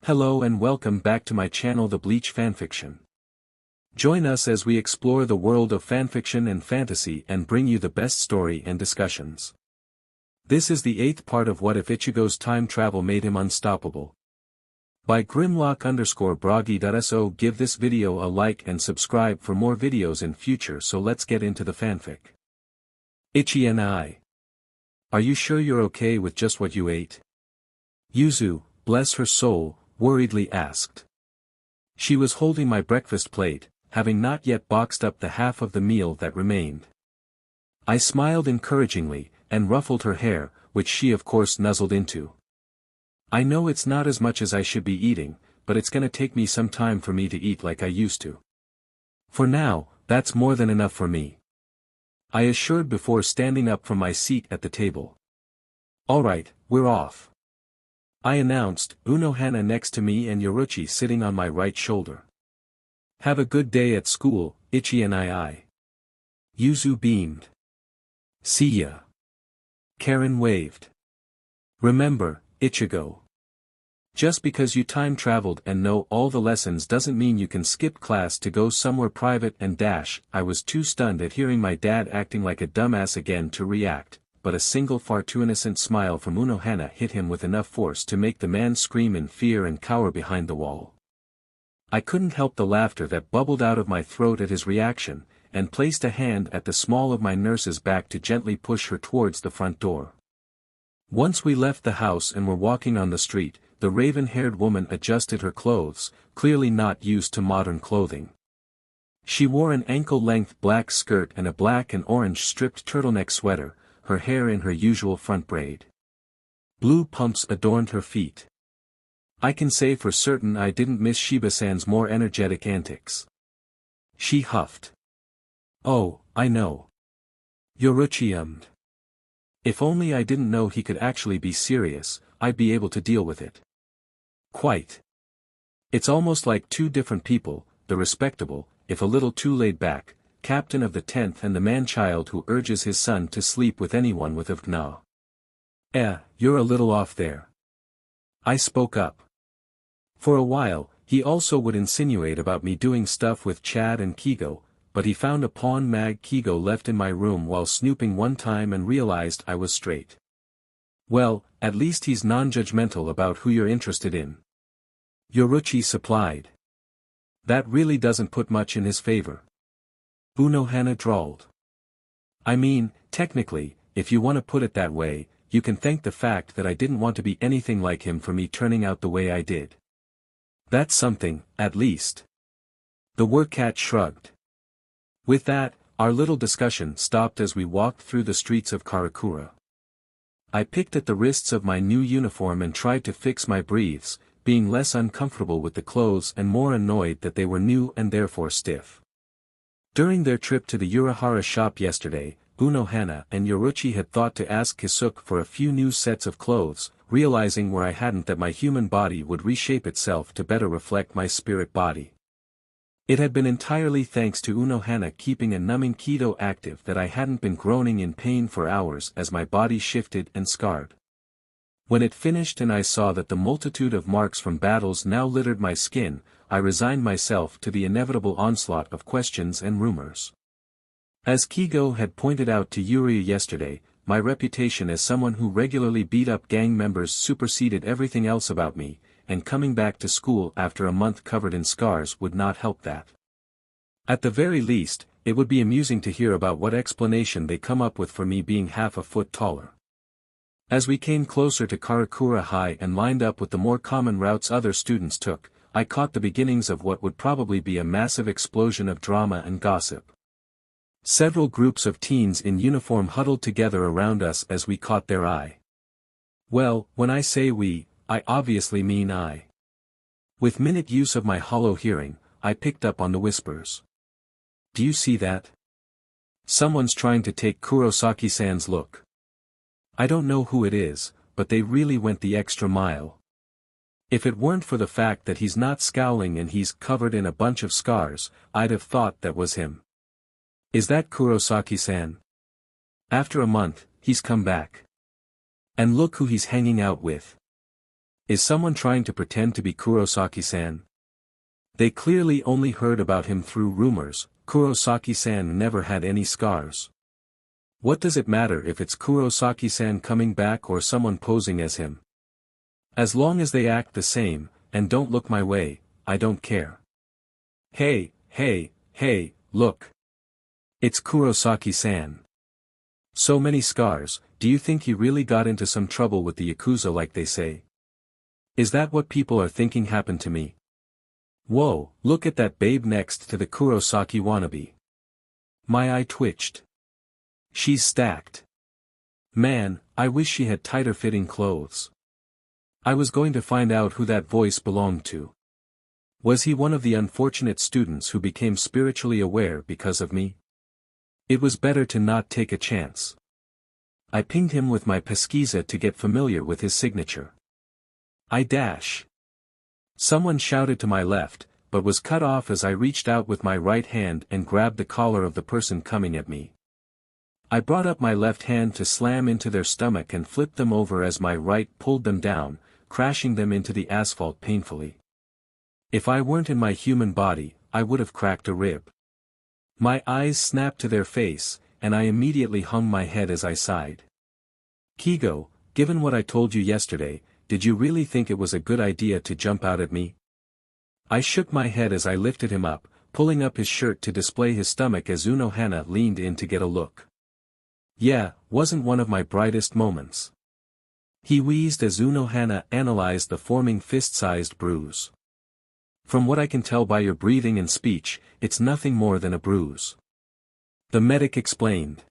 Hello and welcome back to my channel The Bleach Fanfiction. Join us as we explore the world of fanfiction and fantasy and bring you the best story and discussions. This is the 8th part of What If Ichigo's Time Travel Made Him Unstoppable. By Grimlock_Broggy.so. Give this video a like and subscribe for more videos in future, so let's get into the fanfic. Ichi and I. Are you sure you're okay with just what you ate? Yuzu, bless her soul, worriedly asked. She was holding my breakfast plate, having not yet boxed up the half of the meal that remained. I smiled encouragingly, and ruffled her hair, which she of course nuzzled into. I know it's not as much as I should be eating, but it's gonna take me some time for me to eat like I used to. For now, that's more than enough for me, I assured before standing up from my seat at the table. Alright, we're off, I announced, Unohana next to me and Yoruchi sitting on my right shoulder. Have a good day at school, Ichi and I. Yuzu beamed. See ya. Karen waved. Remember, Ichigo. Just because you time traveled and know all the lessons doesn't mean you can skip class to go somewhere private and dash. I was too stunned at hearing my dad acting like a dumbass again to react, but a single far too innocent smile from Unohana hit him with enough force to make the man scream in fear and cower behind the wall. I couldn't help the laughter that bubbled out of my throat at his reaction, and placed a hand at the small of my nurse's back to gently push her towards the front door. Once we left the house and were walking on the street, the raven-haired woman adjusted her clothes, clearly not used to modern clothing. She wore an ankle-length black skirt and a black and orange striped turtleneck sweater, her hair in her usual front braid. Blue pumps adorned her feet. I can say for certain I didn't miss Shiba-san's more energetic antics. She huffed. Oh, I know. Yoruchi ummed. If only I didn't know he could actually be serious, I'd be able to deal with it. Quite. It's almost like two different people, the respectable, if a little too laid back, captain of the 10th and the man-child who urges his son to sleep with anyone with a gna. You're a little off there, I spoke up. For a while, he also would insinuate about me doing stuff with Chad and Kigo, but he found a pawn mag Kigo left in my room while snooping one time and realized I was straight. Well, at least he's non-judgmental about who you're interested in, Yoruchi supplied. That really doesn't put much in his favor, Unohana drawled. I mean, technically, if you want to put it that way, you can thank the fact that I didn't want to be anything like him for me turning out the way I did. That's something, at least. The workcat shrugged. With that, our little discussion stopped as we walked through the streets of Karakura. I picked at the wrists of my new uniform and tried to fix my briefs, being less uncomfortable with the clothes and more annoyed that they were new and therefore stiff. During their trip to the Urahara shop yesterday, Unohana and Yoruchi had thought to ask Kisuke for a few new sets of clothes, realizing where I hadn't that my human body would reshape itself to better reflect my spirit body. It had been entirely thanks to Unohana keeping a numbing keto active that I hadn't been groaning in pain for hours as my body shifted and scarred. When it finished and I saw that the multitude of marks from battles now littered my skin, I resigned myself to the inevitable onslaught of questions and rumors. As Kigo had pointed out to Yuri yesterday, my reputation as someone who regularly beat up gang members superseded everything else about me, and coming back to school after a month covered in scars would not help that. At the very least, it would be amusing to hear about what explanation they come up with for me being half a foot taller. As we came closer to Karakura High and lined up with the more common routes other students took, I caught the beginnings of what would probably be a massive explosion of drama and gossip. Several groups of teens in uniform huddled together around us as we caught their eye. Well, when I say we, I obviously mean I. With minute use of my hollow hearing, I picked up on the whispers. Do you see that? Someone's trying to take Kurosaki-san's look. I don't know who it is, but they really went the extra mile. If it weren't for the fact that he's not scowling and he's covered in a bunch of scars, I'd have thought that was him. Is that Kurosaki-san? After a month, he's come back. And look who he's hanging out with. Is someone trying to pretend to be Kurosaki-san? They clearly only heard about him through rumors. Kurosaki-san never had any scars. What does it matter if it's Kurosaki-san coming back or someone posing as him? As long as they act the same, and don't look my way, I don't care. Hey, look. It's Kurosaki-san. So many scars, do you think he really got into some trouble with the Yakuza like they say? Is that what people are thinking happened to me? Whoa, look at that babe next to the Kurosaki wannabe. My eye twitched. She's stacked. Man, I wish she had tighter fitting clothes. I was going to find out who that voice belonged to. Was he one of the unfortunate students who became spiritually aware because of me? It was better to not take a chance. I pinged him with my pesquisa to get familiar with his signature. Someone shouted to my left, but was cut off as I reached out with my right hand and grabbed the collar of the person coming at me. I brought up my left hand to slam into their stomach and flipped them over as my right pulled them down, crashing them into the asphalt painfully. If I weren't in my human body, I would have cracked a rib. My eyes snapped to their face, and I immediately hung my head as I sighed. Kigo, given what I told you yesterday, did you really think it was a good idea to jump out at me? I shook my head as I lifted him up, pulling up his shirt to display his stomach as Unohana leaned in to get a look. Yeah, wasn't one of my brightest moments. He wheezed as Unohana analyzed the forming fist-sized bruise. From what I can tell by your breathing and speech, it's nothing more than a bruise. The medic explained.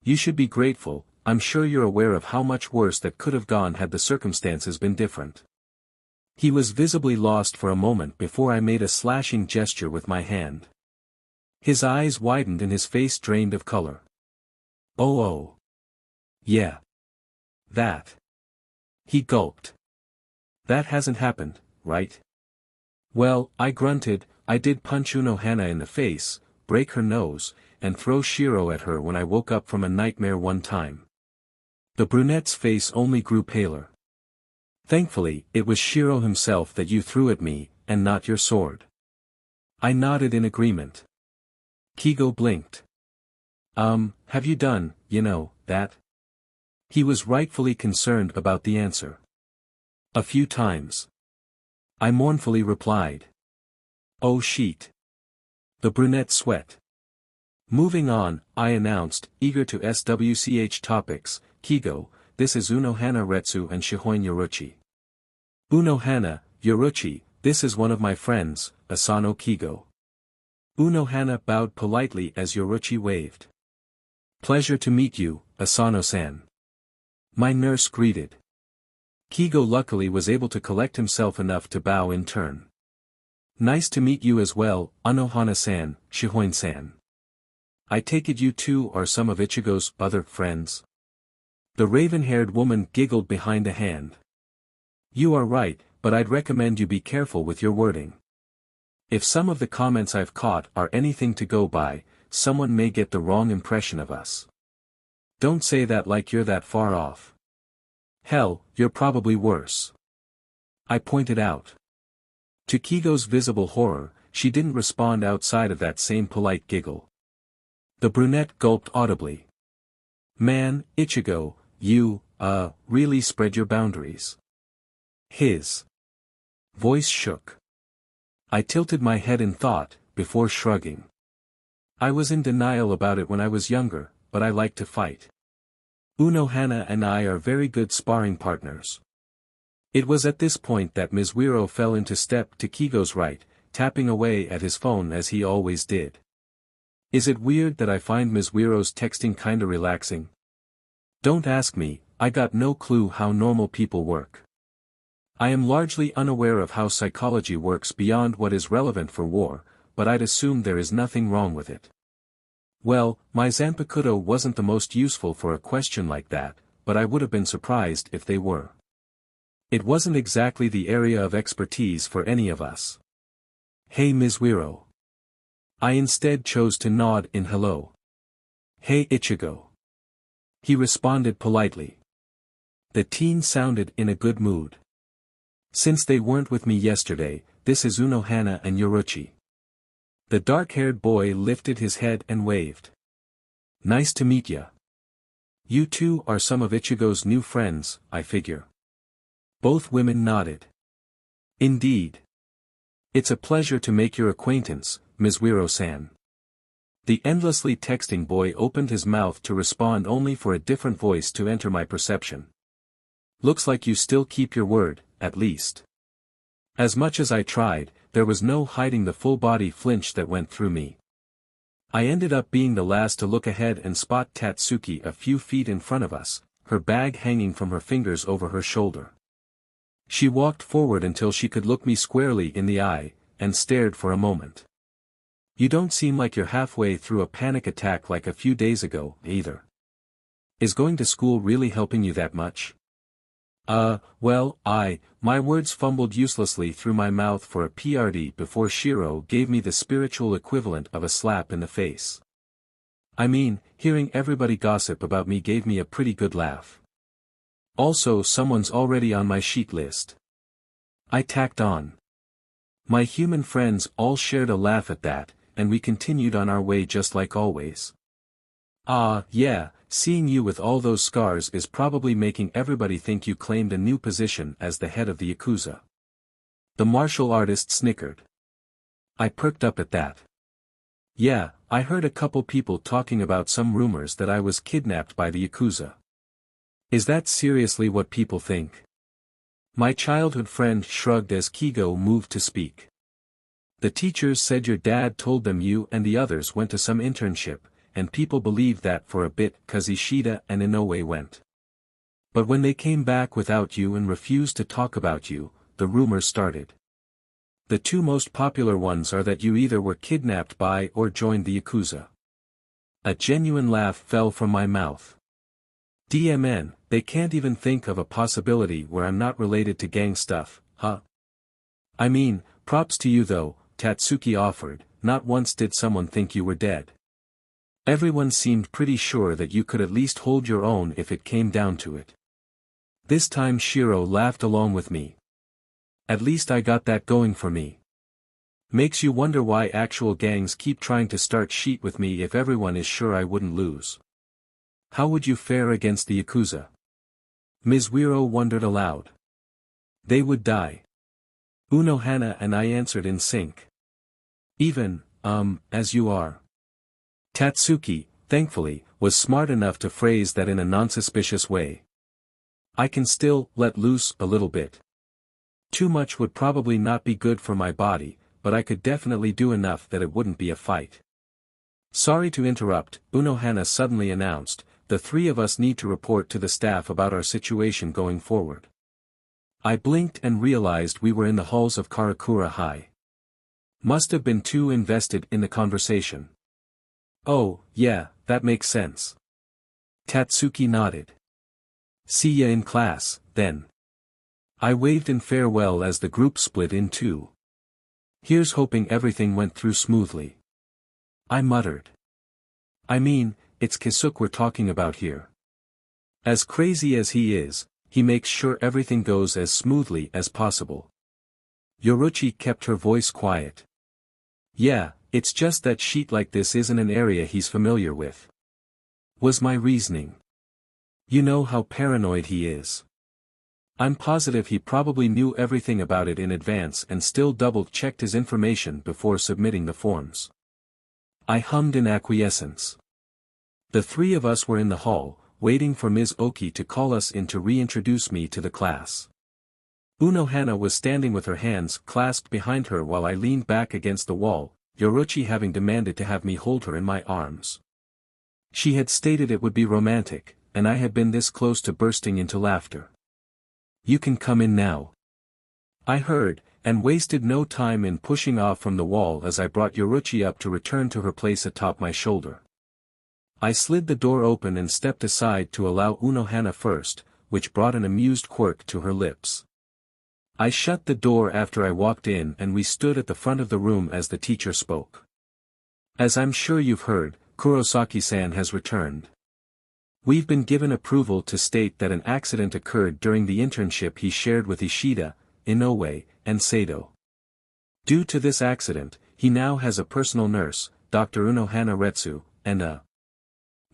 You should be grateful, I'm sure you're aware of how much worse that could have gone had the circumstances been different. He was visibly lost for a moment before I made a slashing gesture with my hand. His eyes widened and his face drained of color. Oh. Yeah. That. He gulped. That hasn't happened, right? Well, I grunted. I did punch Unohana in the face, break her nose, and throw Shiro at her when I woke up from a nightmare one time. The brunette's face only grew paler. Thankfully, it was Shiro himself that you threw at me, and not your sword. I nodded in agreement. Kigo blinked. Have you done, that? He was rightfully concerned about the answer. A few times. I mournfully replied. Oh shit. The brunette sweat. Moving on, I announced, eager to SWCH topics, Kigo, this is Unohana Retsu and Shihoin Yoruchi. Unohana, Yoruchi, this is one of my friends, Asano Kigo. Unohana bowed politely as Yoruchi waved. Pleasure to meet you, Asano-san. My nurse greeted. Kigo luckily was able to collect himself enough to bow in turn. Nice to meet you as well, Unohana-san, Shihoin-san. I take it you two are some of Ichigo's other friends? The raven-haired woman giggled behind a hand. You are right, but I'd recommend you be careful with your wording. If some of the comments I've caught are anything to go by, someone may get the wrong impression of us. Don't say that like you're that far off. Hell, you're probably worse. I pointed out. To Kigo's visible horror, she didn't respond outside of that same polite giggle. The brunette gulped audibly. Man, Ichigo, you, really spread your boundaries. His voice shook. I tilted my head in thought, before shrugging. I was in denial about it when I was younger, but I like to fight. Unohana and I are very good sparring partners. It was at this point that Mizuiro fell into step to Kigo's right, tapping away at his phone as he always did. Is it weird that I find Mizuiro's texting kinda relaxing? Don't ask me, I got no clue how normal people work. I am largely unaware of how psychology works beyond what is relevant for war, but I'd assume there is nothing wrong with it. Well, my Zanpakuto wasn't the most useful for a question like that, but I would have been surprised if they were. It wasn't exactly the area of expertise for any of us. Hey Mizuiro. I instead chose to nod in hello. Hey Ichigo. He responded politely. The teen sounded in a good mood. Since they weren't with me yesterday, this is Unohana and Yoruchi. The dark-haired boy lifted his head and waved. Nice to meet ya. You two are some of Ichigo's new friends, I figure. Both women nodded. Indeed. It's a pleasure to make your acquaintance, Ms. Wiro-san. The endlessly texting boy opened his mouth to respond only for a different voice to enter my perception. Looks like you still keep your word, at least. As much as I tried, there was no hiding the full-body flinch that went through me. I ended up being the last to look ahead and spot Tatsuki a few feet in front of us, her bag hanging from her fingers over her shoulder. She walked forward until she could look me squarely in the eye, and stared for a moment. You don't seem like you're halfway through a panic attack like a few days ago, either. Is going to school really helping you that much? Well, my words fumbled uselessly through my mouth for a PRD before Shiro gave me the spiritual equivalent of a slap in the face. I mean, hearing everybody gossip about me gave me a pretty good laugh. Also, someone's already on my sheet list. I tacked on. My human friends all shared a laugh at that, and we continued on our way just like always. Yeah, seeing you with all those scars is probably making everybody think you claimed a new position as the head of the Yakuza. The martial artist snickered. I perked up at that. Yeah, I heard a couple people talking about some rumors that I was kidnapped by the Yakuza. Is that seriously what people think? My childhood friend shrugged as Kigo moved to speak. The teachers said your dad told them you and the others went to some internship, and people believed that for a bit 'cause Ishida and Inoue went. But when they came back without you and refused to talk about you, the rumors started. The two most popular ones are that you either were kidnapped by or joined the Yakuza. A genuine laugh fell from my mouth. DMN, they can't even think of a possibility where I'm not related to gang stuff, huh? I mean, props to you though, Tatsuki offered, not once did someone think you were dead. Everyone seemed pretty sure that you could at least hold your own if it came down to it. This time Shiro laughed along with me. At least I got that going for me. Makes you wonder why actual gangs keep trying to start shit with me if everyone is sure I wouldn't lose. How would you fare against the Yakuza? Ms. Wiro wondered aloud. They would die. Unohana and I answered in sync. Even, as you are. Tatsuki, thankfully, was smart enough to phrase that in a non-suspicious way. I can still let loose a little bit. Too much would probably not be good for my body, but I could definitely do enough that it wouldn't be a fight. Sorry to interrupt, Unohana suddenly announced, the three of us need to report to the staff about our situation going forward. I blinked and realized we were in the halls of Karakura High. Must have been too invested in the conversation. Oh, yeah, that makes sense. Tatsuki nodded. See ya in class, then. I waved in farewell as the group split in two. Here's hoping everything went through smoothly. I muttered. I mean, it's Kisuke we're talking about here. As crazy as he is, he makes sure everything goes as smoothly as possible. Yoruchi kept her voice quiet. Yeah, it's just that shit like this isn't an area he's familiar with. Was my reasoning. You know how paranoid he is. I'm positive he probably knew everything about it in advance and still double-checked his information before submitting the forms. I hummed in acquiescence. The three of us were in the hall, waiting for Ms. Oki to call us in to reintroduce me to the class. Unohana was standing with her hands clasped behind her while I leaned back against the wall, Yoruchi having demanded to have me hold her in my arms. She had stated it would be romantic, and I had been this close to bursting into laughter. You can come in now. I heard, and wasted no time in pushing off from the wall as I brought Yoruchi up to return to her place atop my shoulder. I slid the door open and stepped aside to allow Unohana first, which brought an amused quirk to her lips. I shut the door after I walked in and we stood at the front of the room as the teacher spoke. As I'm sure you've heard, Kurosaki-san has returned. We've been given approval to state that an accident occurred during the internship he shared with Ishida, Inoue, and Sado. Due to this accident, he now has a personal nurse, Dr. Unohana Retsu, and a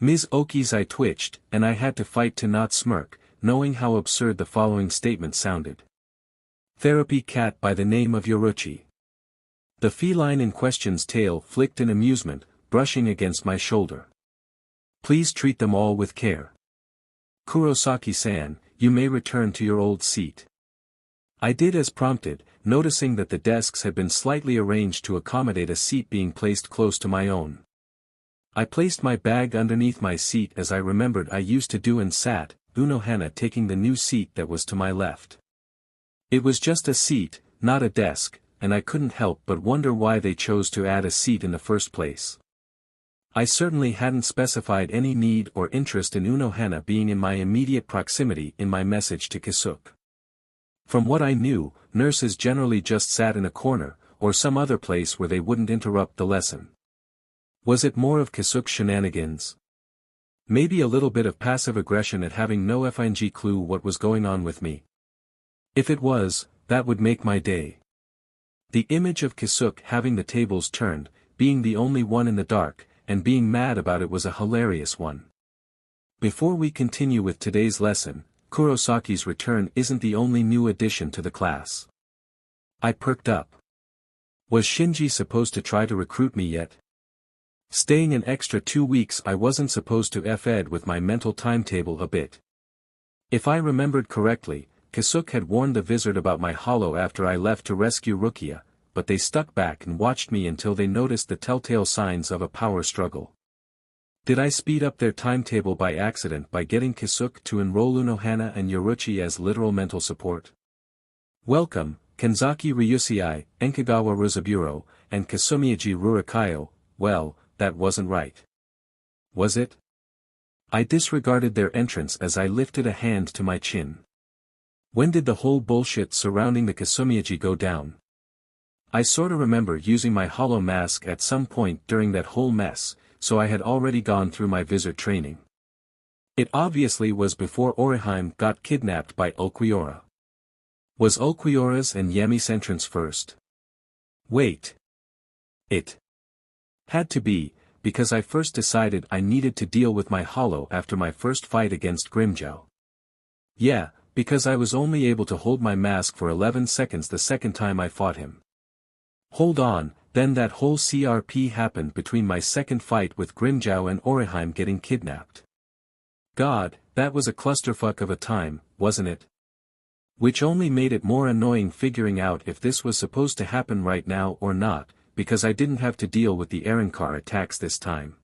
Ms. Oki's eye twitched, and I had to fight to not smirk, knowing how absurd the following statement sounded. Therapy cat by the name of Yoruchi. The feline in question's tail flicked in amusement, brushing against my shoulder. Please treat them all with care. Kurosaki-san, you may return to your old seat. I did as prompted, noticing that the desks had been slightly arranged to accommodate a seat being placed close to my own. I placed my bag underneath my seat as I remembered I used to do and sat, Unohana taking the new seat that was to my left. It was just a seat, not a desk, and I couldn't help but wonder why they chose to add a seat in the first place. I certainly hadn't specified any need or interest in Unohana being in my immediate proximity in my message to Kisuke. From what I knew, nurses generally just sat in a corner, or some other place where they wouldn't interrupt the lesson. Was it more of Kisuke's shenanigans? Maybe a little bit of passive aggression at having no FNG clue what was going on with me. If it was, that would make my day. The image of Kisuke having the tables turned, being the only one in the dark, and being mad about it was a hilarious one. Before we continue with today's lesson, Kurosaki's return isn't the only new addition to the class. I perked up. Was Shinji supposed to try to recruit me yet? Staying an extra 2 weeks I wasn't supposed to F-ed with my mental timetable a bit. If I remembered correctly, Kisuke had warned the Vizard about my hollow after I left to rescue Rukia, but they stuck back and watched me until they noticed the telltale signs of a power struggle. Did I speed up their timetable by accident by getting Kisuke to enroll Unohana and Yoruchi as literal mental support? Welcome, Kenzaki Ryusei, Enkagawa Rosaburo, and Kasumiyaji Rurikayo. Well, that wasn't right. Was it? I disregarded their entrance as I lifted a hand to my chin. When did the whole bullshit surrounding the Kasumiyaji go down? I sorta remember using my hollow mask at some point during that whole mess, so I had already gone through my Vizard training. It obviously was before Oriheim got kidnapped by Ulquiorra. Was Ulquiorra's and Yemi's entrance first? Wait. It had to be, because I first decided I needed to deal with my hollow after my first fight against Grimmjow. Yeah, because I was only able to hold my mask for 11 seconds the second time I fought him. Hold on, then that whole CRP happened between my second fight with Grimmjow and Oriheim getting kidnapped. God, that was a clusterfuck of a time, wasn't it? Which only made it more annoying figuring out if this was supposed to happen right now or not, because I didn't have to deal with the Arrancar attacks this time.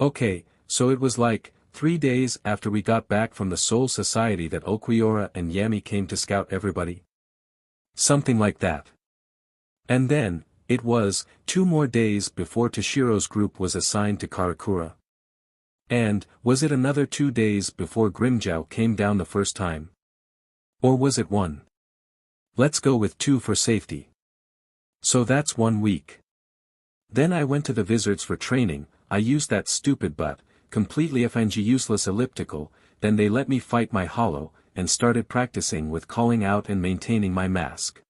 Okay, so it was like, 3 days after we got back from the Soul Society that Ulquiorra and Yami came to scout everybody? Something like that. And then, it was, 2 more days before Toshiro's group was assigned to Karakura. And, was it another 2 days before Grimmjow came down the first time? Or was it 1? Let's go with 2 for safety. So that's 1 week. Then I went to the Vizards for training. I used that stupid but, completely FNG useless elliptical, then they let me fight my hollow, and started practicing with calling out and maintaining my mask.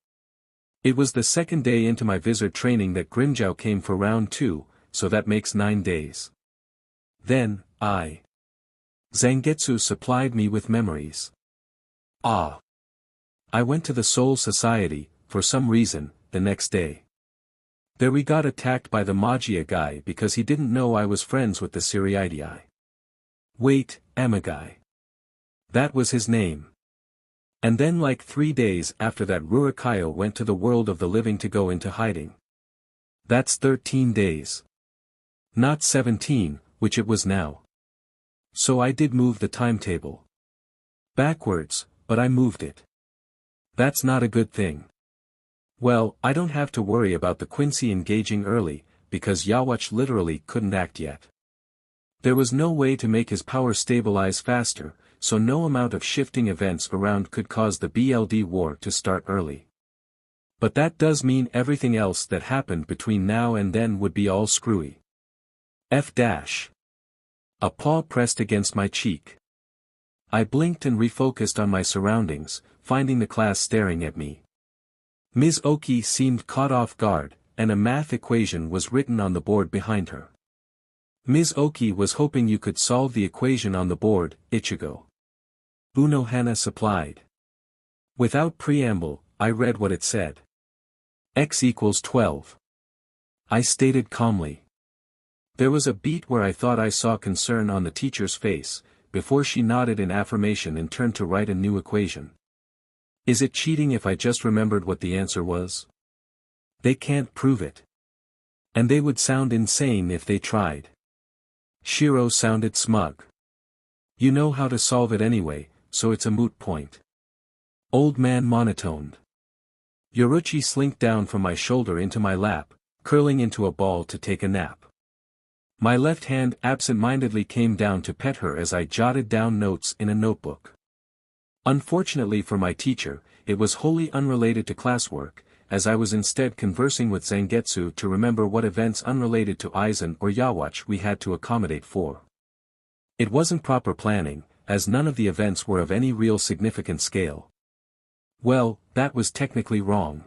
It was the second day into my Vizard training that Grimmjow came for round 2, so that makes 9 days. Then, Zangetsu supplied me with memories. I went to the Soul Society, for some reason, the next day. There we got attacked by the Magia guy because he didn't know I was friends with the Siriidii. Wait, Amagai. That was his name. And then like 3 days after that Rurikayo went to the world of the living to go into hiding. That's 13 days. Not 17, which it was now. So I did move the timetable. Backwards, but I moved it. That's not a good thing. Well, I don't have to worry about the Quincy engaging early, because Yhwach literally couldn't act yet. There was no way to make his power stabilize faster, so no amount of shifting events around could cause the BLD war to start early. But that does mean everything else that happened between now and then would be all screwy. A paw pressed against my cheek. I blinked and refocused on my surroundings, finding the class staring at me. Ms. Oki seemed caught off guard, and a math equation was written on the board behind her. Ms. Oki was hoping you could solve the equation on the board, Ichigo. Unohana supplied. Without preamble, I read what it said. X equals 12. I stated calmly. There was a beat where I thought I saw concern on the teacher's face, before she nodded in affirmation and turned to write a new equation. Is it cheating if I just remembered what the answer was? They can't prove it. And they would sound insane if they tried. Shiro sounded smug. You know how to solve it anyway, so it's a moot point. Old man monotoned. Yoruchi slinked down from my shoulder into my lap, curling into a ball to take a nap. My left hand absent-mindedly came down to pet her as I jotted down notes in a notebook. Unfortunately for my teacher, it was wholly unrelated to classwork, as I was instead conversing with Zangetsu to remember what events unrelated to Aizen or Yhwach we had to accommodate for. It wasn't proper planning, as none of the events were of any real significant scale. Well, that was technically wrong.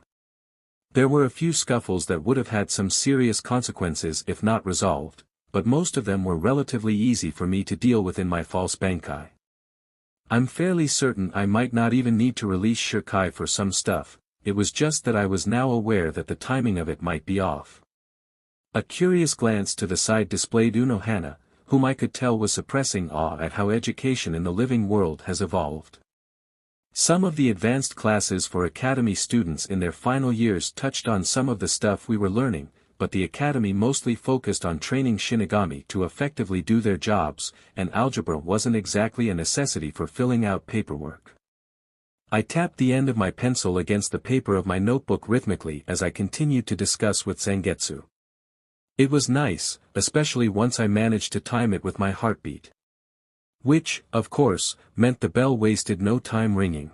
There were a few scuffles that would have had some serious consequences if not resolved, but most of them were relatively easy for me to deal with in my false Bankai. I'm fairly certain I might not even need to release Shirkai for some stuff, it was just that I was now aware that the timing of it might be off. A curious glance to the side displayed Unohana, whom I could tell was suppressing awe at how education in the living world has evolved. Some of the advanced classes for academy students in their final years touched on some of the stuff we were learning, but the academy mostly focused on training Shinigami to effectively do their jobs, and algebra wasn't exactly a necessity for filling out paperwork. I tapped the end of my pencil against the paper of my notebook rhythmically as I continued to discuss with Zangetsu. It was nice, especially once I managed to time it with my heartbeat. Which, of course, meant the bell wasted no time ringing.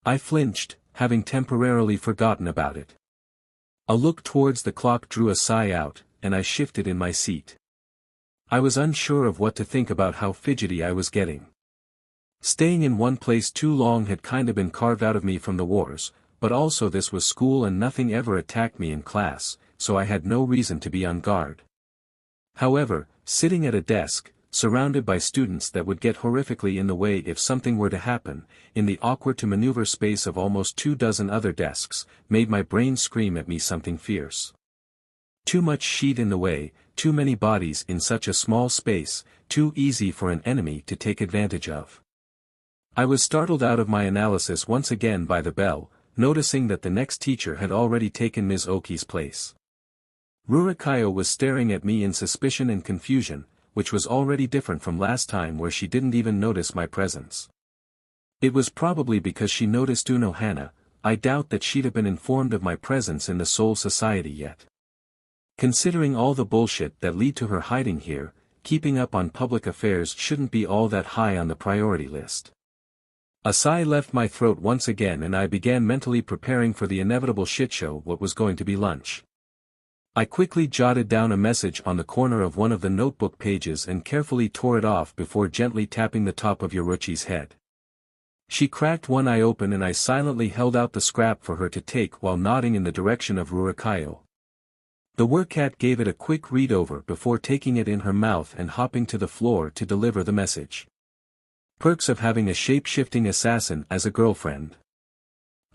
I flinched, having temporarily forgotten about it. A look towards the clock drew a sigh out, and I shifted in my seat. I was unsure of what to think about how fidgety I was getting. Staying in one place too long had kinda been carved out of me from the wars, but also this was school and nothing ever attacked me in class, so I had no reason to be on guard. However, sitting at a desk, surrounded by students that would get horrifically in the way if something were to happen, in the awkward-to-maneuver space of almost 24 other desks, made my brain scream at me something fierce. Too much sheet in the way, too many bodies in such a small space, too easy for an enemy to take advantage of. I was startled out of my analysis once again by the bell, noticing that the next teacher had already taken Ms. Oki's place. Rurikayo was staring at me in suspicion and confusion, which was already different from last time where she didn't even notice my presence. It was probably because she noticed Unohana. I doubt that she'd have been informed of my presence in the Soul Society yet. Considering all the bullshit that lead to her hiding here, keeping up on public affairs shouldn't be all that high on the priority list. A sigh left my throat once again and I began mentally preparing for the inevitable shitshow what was going to be lunch. I quickly jotted down a message on the corner of one of the notebook pages and carefully tore it off before gently tapping the top of Yoruchi's head. She cracked one eye open and I silently held out the scrap for her to take while nodding in the direction of Rurikayo. The workcat gave it a quick read-over before taking it in her mouth and hopping to the floor to deliver the message. Perks of having a shape-shifting assassin as a girlfriend.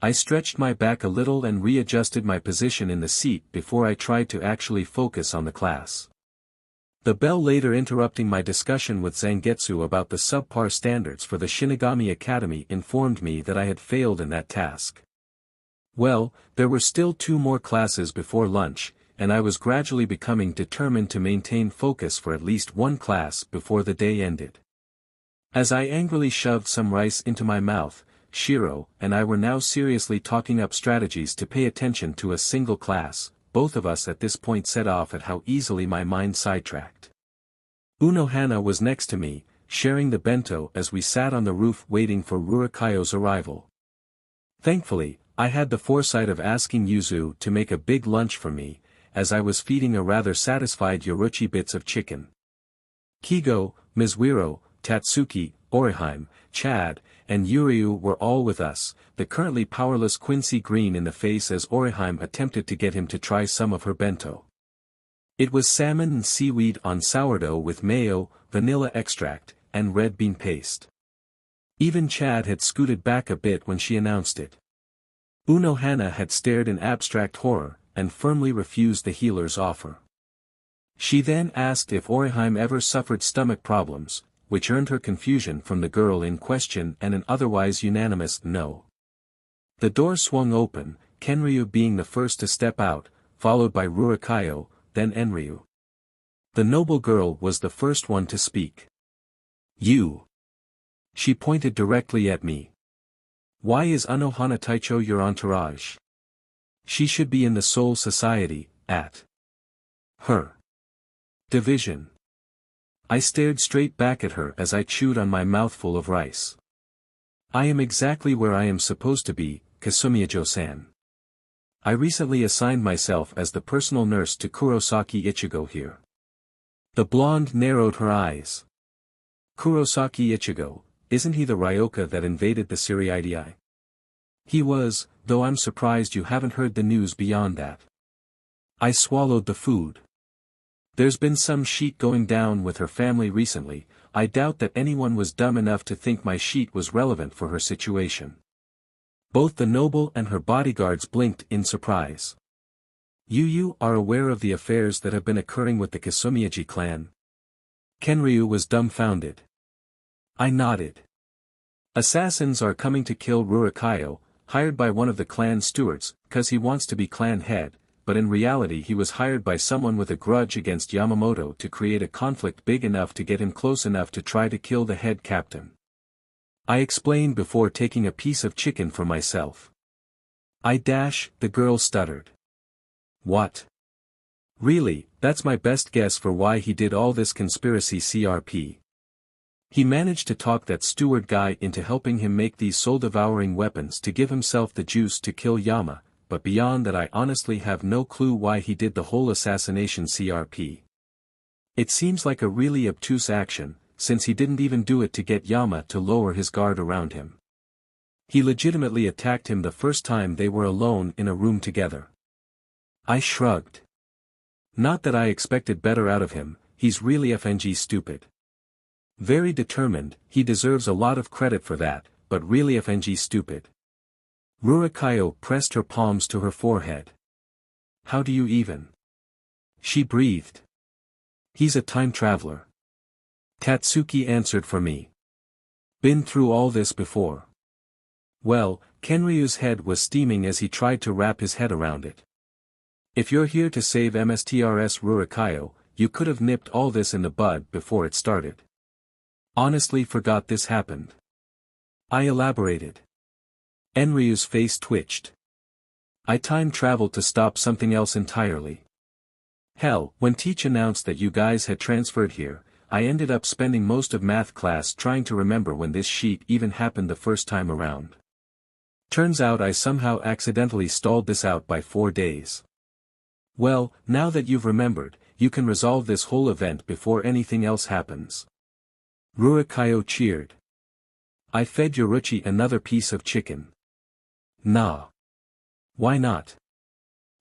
I stretched my back a little and readjusted my position in the seat before I tried to actually focus on the class. The bell later interrupting my discussion with Zangetsu about the subpar standards for the Shinigami Academy informed me that I had failed in that task. Well, there were still 2 more classes before lunch, and I was gradually becoming determined to maintain focus for at least one class before the day ended. As I angrily shoved some rice into my mouth, Shiro and I were now seriously talking up strategies to pay attention to a single class. Both of us at this point set off at how easily my mind sidetracked. Unohana was next to me, sharing the bento as we sat on the roof waiting for Rurikayo's arrival. Thankfully, I had the foresight of asking Yuzu to make a big lunch for me, as I was feeding a rather satisfied Yoruchi bits of chicken. Kigo, Mizuiro, Tatsuki, Oriheim, Chad, and Yuryu were all with us, the currently powerless Quincy green in the face as Orihime attempted to get him to try some of her bento. It was salmon and seaweed on sourdough with mayo, vanilla extract, and red bean paste. Even Chad had scooted back a bit when she announced it. Unohana had stared in abstract horror, and firmly refused the healer's offer. She then asked if Orihime ever suffered stomach problems, which earned her confusion from the girl in question and an otherwise unanimous no. The door swung open, Kenryu being the first to step out, followed by Rurikayo, then Enryu. The noble girl was the first one to speak. You. She pointed directly at me. Why is Unohana Taicho your entourage? She should be in the Soul Society, at her division. I stared straight back at her as I chewed on my mouthful of rice. I am exactly where I am supposed to be, Kasumiyajo-san. I recently assigned myself as the personal nurse to Kurosaki Ichigo here. The blonde narrowed her eyes. Kurosaki Ichigo, isn't he the Ryoka that invaded the Siriidii? He was, though I'm surprised you haven't heard the news beyond that. I swallowed the food. There's been some shit going down with her family recently. I doubt that anyone was dumb enough to think my shit was relevant for her situation. Both the noble and her bodyguards blinked in surprise. You are aware of the affairs that have been occurring with the Kasumiyaji clan? Kenryu was dumbfounded. I nodded. Assassins are coming to kill Rurikayo, hired by one of the clan stewards, cause he wants to be clan head, but in reality he was hired by someone with a grudge against Yamamoto to create a conflict big enough to get him close enough to try to kill the head captain. I explained before taking a piece of chicken for myself. The girl stuttered. What? Really, that's my best guess for why he did all this conspiracy CRP. He managed to talk that steward guy into helping him make these soul-devouring weapons to give himself the juice to kill Yama, but beyond that I honestly have no clue why he did the whole assassination CRP. It seems like a really obtuse action, since he didn't even do it to get Yama to lower his guard around him. He legitimately attacked him the first time they were alone in a room together. I shrugged. Not that I expected better out of him, he's really FNG stupid. Very determined, he deserves a lot of credit for that, but really FNG stupid. Rurikayo pressed her palms to her forehead. How do you even? She breathed. He's a time traveler. Tatsuki answered for me. Been through all this before. Well, Kenryu's head was steaming as he tried to wrap his head around it. If you're here to save MSTRS Rurikayo, you could have nipped all this in the bud before it started. Honestly forgot this happened. I elaborated. Enryu's face twitched. I time traveled to stop something else entirely. Hell, when Teach announced that you guys had transferred here, I ended up spending most of math class trying to remember when this sheet even happened the first time around. Turns out I somehow accidentally stalled this out by 4 days. Well, now that you've remembered, you can resolve this whole event before anything else happens. Rurikayo cheered. I fed Yoruchi another piece of chicken. Nah. Why not?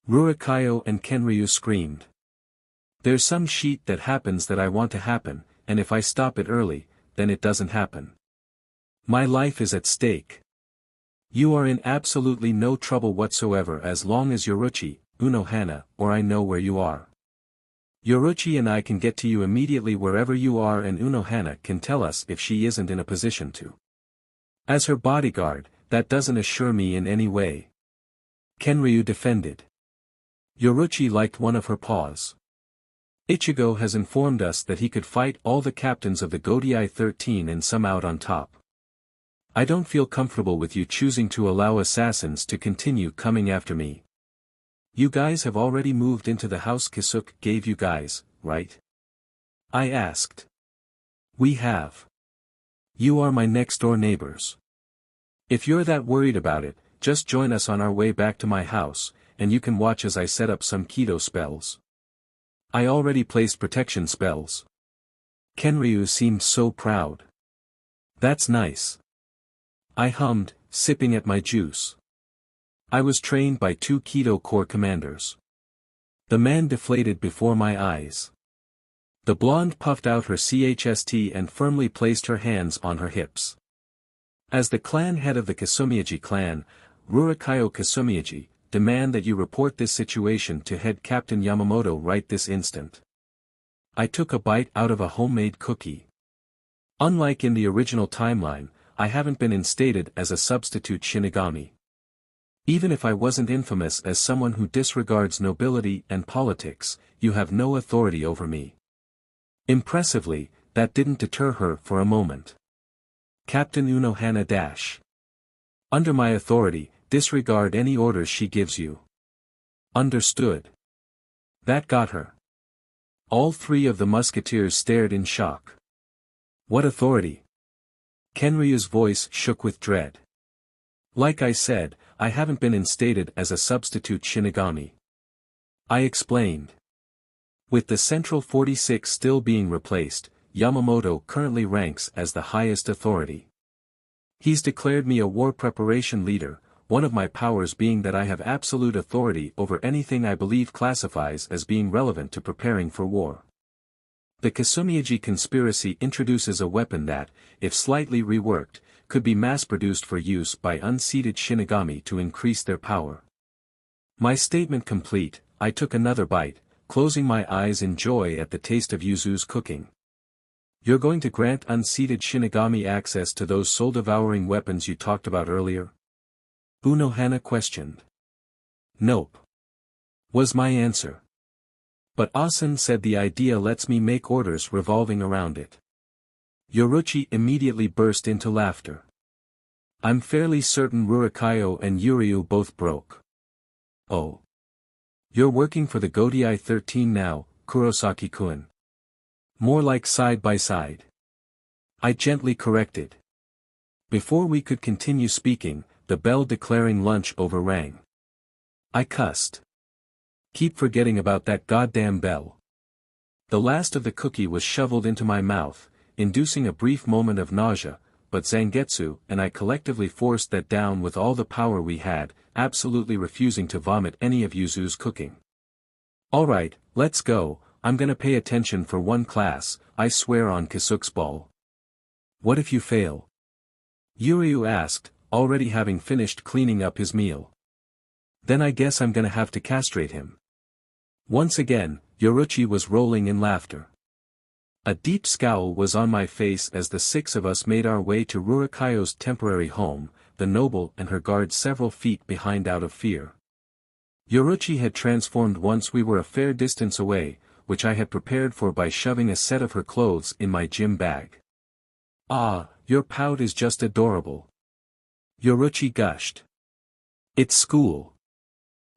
Rurikayo and Kenryu screamed. There's some sheet that happens that I want to happen, and if I stop it early, then it doesn't happen. My life is at stake. You are in absolutely no trouble whatsoever as long as Yoruchi, Unohana, or I know where you are. Yoruchi and I can get to you immediately wherever you are, and Unohana can tell us if she isn't in a position to. As her bodyguard, that doesn't assure me in any way. Kenryu defended. Yoruchi liked one of her paws. Ichigo has informed us that he could fight all the captains of the Godii 13 and some out on top. I don't feel comfortable with you choosing to allow assassins to continue coming after me. You guys have already moved into the house Kisuke gave you guys, right? I asked. We have. You are my next-door neighbors. If you're that worried about it, just join us on our way back to my house, and you can watch as I set up some keto spells. I already placed protection spells. Kenryu seemed so proud. That's nice. I hummed, sipping at my juice. I was trained by 2 Keto Corps commanders. The man deflated before my eyes. The blonde puffed out her chst and firmly placed her hands on her hips. As the clan head of the Kisumiyaji clan, Rurikayo Kisumiyaji, demand that you report this situation to Head Captain Yamamoto right this instant. I took a bite out of a homemade cookie. Unlike in the original timeline, I haven't been instated as a substitute Shinigami. Even if I wasn't infamous as someone who disregards nobility and politics, you have no authority over me. Impressively, that didn't deter her for a moment. Captain Unohana dash. Under my authority, disregard any orders she gives you. Understood. That got her. All 3 of the musketeers stared in shock. What authority? Kenryu's voice shook with dread. Like I said, I haven't been instated as a substitute Shinigami. I explained. With the Central 46 still being replaced, Yamamoto currently ranks as the highest authority. He's declared me a war preparation leader, one of my powers being that I have absolute authority over anything I believe classifies as being relevant to preparing for war. The Kisumiyaji conspiracy introduces a weapon that, if slightly reworked, could be mass-produced for use by unseated Shinigami to increase their power. My statement complete, I took another bite, closing my eyes in joy at the taste of Yuzu's cooking. You're going to grant unseated Shinigami access to those soul-devouring weapons you talked about earlier? Unohana questioned. Nope. Was my answer. But Asen said the idea lets me make orders revolving around it. Yoruchi immediately burst into laughter. I'm fairly certain Rurikayo and Yuryu both broke. Oh. You're working for the Godai 13 now, Kurosaki-kun. More like side by side. I gently corrected. Before we could continue speaking, the bell declaring lunch overrang. I cussed. Keep forgetting about that goddamn bell. The last of the cookie was shoveled into my mouth, inducing a brief moment of nausea, but Zangetsu and I collectively forced that down with all the power we had, absolutely refusing to vomit any of Yuzu's cooking. Alright, let's go, I'm gonna pay attention for one class, I swear on Kisuke's ball. What if you fail? Yuryu asked, already having finished cleaning up his meal. Then I guess I'm gonna have to castrate him. Once again, Yoruchi was rolling in laughter. A deep scowl was on my face as the 6 of us made our way to Rurikayo's temporary home, the noble and her guard several feet behind out of fear. Yoruchi had transformed once we were a fair distance away, which I had prepared for by shoving a set of her clothes in my gym bag. Ah, your pout is just adorable. Yoruchi gushed. It's school.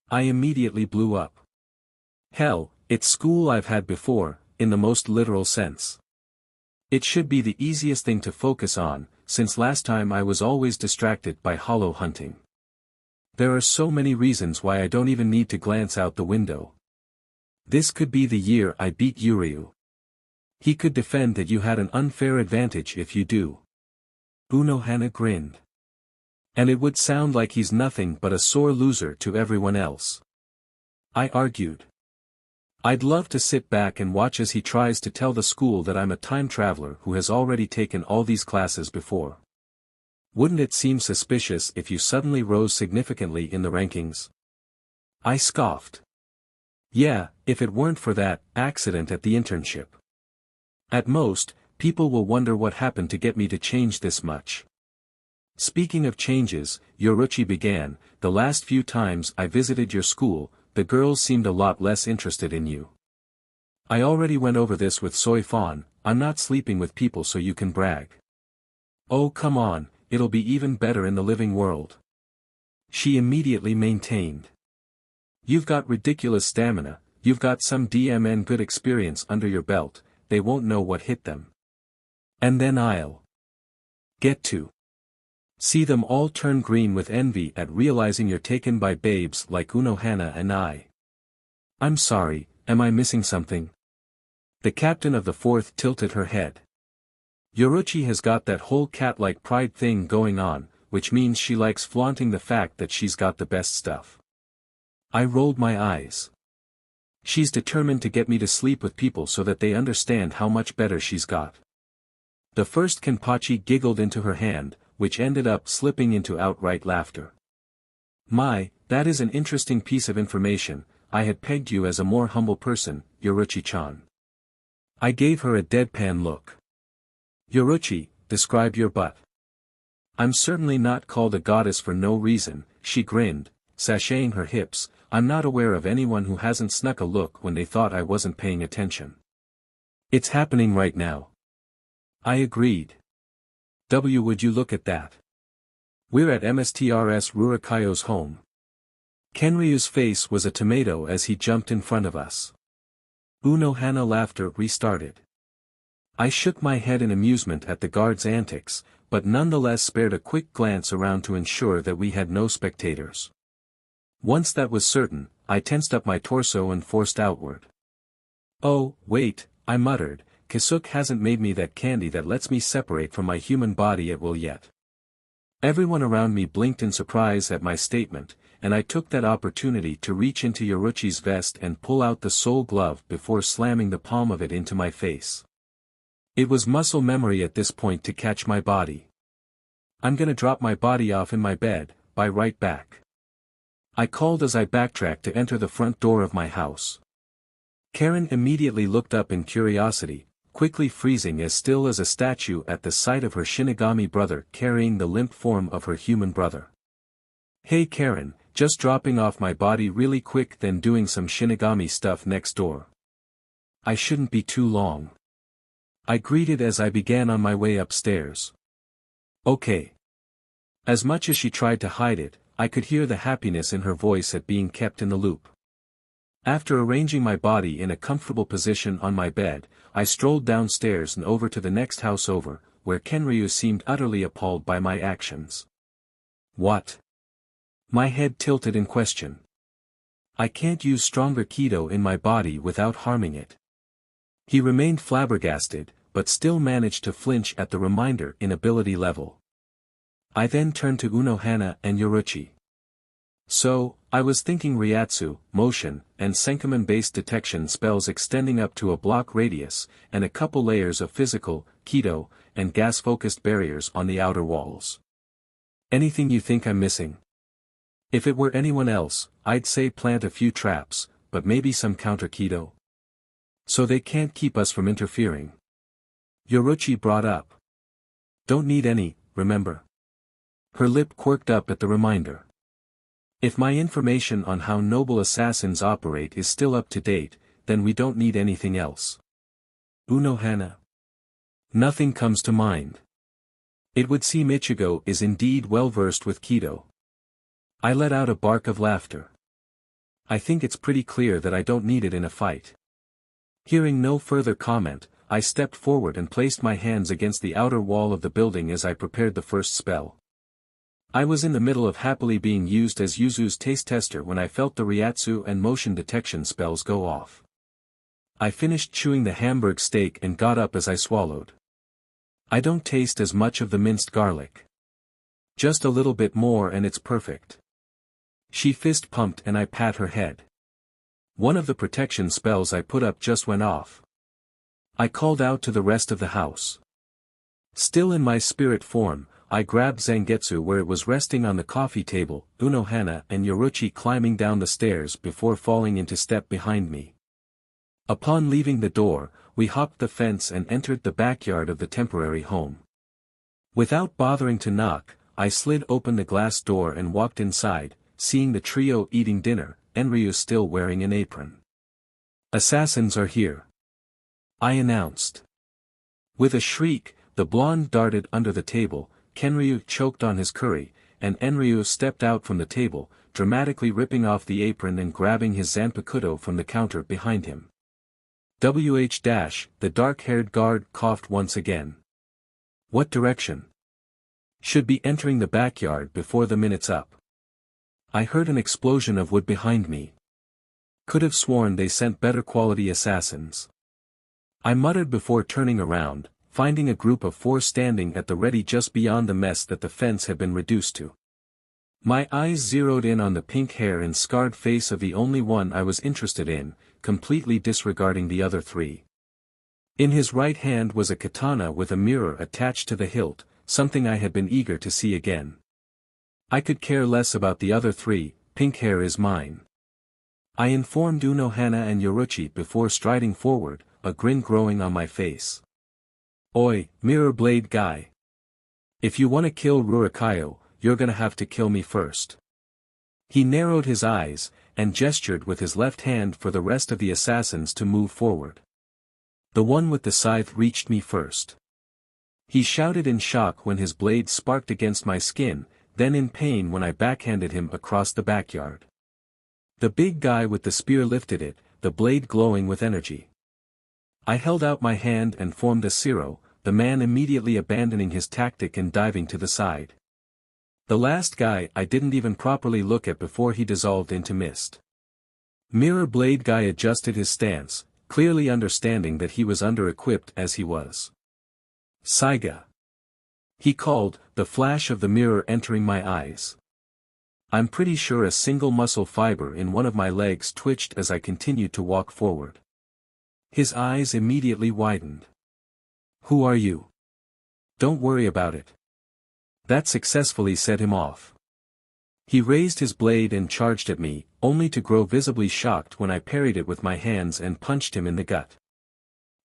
I immediately blew up. Hell, it's school I've had before, in the most literal sense. It should be the easiest thing to focus on, since last time I was always distracted by hollow hunting. There are so many reasons why I don't even need to glance out the window. This could be the year I beat Yuryu. He could defend that you had an unfair advantage if you do. Unohana grinned. And it would sound like he's nothing but a sore loser to everyone else. I argued. I'd love to sit back and watch as he tries to tell the school that I'm a time traveler who has already taken all these classes before. Wouldn't it seem suspicious if you suddenly rose significantly in the rankings? I scoffed. Yeah, if it weren't for that accident at the internship. At most, people will wonder what happened to get me to change this much. Speaking of changes, Yoruchi began, the last few times I visited your school, the girls seemed a lot less interested in you. I already went over this with Soy Fawn, I'm not sleeping with people so you can brag. Oh come on, it'll be even better in the living world. She immediately maintained. You've got ridiculous stamina, you've got some DMN good experience under your belt, they won't know what hit them. And then I'll get to see them all turn green with envy at realizing you're taken by babes like Unohana and I. I'm sorry, am I missing something? The captain of the 4th tilted her head. Yoruchi has got that whole cat-like pride thing going on, which means she likes flaunting the fact that she's got the best stuff. I rolled my eyes. She's determined to get me to sleep with people so that they understand how much better she's got. The first Kenpachi giggled into her hand, which ended up slipping into outright laughter. My, that is an interesting piece of information. I had pegged you as a more humble person, Yoruchi-chan. I gave her a deadpan look. Yoruchi, describe your butt. I'm certainly not called a goddess for no reason, she grinned, sashaying her hips. I'm not aware of anyone who hasn't snuck a look when they thought I wasn't paying attention. It's happening right now. I agreed. Would you look at that? We're at MSTRS Rurikayo's home. Kenryu's face was a tomato as he jumped in front of us. Unohana laughter restarted. I shook my head in amusement at the guard's antics, but nonetheless spared a quick glance around to ensure that we had no spectators. Once that was certain, I tensed up my torso and forced outward. Oh, wait, I muttered, Kisuke hasn't made me that candy that lets me separate from my human body at will yet. Everyone around me blinked in surprise at my statement, and I took that opportunity to reach into Yoruchi's vest and pull out the soul glove before slamming the palm of it into my face. It was muscle memory at this point to catch my body. I'm gonna drop my body off in my bed, be right back. I called as I backtracked to enter the front door of my house. Karen immediately looked up in curiosity, quickly freezing as still as a statue at the sight of her Shinigami brother carrying the limp form of her human brother. Hey Karen, just dropping off my body really quick then doing some Shinigami stuff next door. I shouldn't be too long. I greeted as I began on my way upstairs. Okay. As much as she tried to hide it, I could hear the happiness in her voice at being kept in the loop. After arranging my body in a comfortable position on my bed, I strolled downstairs and over to the next house over, where Kenryu seemed utterly appalled by my actions. What? My head tilted in question. I can't use stronger Kido in my body without harming it. He remained flabbergasted, but still managed to flinch at the reminder in ability level. I then turned to Unohana and Yoruchi. So, I was thinking Ryatsu, motion, and Senkaman-based detection spells extending up to a block radius, and a couple layers of physical, Kido, and gas-focused barriers on the outer walls. Anything you think I'm missing? If it were anyone else, I'd say plant a few traps, but maybe some counter Kido. So they can't keep us from interfering. Yoruchi brought up. Don't need any, remember? Her lip quirked up at the reminder. If my information on how noble assassins operate is still up to date, then we don't need anything else. Unohana. Nothing comes to mind. It would seem Ichigo is indeed well versed with Kido. I let out a bark of laughter. I think it's pretty clear that I don't need it in a fight. Hearing no further comment, I stepped forward and placed my hands against the outer wall of the building as I prepared the first spell. I was in the middle of happily being used as Yuzu's taste tester when I felt the Ryatsu and motion detection spells go off. I finished chewing the Hamburg steak and got up as I swallowed. I don't taste as much of the minced garlic. Just a little bit more and it's perfect. She fist pumped and I pat her head. One of the protection spells I put up just went off. I called out to the rest of the house. Still in my spirit form, I grabbed Zangetsu where it was resting on the coffee table, Unohana and Yoruchi climbing down the stairs before falling into step behind me. Upon leaving the door, we hopped the fence and entered the backyard of the temporary home. Without bothering to knock, I slid open the glass door and walked inside, seeing the trio eating dinner, Enryu still wearing an apron. Assassins are here, I announced. With a shriek, the blonde darted under the table, Kenryu choked on his curry, and Enryu stepped out from the table, dramatically ripping off the apron and grabbing his zanpakuto from the counter behind him. The dark-haired guard coughed once again. What direction? Should be entering the backyard before the minute's up. I heard an explosion of wood behind me. Could have sworn they sent better quality assassins. I muttered before turning around, finding a group of 4 standing at the ready just beyond the mess that the fence had been reduced to. My eyes zeroed in on the pink hair and scarred face of the only one I was interested in, completely disregarding the other 3. In his right hand was a katana with a mirror attached to the hilt, something I had been eager to see again. I could care less about the other 3, pink hair is mine. I informed Unohana and Yoruchi before striding forward, a grin growing on my face. Oi, mirror blade guy. If you wanna kill Rurikayo, you're gonna have to kill me first. He narrowed his eyes, and gestured with his left hand for the rest of the assassins to move forward. The one with the scythe reached me first. He shouted in shock when his blade sparked against my skin, then in pain when I backhanded him across the backyard. The big guy with the spear lifted it, the blade glowing with energy. I held out my hand and formed a zero, the man immediately abandoning his tactic and diving to the side. The last guy I didn't even properly look at before he dissolved into mist. Mirror blade guy adjusted his stance, clearly understanding that he was under-equipped as he was. Saiga. He called, the flash of the mirror entering my eyes. I'm pretty sure a single muscle fiber in one of my legs twitched as I continued to walk forward. His eyes immediately widened. Who are you? Don't worry about it. That successfully set him off. He raised his blade and charged at me, only to grow visibly shocked when I parried it with my hands and punched him in the gut.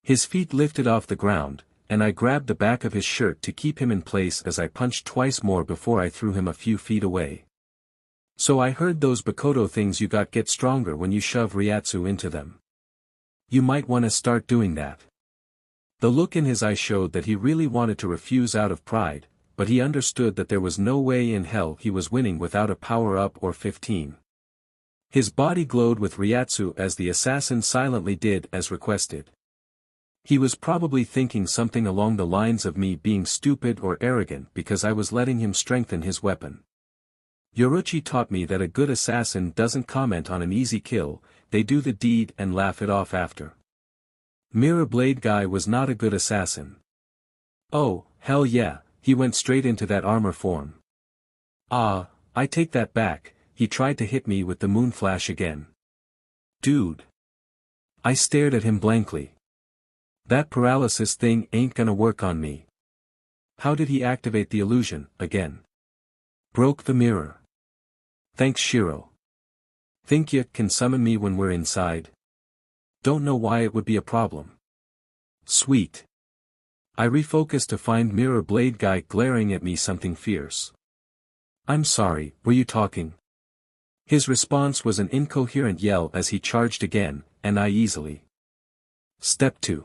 His feet lifted off the ground, and I grabbed the back of his shirt to keep him in place as I punched twice more before I threw him a few feet away. So I heard those Bakoto things you got get stronger when you shove Ryatsu into them. You might want to start doing that. The look in his eye showed that he really wanted to refuse out of pride, but he understood that there was no way in hell he was winning without a power-up or 15. His body glowed with Ryatsu as the assassin silently did as requested. He was probably thinking something along the lines of me being stupid or arrogant because I was letting him strengthen his weapon. Yoruchi taught me that a good assassin doesn't comment on an easy kill, they do the deed and laugh it off after. Mirror blade guy was not a good assassin. Oh, hell yeah, he went straight into that armor form. Ah, I take that back, he tried to hit me with the moon flash again. Dude. I stared at him blankly. That paralysis thing ain't gonna work on me. How did he activate the illusion, again? Broke the mirror. Thanks Shiro. Think you can summon me when we're inside? Don't know why it would be a problem. Sweet. I refocused to find mirror blade guy glaring at me something fierce. I'm sorry, were you talking? His response was an incoherent yell as he charged again, and I easily. Step 2.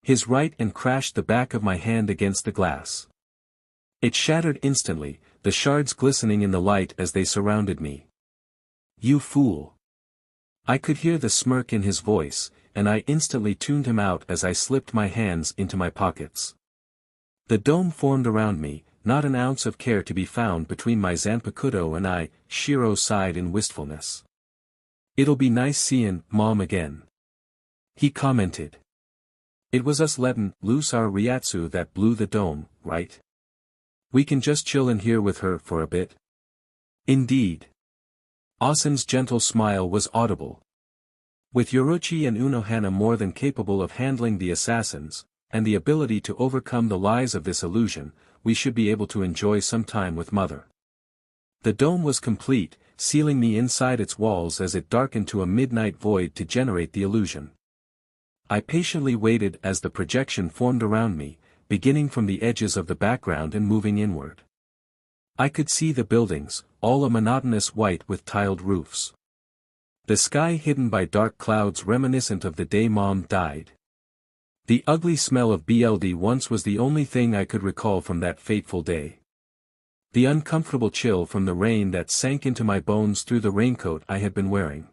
His right and crashed the back of my hand against the glass. It shattered instantly, the shards glistening in the light as they surrounded me. You fool. I could hear the smirk in his voice, and I instantly tuned him out as I slipped my hands into my pockets. The dome formed around me, not an ounce of care to be found between my Zanpakuto and I, Shiro sighed in wistfulness. It'll be nice seein' Mom again. He commented. It was us lettin' loose our Ryatsu that blew the dome, right? We can just chill in here with her for a bit. Indeed. Asen's gentle smile was audible. With Yoruchi and Unohana more than capable of handling the assassins, and the ability to overcome the lies of this illusion, we should be able to enjoy some time with Mother. The dome was complete, sealing me inside its walls as it darkened to a midnight void to generate the illusion. I patiently waited as the projection formed around me, beginning from the edges of the background and moving inward. I could see the buildings, all a monotonous white with tiled roofs. The sky hidden by dark clouds reminiscent of the day Mom died. The ugly smell of BLD once was the only thing I could recall from that fateful day. The uncomfortable chill from the rain that sank into my bones through the raincoat I had been wearing.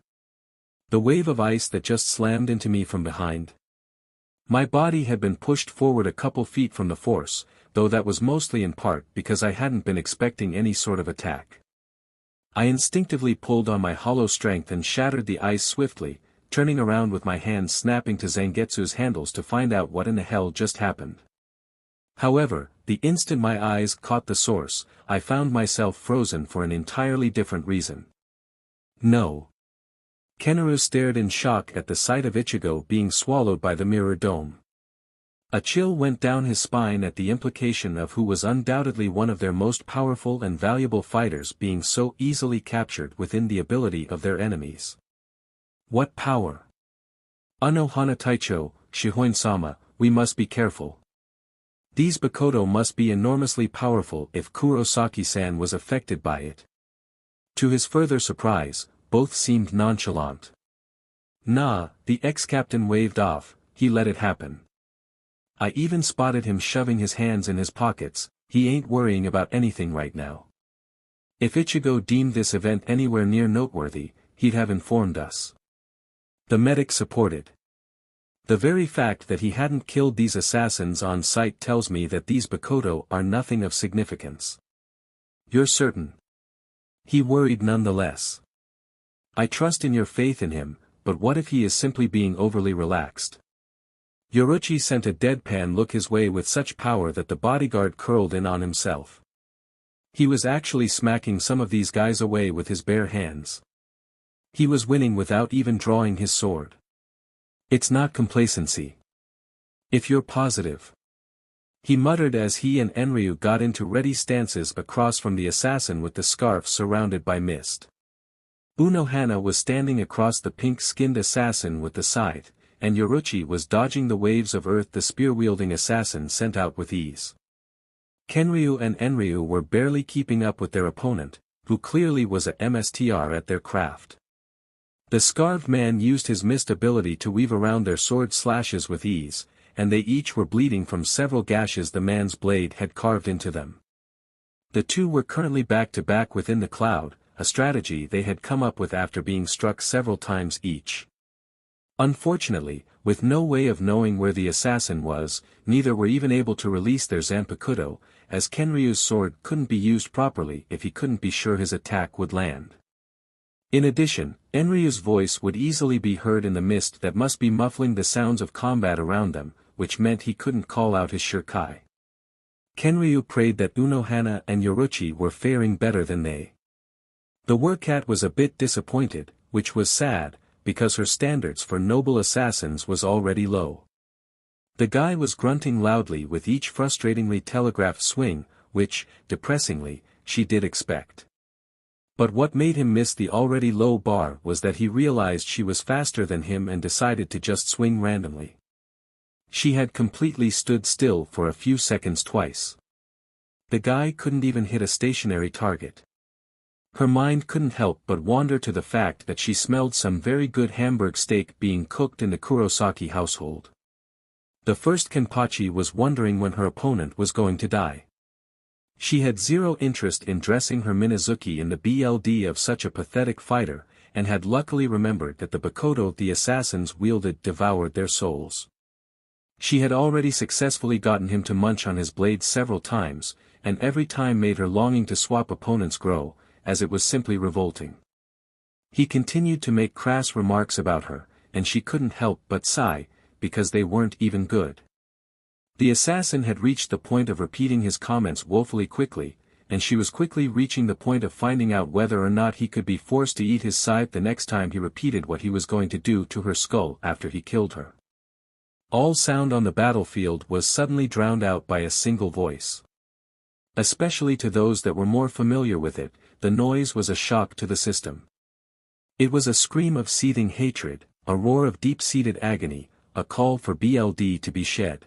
The wave of ice that just slammed into me from behind. My body had been pushed forward a couple feet from the force, though that was mostly in part because I hadn't been expecting any sort of attack. I instinctively pulled on my hollow strength and shattered the ice swiftly, turning around with my hands snapping to Zangetsu's handles to find out what in the hell just happened. However, the instant my eyes caught the source, I found myself frozen for an entirely different reason. No. Kennaru stared in shock at the sight of Ichigo being swallowed by the mirror dome. A chill went down his spine at the implication of who was undoubtedly one of their most powerful and valuable fighters being so easily captured within the ability of their enemies. What power! Ano hana taicho, Shihoin-sama, we must be careful. These Bakoto must be enormously powerful if Kurosaki-san was affected by it. To his further surprise, both seemed nonchalant. Nah, the ex-captain waved off, he let it happen. I even spotted him shoving his hands in his pockets, he ain't worrying about anything right now. If Ichigo deemed this event anywhere near noteworthy, he'd have informed us. The medic supported. The very fact that he hadn't killed these assassins on sight tells me that these Bakoto are nothing of significance. You're certain? He worried nonetheless. I trust in your faith in him, but what if he is simply being overly relaxed? Yoruchi sent a deadpan look his way with such power that the bodyguard curled in on himself. He was actually smacking some of these guys away with his bare hands. He was winning without even drawing his sword. It's not complacency. If you're positive. He muttered as he and Enryu got into ready stances across from the assassin with the scarf surrounded by mist. Unohana was standing across the pink-skinned assassin with the scythe, and Yoruchi was dodging the waves of earth the spear-wielding assassin sent out with ease. Kenryu and Enryu were barely keeping up with their opponent, who clearly was a MSTR at their craft. The scarved man used his mist ability to weave around their sword slashes with ease, and they each were bleeding from several gashes the man's blade had carved into them. The two were currently back-to-back within the cloud, a strategy they had come up with after being struck several times each. Unfortunately, with no way of knowing where the assassin was, neither were even able to release their Zanpakuto, as Kenryu's sword couldn't be used properly if he couldn't be sure his attack would land. In addition, Enryu's voice would easily be heard in the mist that must be muffling the sounds of combat around them, which meant he couldn't call out his Shirkai. Kenryu prayed that Unohana and Yoruchi were faring better than they. The Werkat was a bit disappointed, which was sad, because her standards for noble assassins was already low. The guy was grunting loudly with each frustratingly telegraphed swing, which, depressingly, she did expect. But what made him miss the already low bar was that he realized she was faster than him and decided to just swing randomly. She had completely stood still for a few seconds twice. The guy couldn't even hit a stationary target. Her mind couldn't help but wander to the fact that she smelled some very good Hamburg steak being cooked in the Kurosaki household. The first Kenpachi was wondering when her opponent was going to die. She had zero interest in dressing her Minazuki in the BLD of such a pathetic fighter, and had luckily remembered that the Bakoto the assassins wielded devoured their souls. She had already successfully gotten him to munch on his blade several times, and every time made her longing to swap opponents grow, as it was simply revolting. He continued to make crass remarks about her, and she couldn't help but sigh, because they weren't even good. The assassin had reached the point of repeating his comments woefully quickly, and she was quickly reaching the point of finding out whether or not he could be forced to eat his scythe the next time he repeated what he was going to do to her skull after he killed her. All sound on the battlefield was suddenly drowned out by a single voice. Especially to those that were more familiar with it, the noise was a shock to the system. It was a scream of seething hatred, a roar of deep-seated agony, a call for BLD to be shed.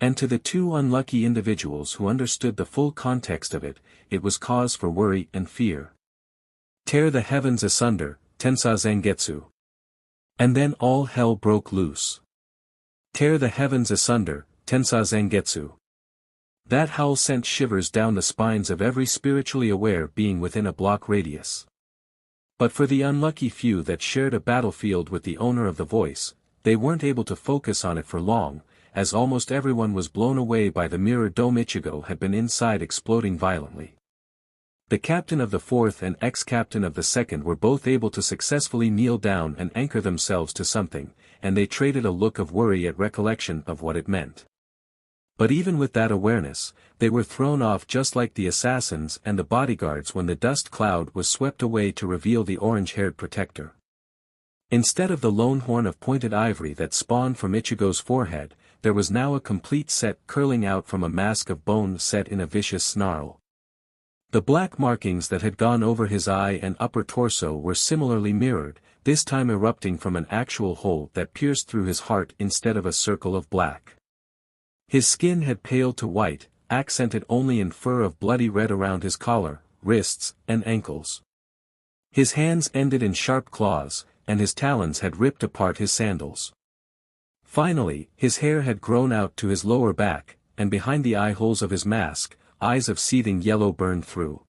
And to the two unlucky individuals who understood the full context of it, it was cause for worry and fear. Tear the heavens asunder, Tensa Zangetsu. And then all hell broke loose. Tear the heavens asunder, Tensa Zangetsu. That howl sent shivers down the spines of every spiritually aware being within a block radius. But for the unlucky few that shared a battlefield with the owner of the voice, they weren't able to focus on it for long, as almost everyone was blown away by the mirror dome Ichigo had been inside exploding violently. The captain of the 4th and ex-captain of the 2nd were both able to successfully kneel down and anchor themselves to something, and they traded a look of worry at recollection of what it meant. But even with that awareness, they were thrown off just like the assassins and the bodyguards when the dust cloud was swept away to reveal the orange-haired protector. Instead of the lone horn of pointed ivory that spawned from Ichigo's forehead, there was now a complete set curling out from a mask of bone set in a vicious snarl. The black markings that had gone over his eye and upper torso were similarly mirrored, this time erupting from an actual hole that pierced through his heart instead of a circle of black. His skin had paled to white, accented only in fur of bloody red around his collar, wrists, and ankles. His hands ended in sharp claws, and his talons had ripped apart his sandals. Finally, his hair had grown out to his lower back, and behind the eye holes of his mask, eyes of seething yellow burned through.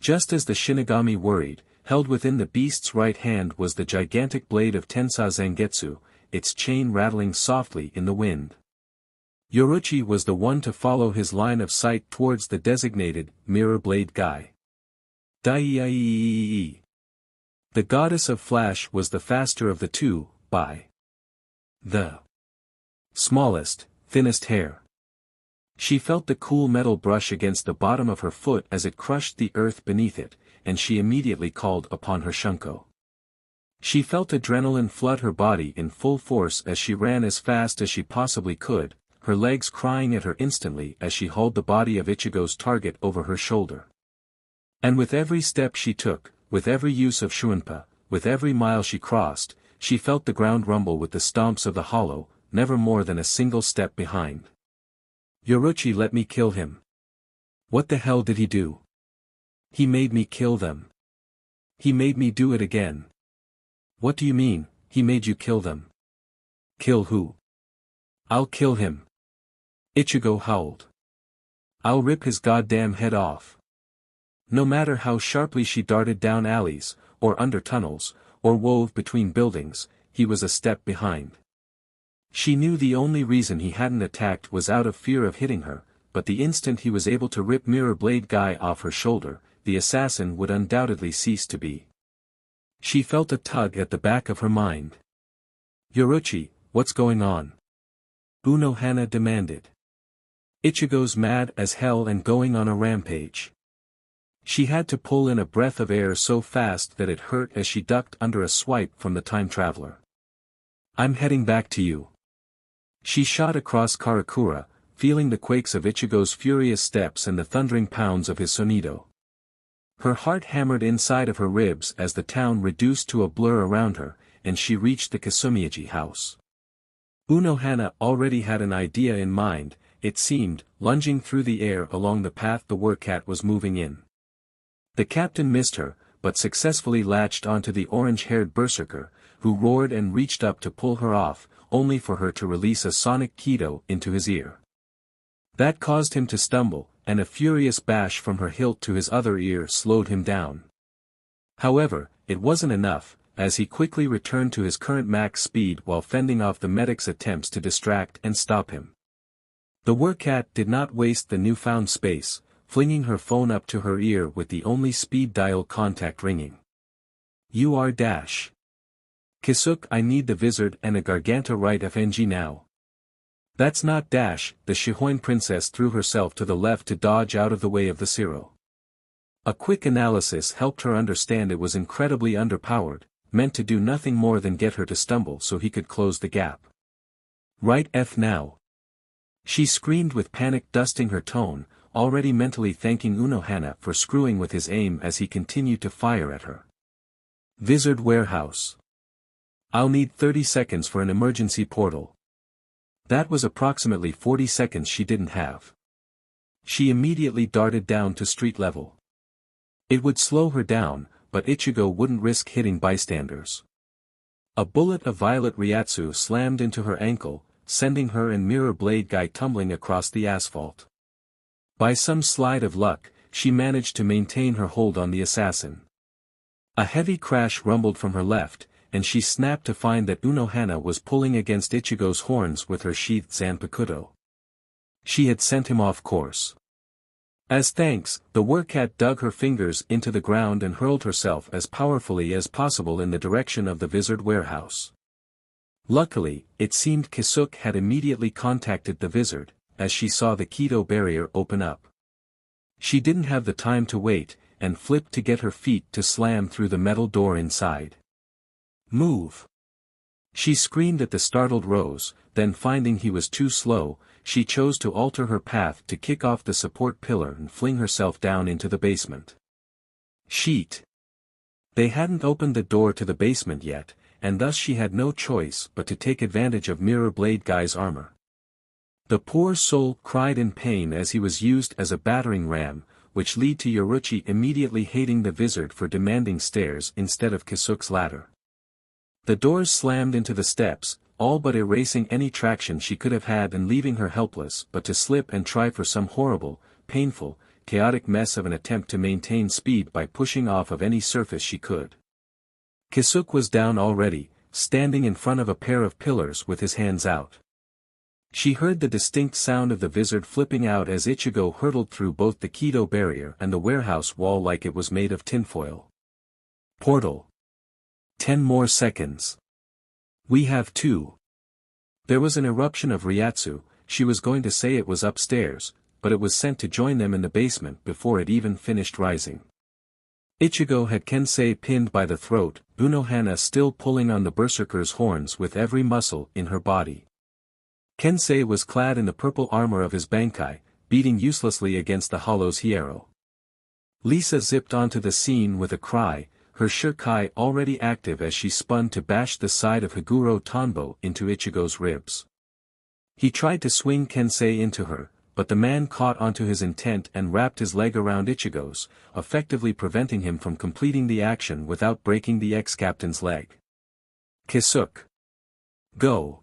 Just as the Shinigami worried, held within the beast's right hand was the gigantic blade of Tensa Zangetsu, its chain rattling softly in the wind. Yoruichi was the one to follow his line of sight towards the designated mirror blade guy. Daiiii. The goddess of flash was the faster of the two, by the smallest, thinnest hair. She felt the cool metal brush against the bottom of her foot as it crushed the earth beneath it, and she immediately called upon her Shunko. She felt adrenaline flood her body in full force as she ran as fast as she possibly could, her legs crying at her instantly as she hauled the body of Ichigo's target over her shoulder. And with every step she took, with every use of Shunpa, with every mile she crossed, she felt the ground rumble with the stomps of the hollow, never more than a single step behind. Yoruichi let me kill him. What the hell did he do? He made me kill them. He made me do it again. What do you mean, he made you kill them? Kill who? I'll kill him. Ichigo howled. I'll rip his goddamn head off. No matter how sharply she darted down alleys, or under tunnels, or wove between buildings, he was a step behind. She knew the only reason he hadn't attacked was out of fear of hitting her, but the instant he was able to rip Mirror Blade Guy off her shoulder, the assassin would undoubtedly cease to be. She felt a tug at the back of her mind. Yoruichi, what's going on? Unohana demanded. Ichigo's mad as hell and going on a rampage. She had to pull in a breath of air so fast that it hurt as she ducked under a swipe from the time traveler. I'm heading back to you. She shot across Karakura, feeling the quakes of Ichigo's furious steps and the thundering pounds of his sonido. Her heart hammered inside of her ribs as the town reduced to a blur around her, and she reached the Kisumiyaji house. Unohana already had an idea in mind, it seemed, lunging through the air along the path the workcat was moving in. The captain missed her, but successfully latched onto the orange-haired berserker, who roared and reached up to pull her off, only for her to release a sonic kido into his ear. That caused him to stumble, and a furious bash from her hilt to his other ear slowed him down. However, it wasn't enough, as he quickly returned to his current max speed while fending off the medic's attempts to distract and stop him. The workcat did not waste the newfound space, flinging her phone up to her ear with the only speed dial contact ringing. You are dash. Kisuke, I need the Vizard and a Garganta right FNG now. That's not dash, the Shihoin princess threw herself to the left to dodge out of the way of the Zero. A quick analysis helped her understand it was incredibly underpowered, meant to do nothing more than get her to stumble so he could close the gap. Right F now. She screamed with panic, dusting her tone, already mentally thanking Unohana for screwing with his aim as he continued to fire at her. Vizard warehouse. I'll need 30 seconds for an emergency portal. That was approximately 40 seconds she didn't have. She immediately darted down to street level. It would slow her down, but Ichigo wouldn't risk hitting bystanders. A bullet of violet Ryatsu slammed into her ankle, sending her and Mirror Blade Guy tumbling across the asphalt. By some slide of luck, she managed to maintain her hold on the assassin. A heavy crash rumbled from her left, and she snapped to find that Unohana was pulling against Ichigo's horns with her sheathed Zanpakuto. She had sent him off course. As thanks, the workcat dug her fingers into the ground and hurled herself as powerfully as possible in the direction of the Vizard warehouse. Luckily, it seemed Kisuke had immediately contacted the Vizard, as she saw the Kido barrier open up. She didn't have the time to wait, and flipped to get her feet to slam through the metal door inside. "Move!" She screamed at the startled Rose, then finding he was too slow, she chose to alter her path to kick off the support pillar and fling herself down into the basement. Sheet! They hadn't opened the door to the basement yet, and thus she had no choice but to take advantage of Mirror Blade Guy's armor. The poor soul cried in pain as he was used as a battering ram, which led to Yoruchi immediately hating the wizard for demanding stairs instead of Kisuke's ladder. The doors slammed into the steps, all but erasing any traction she could have had and leaving her helpless but to slip and try for some horrible, painful, chaotic mess of an attempt to maintain speed by pushing off of any surface she could. Kisuke was down already, standing in front of a pair of pillars with his hands out. She heard the distinct sound of the wizard flipping out as Ichigo hurtled through both the Kido barrier and the warehouse wall like it was made of tinfoil. Portal. 10 more seconds. We have 2. There was an eruption of Ryatsu. She was going to say it was upstairs, but it was sent to join them in the basement before it even finished rising. Ichigo had Kensei pinned by the throat, Unohana still pulling on the berserker's horns with every muscle in her body. Kensei was clad in the purple armor of his Bankai, beating uselessly against the hollow's Hiero. Lisa zipped onto the scene with a cry, her Shirkai already active as she spun to bash the side of Higuro Tanbo into Ichigo's ribs. He tried to swing Kensei into her, but the man caught onto his intent and wrapped his leg around Ichigo's, effectively preventing him from completing the action without breaking the ex-captain's leg. Kisuke. Go.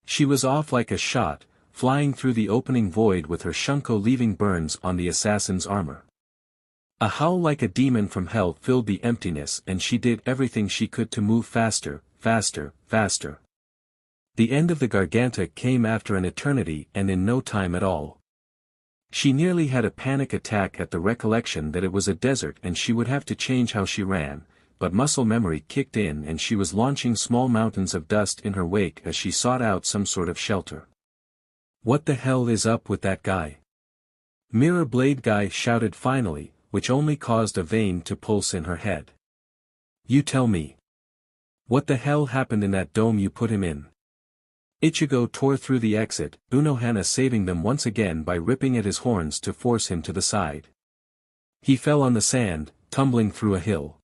She was off like a shot, flying through the opening void with her shunko leaving burns on the assassin's armor. A howl like a demon from hell filled the emptiness and she did everything she could to move faster, faster, faster. The end of the Garganta came after an eternity and in no time at all. She nearly had a panic attack at the recollection that it was a desert and she would have to change how she ran, but muscle memory kicked in and she was launching small mountains of dust in her wake as she sought out some sort of shelter. What the hell is up with that guy? Mirror Blade Guy shouted finally, which only caused a vein to pulse in her head. You tell me. What the hell happened in that dome you put him in? Ichigo tore through the exit, Unohana saving them once again by ripping at his horns to force him to the side. He fell on the sand, tumbling through a hill.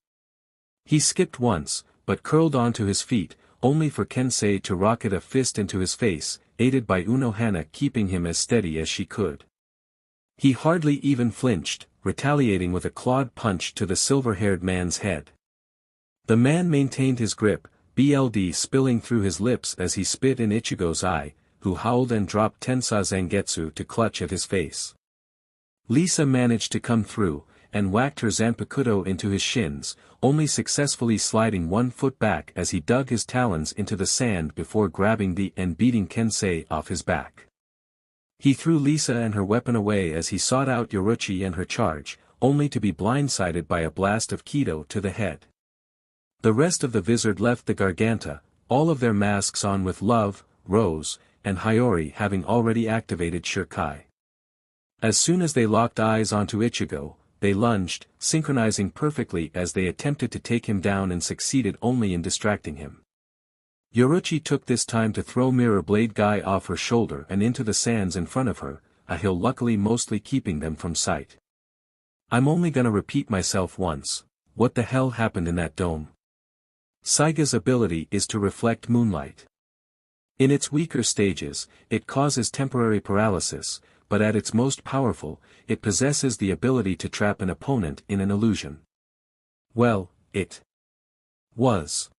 He skipped once, but curled onto his feet, only for Kensei to rocket a fist into his face, aided by Unohana keeping him as steady as she could. He hardly even flinched, retaliating with a clawed punch to the silver-haired man's head. The man maintained his grip, BLD spilling through his lips as he spit in Ichigo's eye, who howled and dropped Tensa Zangetsu to clutch at his face. Lisa managed to come through, and whacked her Zanpakuto into his shins, only successfully sliding one foot back as he dug his talons into the sand before grabbing and beating Kensei off his back. He threw Lisa and her weapon away as he sought out Yoruchi and her charge, only to be blindsided by a blast of Kido to the head. The rest of the wizard left the Garganta, all of their masks on with Love, Rose, and Hiyori having already activated Shirkai. As soon as they locked eyes onto Ichigo, they lunged, synchronizing perfectly as they attempted to take him down and succeeded only in distracting him. Yoruchi took this time to throw Mirror Blade Guy off her shoulder and into the sands in front of her, a hill luckily mostly keeping them from sight. I'm only gonna repeat myself once, what the hell happened in that dome? Saiga's ability is to reflect moonlight. In its weaker stages, it causes temporary paralysis, but at its most powerful, it possesses the ability to trap an opponent in an illusion. Well, it was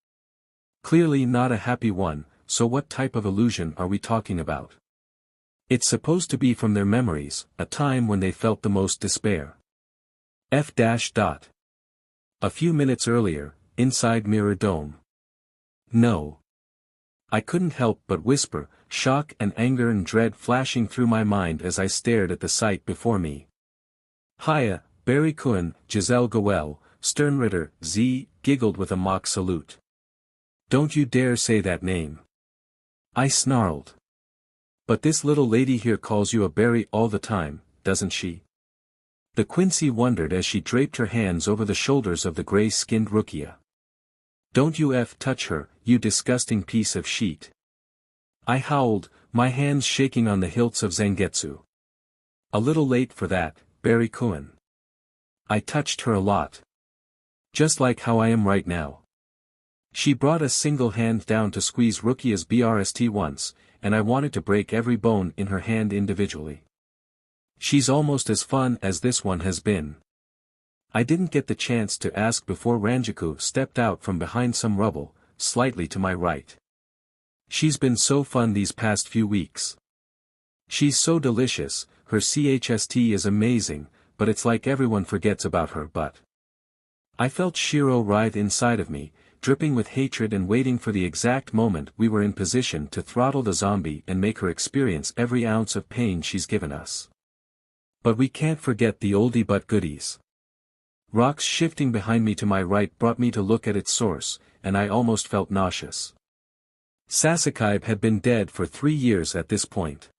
clearly not a happy one, so what type of illusion are we talking about? It's supposed to be from their memories, a time when they felt the most despair. A few minutes earlier, inside Mirror Dome. No. I couldn't help but whisper, shock and anger and dread flashing through my mind as I stared at the sight before me. Hiya, Barry Kuhn, Giselle Goel, Sternritter, Z, giggled with a mock salute. Don't you dare say that name. I snarled. But this little lady here calls you a berry all the time, doesn't she? The Quincy wondered as she draped her hands over the shoulders of the gray-skinned Rukia. Don't you touch her, you disgusting piece of sheet. I howled, my hands shaking on the hilts of Zangetsu. A little late for that, Berry-kun. I touched her a lot. Just like how I am right now. She brought a single hand down to squeeze Rukia's BRST once, and I wanted to break every bone in her hand individually. She's almost as fun as this one has been. I didn't get the chance to ask before Ranjaku stepped out from behind some rubble, slightly to my right. She's been so fun these past few weeks. She's so delicious, her CHST is amazing, but it's like everyone forgets about her but. I felt Shiro writhe inside of me, dripping with hatred and waiting for the exact moment we were in position to throttle the zombie and make her experience every ounce of pain she's given us. But we can't forget the oldie but goodies. Rocks shifting behind me to my right brought me to look at its source, and I almost felt nauseous. Sasuke had been dead for 3 years at this point.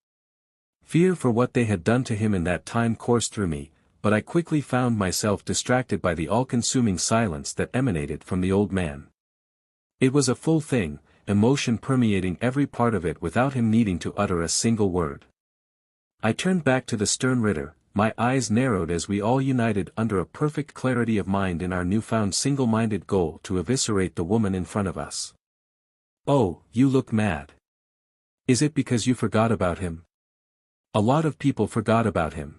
Fear for what they had done to him in that time coursed through me, but I quickly found myself distracted by the all-consuming silence that emanated from the old man. It was a full thing, emotion permeating every part of it without him needing to utter a single word. I turned back to the stern Ritter, my eyes narrowed as we all united under a perfect clarity of mind in our newfound single-minded goal to eviscerate the woman in front of us. Oh, you look mad. Is it because you forgot about him? A lot of people forgot about him.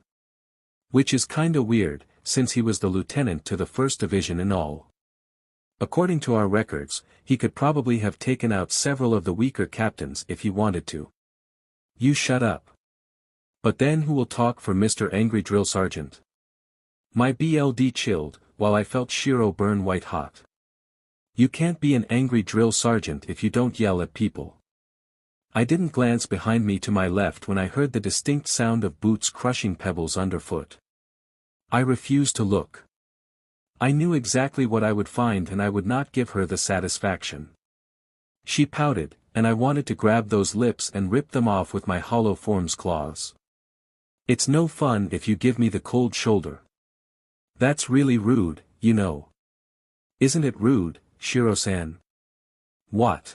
Which is kinda weird, since he was the lieutenant to the 1st Division and all. According to our records, he could probably have taken out several of the weaker captains if he wanted to. You shut up. But then who will talk for Mr. Angry Drill Sergeant? My BLD chilled, while I felt Shiro burn white hot. You can't be an angry drill sergeant if you don't yell at people. I didn't glance behind me to my left when I heard the distinct sound of boots crushing pebbles underfoot. I refused to look. I knew exactly what I would find and I would not give her the satisfaction. She pouted, and I wanted to grab those lips and rip them off with my hollow form's claws. It's no fun if you give me the cold shoulder. That's really rude, you know. Isn't it rude, Shiro-san? What?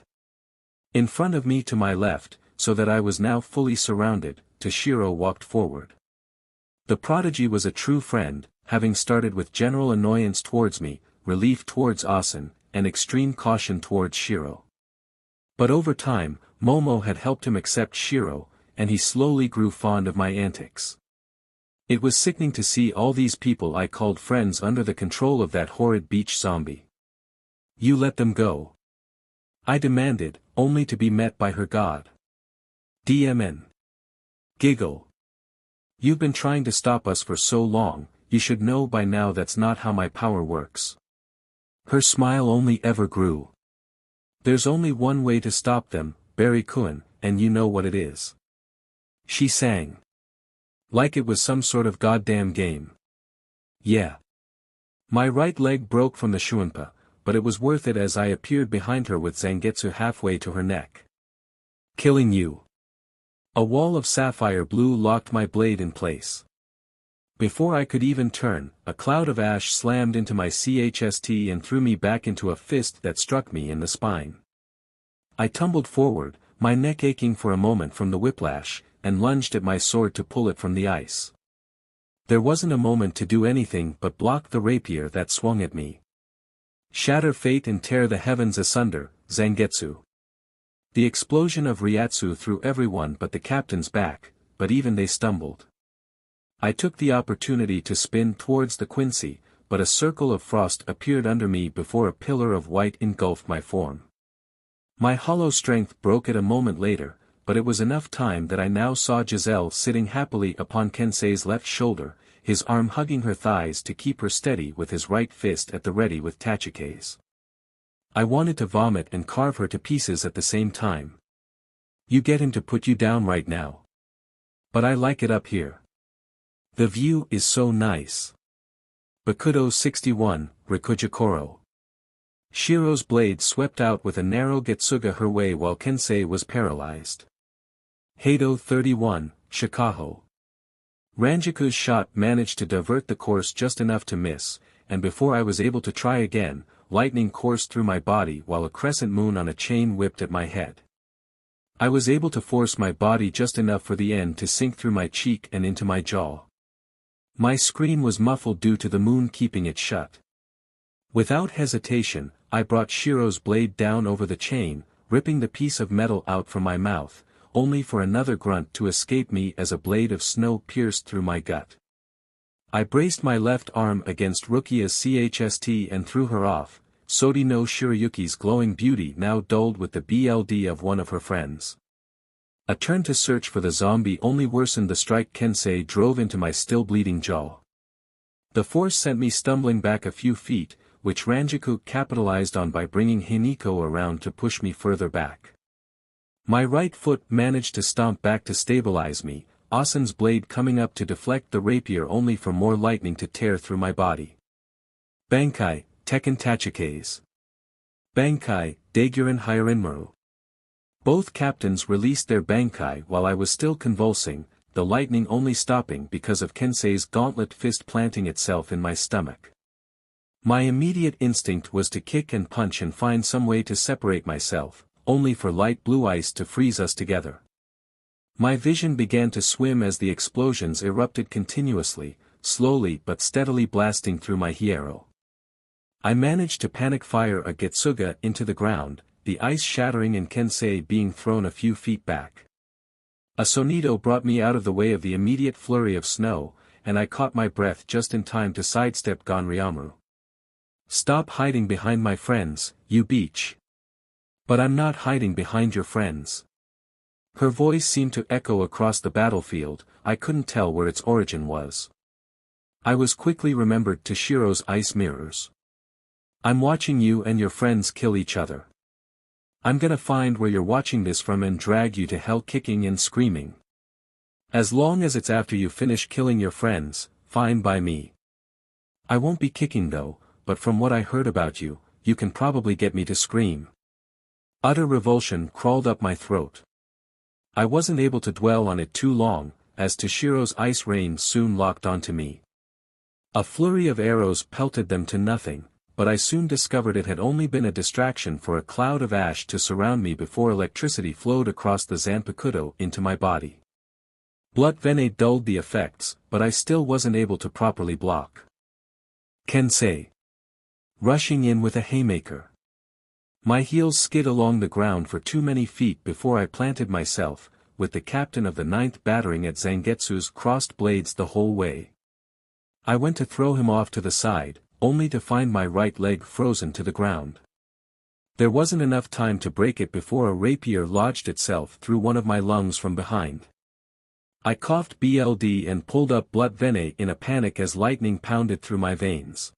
In front of me to my left, so that I was now fully surrounded, Toshiro walked forward. The prodigy was a true friend, having started with general annoyance towards me, relief towards Asen, and extreme caution towards Shiro. But over time, Momo had helped him accept Shiro, and he slowly grew fond of my antics. It was sickening to see all these people I called friends under the control of that horrid beach zombie. You let them go. I demanded, only to be met by her god. DMN. Giggle. You've been trying to stop us for so long, you should know by now that's not how my power works. Her smile only ever grew. There's only one way to stop them, Berry-kun, and you know what it is. She sang. Like it was some sort of goddamn game. Yeah. My right leg broke from the shuanpa, but it was worth it as I appeared behind her with Zangetsu halfway to her neck. Killing you. A wall of sapphire blue locked my blade in place. Before I could even turn, a cloud of ash slammed into my CHST and threw me back into a fist that struck me in the spine. I tumbled forward, my neck aching for a moment from the whiplash, and lunged at my sword to pull it from the ice. There wasn't a moment to do anything but block the rapier that swung at me. Shatter fate and tear the heavens asunder, Zangetsu. The explosion of Ryatsu threw everyone but the captain's back, but even they stumbled. I took the opportunity to spin towards the Quincy, but a circle of frost appeared under me before a pillar of white engulfed my form. My hollow strength broke it a moment later, but it was enough time that I now saw Giselle sitting happily upon Kensei's left shoulder, his arm hugging her thighs to keep her steady with his right fist at the ready with Tachike's. I wanted to vomit and carve her to pieces at the same time. You get him to put you down right now. But I like it up here. The view is so nice. Bakudo 61, Rikujikoro. Shiro's blade swept out with a narrow Getsuga her way while Kensei was paralyzed. Hado 31, Shikaho. Ranjaku's shot managed to divert the course just enough to miss, and before I was able to try again, lightning coursed through my body while a crescent moon on a chain whipped at my head. I was able to force my body just enough for the end to sink through my cheek and into my jaw. My scream was muffled due to the moon keeping it shut. Without hesitation, I brought Shiro's blade down over the chain, ripping the piece of metal out from my mouth, only for another grunt to escape me as a blade of snow pierced through my gut. I braced my left arm against Rukia's chst and threw her off, Sodi no Shirayuki's glowing beauty now dulled with the BLD of one of her friends. A turn to search for the zombie only worsened the strike Kensei drove into my still bleeding jaw. The force sent me stumbling back a few feet, which Ranjaku capitalized on by bringing Hiniko around to push me further back. My right foot managed to stomp back to stabilize me, Asen's blade coming up to deflect the rapier only for more lightning to tear through my body. Bankai, Tekken Tachikes. Bankai, Daiguren Hyarinmaru. Both captains released their Bankai while I was still convulsing, the lightning only stopping because of Kensei's gauntlet fist planting itself in my stomach. My immediate instinct was to kick and punch and find some way to separate myself, only for light blue ice to freeze us together. My vision began to swim as the explosions erupted continuously, slowly but steadily blasting through my hiero. I managed to panic fire a Getsuga into the ground, the ice shattering and Kensei being thrown a few feet back. A Sonido brought me out of the way of the immediate flurry of snow, and I caught my breath just in time to sidestep Ganryamaru. Stop hiding behind my friends, you beach. But I'm not hiding behind your friends. Her voice seemed to echo across the battlefield, I couldn't tell where its origin was. I was quickly remembered to Shiro's ice mirrors. I'm watching you and your friends kill each other. I'm gonna find where you're watching this from and drag you to hell kicking and screaming. As long as it's after you finish killing your friends, fine by me. I won't be kicking though, but from what I heard about you, you can probably get me to scream. Utter revulsion crawled up my throat. I wasn't able to dwell on it too long, as Toshiro's ice rain soon locked onto me. A flurry of arrows pelted them to nothing, but I soon discovered it had only been a distraction for a cloud of ash to surround me before electricity flowed across the Zanpakuto into my body. Blood Vene dulled the effects, but I still wasn't able to properly block. Kensei. Rushing in with a haymaker. My heels skid along the ground for too many feet before I planted myself, with the captain of the 9th battering at Zangetsu's crossed blades the whole way. I went to throw him off to the side, only to find my right leg frozen to the ground. There wasn't enough time to break it before a rapier lodged itself through one of my lungs from behind. I coughed BLD and pulled up Blood Vene in a panic as lightning pounded through my veins.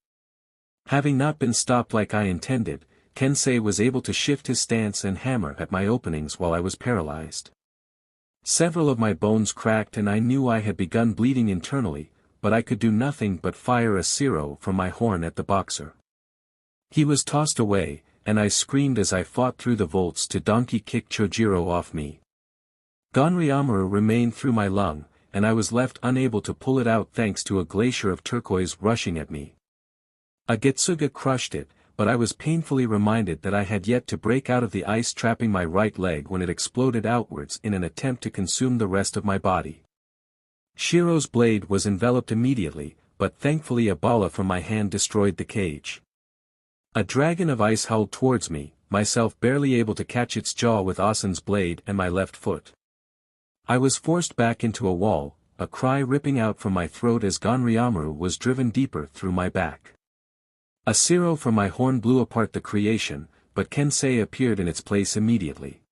Having not been stopped like I intended, Kensei was able to shift his stance and hammer at my openings while I was paralyzed. Several of my bones cracked and I knew I had begun bleeding internally, but I could do nothing but fire a Siro from my horn at the boxer. He was tossed away, and I screamed as I fought through the volts to donkey kick Chojiro off me. Ganryamaru remained through my lung, and I was left unable to pull it out thanks to a glacier of turquoise rushing at me. A Getsuga crushed it, but I was painfully reminded that I had yet to break out of the ice trapping my right leg when it exploded outwards in an attempt to consume the rest of my body. Shiro's blade was enveloped immediately, but thankfully a bala from my hand destroyed the cage. A dragon of ice howled towards me, myself barely able to catch its jaw with Asen's blade and my left foot. I was forced back into a wall, a cry ripping out from my throat as Ganryamaru was driven deeper through my back. A Siro from my horn blew apart the creation, but Kensei appeared in its place immediately.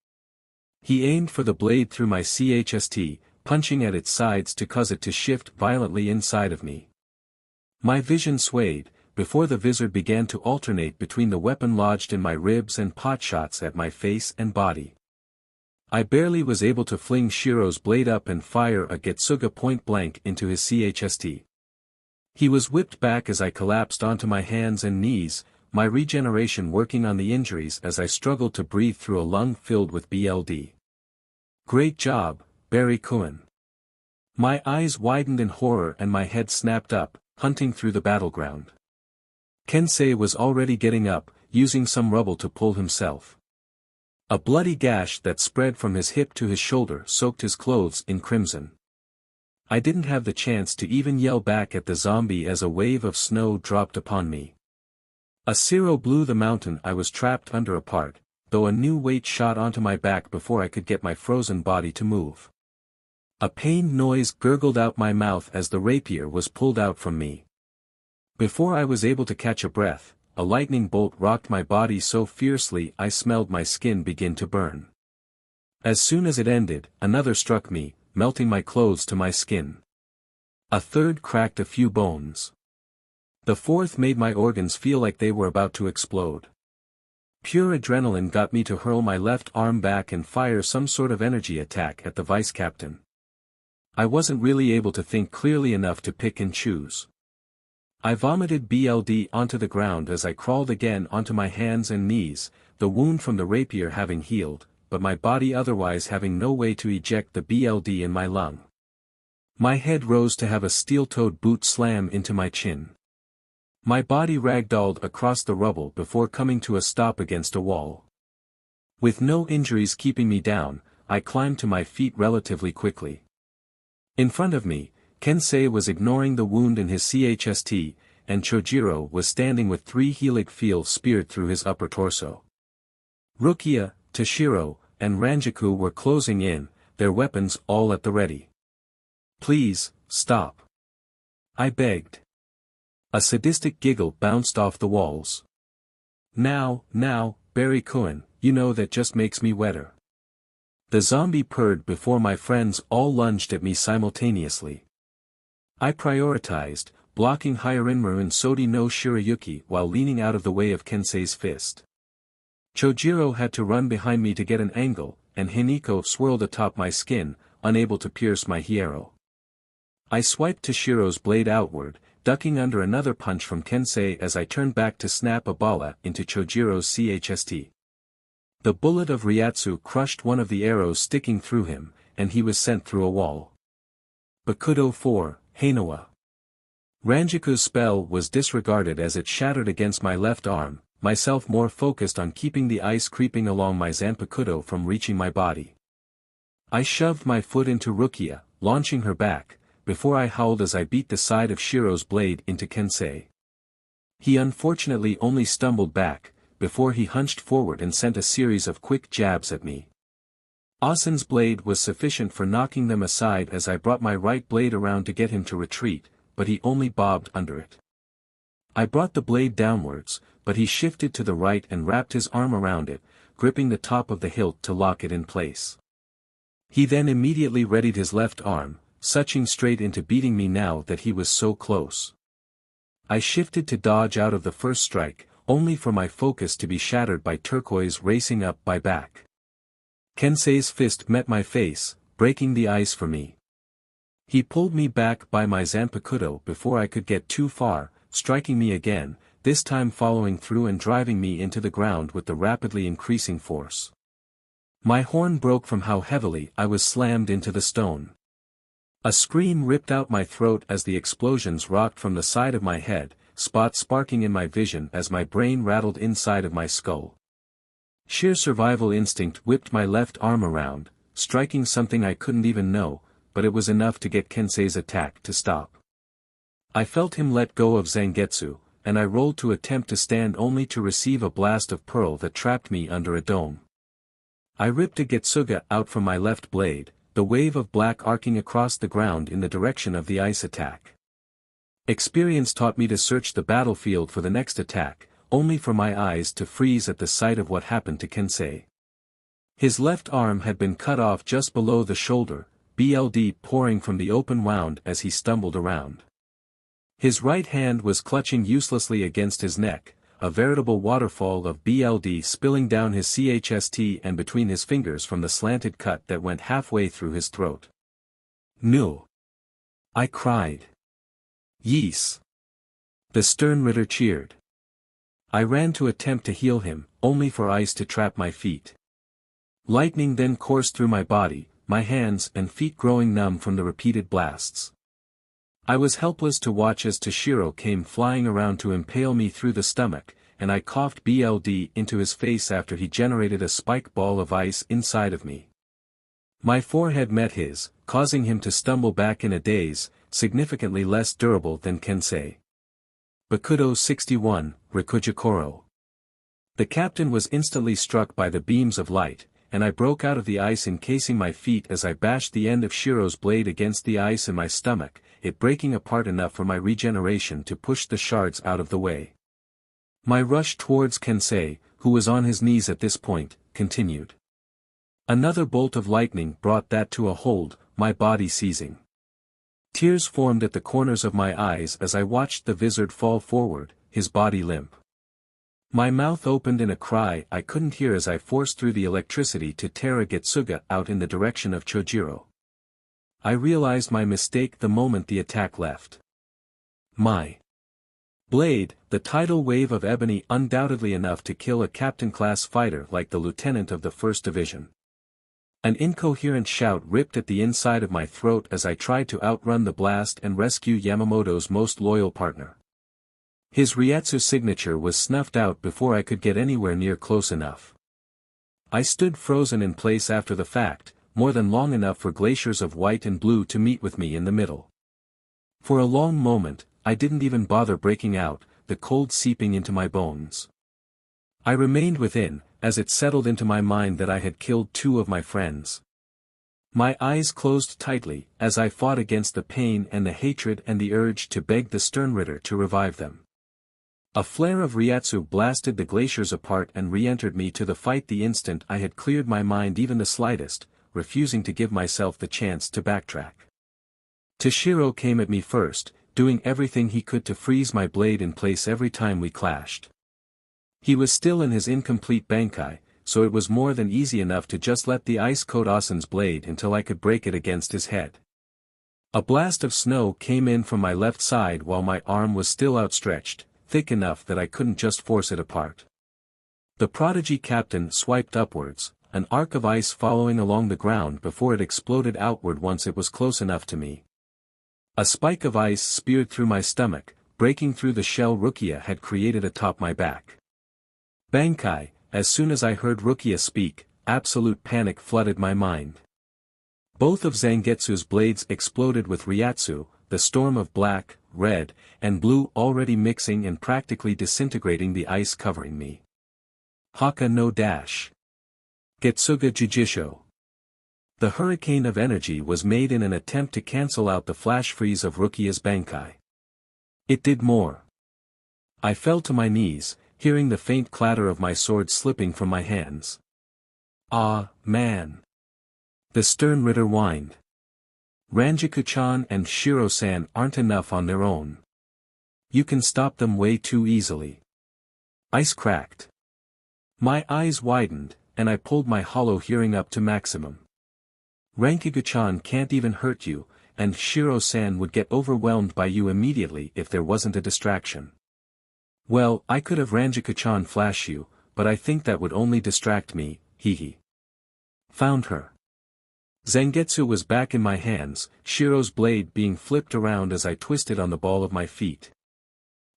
He aimed for the blade through my chst, punching at its sides to cause it to shift violently inside of me. My vision swayed, before the visor began to alternate between the weapon lodged in my ribs and potshots at my face and body. I barely was able to fling Shiro's blade up and fire a Getsuga point blank into his chst. He was whipped back as I collapsed onto my hands and knees, my regeneration working on the injuries as I struggled to breathe through a lung filled with BLD. Great job, Barry-kun. My eyes widened in horror and my head snapped up, hunting through the battleground. Kensei was already getting up, using some rubble to pull himself. A bloody gash that spread from his hip to his shoulder soaked his clothes in crimson. I didn't have the chance to even yell back at the zombie as a wave of snow dropped upon me. A zero blew the mountain I was trapped under apart, though a new weight shot onto my back before I could get my frozen body to move. A pained noise gurgled out my mouth as the rapier was pulled out from me. Before I was able to catch a breath, a lightning bolt rocked my body so fiercely I smelled my skin begin to burn. As soon as it ended, another struck me, melting my clothes to my skin. A third cracked a few bones. The fourth made my organs feel like they were about to explode. Pure adrenaline got me to hurl my left arm back and fire some sort of energy attack at the vice captain. I wasn't really able to think clearly enough to pick and choose. I vomited blood onto the ground as I crawled again onto my hands and knees, the wound from the rapier having healed, but my body otherwise having no way to eject the blood in my lung. My head rose to have a steel-toed boot slam into my chin. My body ragdolled across the rubble before coming to a stop against a wall. With no injuries keeping me down, I climbed to my feet relatively quickly. In front of me, Kensei was ignoring the wound in his chst, and Chojiro was standing with 3 helic fields speared through his upper torso. Rukia, Toshiro, and Ranjaku were closing in, their weapons all at the ready. "Please, stop," I begged. A sadistic giggle bounced off the walls. Now, Barry-kun, you know that just makes me wetter." The zombie purred before my friends all lunged at me simultaneously. I prioritized, blocking Hyarinmaru and Sodi no Shirayuki while leaning out of the way of Kensei's fist. Chojiro had to run behind me to get an angle, and Hiniko swirled atop my skin, unable to pierce my hiero. I swiped Toshiro's blade outward, ducking under another punch from Kensei as I turned back to snap a bala into Chojiro's chst. The bullet of Ryatsu crushed one of the arrows sticking through him, and he was sent through a wall. Bakudo 4, Heinawa. Ranjaku's spell was disregarded as it shattered against my left arm, myself more focused on keeping the ice creeping along my Zanpakudo from reaching my body. I shoved my foot into Rukia, launching her back, before I howled as I beat the side of Shiro's blade into Kensei. He unfortunately only stumbled back, before he hunched forward and sent a series of quick jabs at me. Asen's blade was sufficient for knocking them aside as I brought my right blade around to get him to retreat, but he only bobbed under it. I brought the blade downwards, but he shifted to the right and wrapped his arm around it, gripping the top of the hilt to lock it in place. He then immediately readied his left arm, suching straight into beating me now that he was so close. I shifted to dodge out of the first strike, only for my focus to be shattered by Turquoise racing up my back. Kensei's fist met my face, breaking the ice for me. He pulled me back by my Zanpakudo before I could get too far, striking me again, this time following through and driving me into the ground with the rapidly increasing force. My horn broke from how heavily I was slammed into the stone. A scream ripped out my throat as the explosions rocked from the side of my head, spots sparking in my vision as my brain rattled inside of my skull. Sheer survival instinct whipped my left arm around, striking something I couldn't even know, but it was enough to get Kensei's attack to stop. I felt him let go of Zangetsu, and I rolled to attempt to stand only to receive a blast of pearl that trapped me under a dome. I ripped a Getsuga out from my left blade, the wave of black arcing across the ground in the direction of the ice attack. Experience taught me to search the battlefield for the next attack, only for my eyes to freeze at the sight of what happened to Kensei. His left arm had been cut off just below the shoulder, blood pouring from the open wound as he stumbled around. His right hand was clutching uselessly against his neck, a veritable waterfall of blood spilling down his chst and between his fingers from the slanted cut that went halfway through his throat. "No!" I cried. "Yes!" The stern Ritter cheered. I ran to attempt to heal him, only for ice to trap my feet. Lightning then coursed through my body, my hands and feet growing numb from the repeated blasts. I was helpless to watch as Toshiro came flying around to impale me through the stomach, and I coughed blood into his face after he generated a spike ball of ice inside of me. My forehead met his, causing him to stumble back in a daze, significantly less durable than Kensei. Bakudo 61, Rikujikoro. The captain was instantly struck by the beams of light, and I broke out of the ice encasing my feet as I bashed the end of Shiro's blade against the ice in my stomach, it breaking apart enough for my regeneration to push the shards out of the way. My rush towards Kensei, who was on his knees at this point, continued. Another bolt of lightning brought that to a hold, my body seizing. Tears formed at the corners of my eyes as I watched the wizard fall forward, his body limp. My mouth opened in a cry I couldn't hear as I forced through the electricity to tear a Getsuga out in the direction of Chojiro. I realized my mistake the moment the attack left. My blade, the tidal wave of ebony, undoubtedly enough to kill a captain-class fighter like the lieutenant of the 1st Division. An incoherent shout ripped at the inside of my throat as I tried to outrun the blast and rescue Yamamoto's most loyal partner. His Ryatsu signature was snuffed out before I could get anywhere near close enough. I stood frozen in place after the fact, more than long enough for glaciers of white and blue to meet with me in the middle. For a long moment, I didn't even bother breaking out, the cold seeping into my bones. I remained within, as it settled into my mind that I had killed 2 of my friends. My eyes closed tightly, as I fought against the pain and the hatred and the urge to beg the Sternritter to revive them. A flare of Ryatsu blasted the glaciers apart and re-entered me to the fight the instant I had cleared my mind even the slightest, refusing to give myself the chance to backtrack. Toshiro came at me first, doing everything he could to freeze my blade in place every time we clashed. He was still in his incomplete Bankai, so it was more than easy enough to just let the ice coat Asen's blade until I could break it against his head. A blast of snow came in from my left side while my arm was still outstretched, thick enough that I couldn't just force it apart. The prodigy captain swiped upwards, an arc of ice following along the ground before it exploded outward once it was close enough to me. A spike of ice speared through my stomach, breaking through the shell Rukia had created atop my back. Bankai, as soon as I heard Rukia speak, absolute panic flooded my mind. Both of Zangetsu's blades exploded with Ryatsu, the storm of black, red, and blue already mixing and practically disintegrating the ice covering me. Haka no dash. Getsuga Jujisho. The hurricane of energy was made in an attempt to cancel out the flash freeze of Rukia's Bankai. It did more. I fell to my knees, hearing the faint clatter of my sword slipping from my hands. Ah, man. The Sternritter whined. Ranjaku-chan and Shiro-san aren't enough on their own. You can stop them way too easily. Ice cracked. My eyes widened, and I pulled my hollow hearing up to maximum. Ranjaku-chan can't even hurt you, and Shiro-san would get overwhelmed by you immediately if there wasn't a distraction. Well, I could have Ranjaku-chan flash you, but I think that would only distract me, hehe. Found her. Zangetsu was back in my hands, Shiro's blade being flipped around as I twisted on the ball of my feet.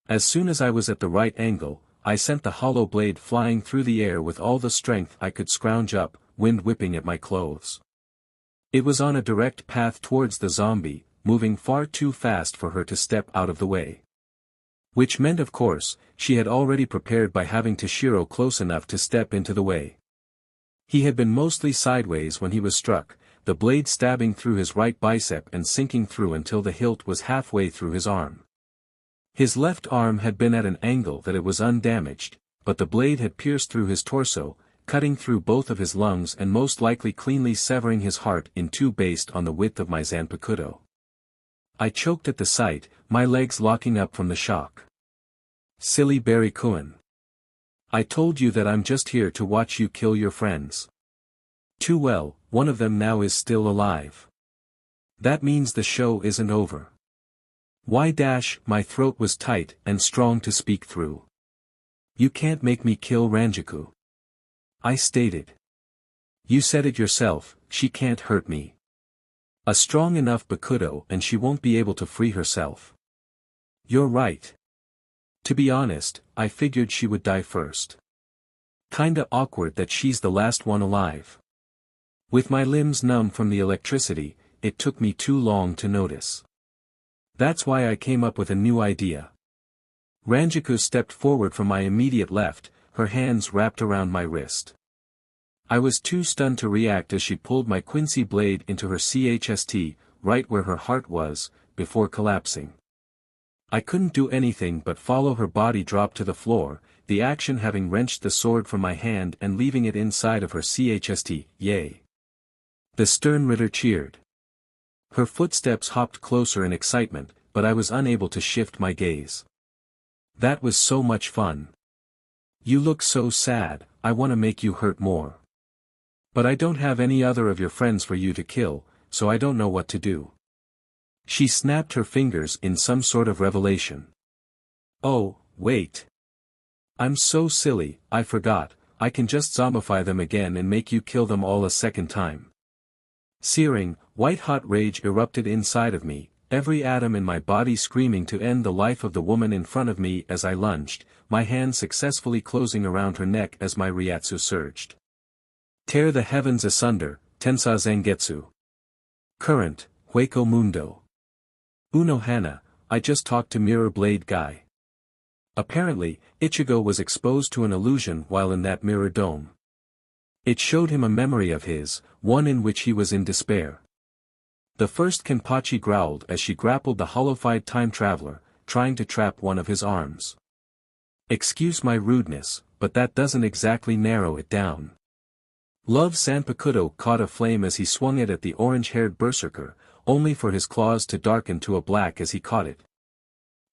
As soon as I was at the right angle, I sent the hollow blade flying through the air with all the strength I could scrounge up, wind whipping at my clothes. It was on a direct path towards the zombie, moving far too fast for her to step out of the way. Which meant of course, she had already prepared by having Toshiro close enough to step into the way. He had been mostly sideways when he was struck, the blade stabbing through his right bicep and sinking through until the hilt was halfway through his arm. His left arm had been at an angle that it was undamaged, but the blade had pierced through his torso, cutting through both of his lungs and most likely cleanly severing his heart in two based on the width of my Zanpakuto. I choked at the sight, my legs locking up from the shock. Silly Barry-kun. I told you that I'm just here to watch you kill your friends. Too well, one of them now is still alive. That means the show isn't over. Why dash, my throat was tight and strong to speak through. You can't make me kill Ranjaku. I stated. You said it yourself, she can't hurt me. A strong enough Bakudo and she won't be able to free herself. You're right. To be honest, I figured she would die first. Kinda awkward that she's the last one alive. With my limbs numb from the electricity, it took me too long to notice. That's why I came up with a new idea. Ranjaku stepped forward from my immediate left, her hands wrapped around my wrist. I was too stunned to react as she pulled my Quincy blade into her chest, right where her heart was, before collapsing. I couldn't do anything but follow her body drop to the floor, the action having wrenched the sword from my hand and leaving it inside of her chest. Yay! The stern Ritter cheered. Her footsteps hopped closer in excitement, but I was unable to shift my gaze. That was so much fun. You look so sad, I want to make you hurt more. But I don't have any other of your friends for you to kill, so I don't know what to do. She snapped her fingers in some sort of revelation. Oh, wait. I'm so silly, I forgot, I can just zombify them again and make you kill them all a second time. Searing, white-hot rage erupted inside of me, every atom in my body screaming to end the life of the woman in front of me as I lunged, my hand successfully closing around her neck as my Ryatsu surged. Tear the heavens asunder, Tensa Zangetsu. Current, Hueco Mundo. Uno Hana, I just talked to Mirror Blade Guy. Apparently, Ichigo was exposed to an illusion while in that mirror dome. It showed him a memory of his, one in which he was in despair. The first Kenpachi growled as she grappled the hollowified time traveler, trying to trap one of his arms. Excuse my rudeness, but that doesn't exactly narrow it down. Love Sanpakudo caught a flame as he swung it at the orange-haired berserker, only for his claws to darken to a black as he caught it.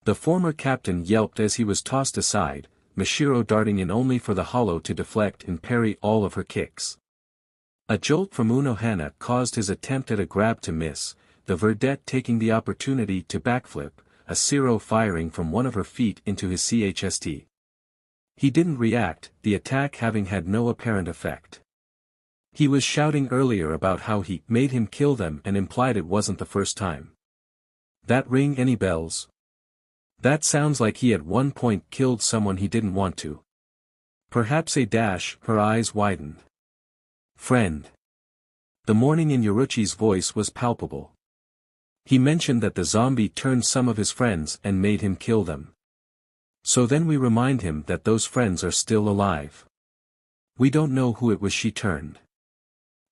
The former captain yelped as he was tossed aside, Mashiro darting in only for the hollow to deflect and parry all of her kicks. A jolt from Unohana caused his attempt at a grab to miss, the Verdette taking the opportunity to backflip, a Zero firing from one of her feet into his chst. He didn't react, the attack having had no apparent effect. He was shouting earlier about how he made him kill them and implied it wasn't the first time. That ring any bells? That sounds like he at one point killed someone he didn't want to. Perhaps a dash, her eyes widened. Friend. The mourning in Yoruchi's voice was palpable. He mentioned that the zombie turned some of his friends and made him kill them. So then we remind him that those friends are still alive. We don't know who it was she turned.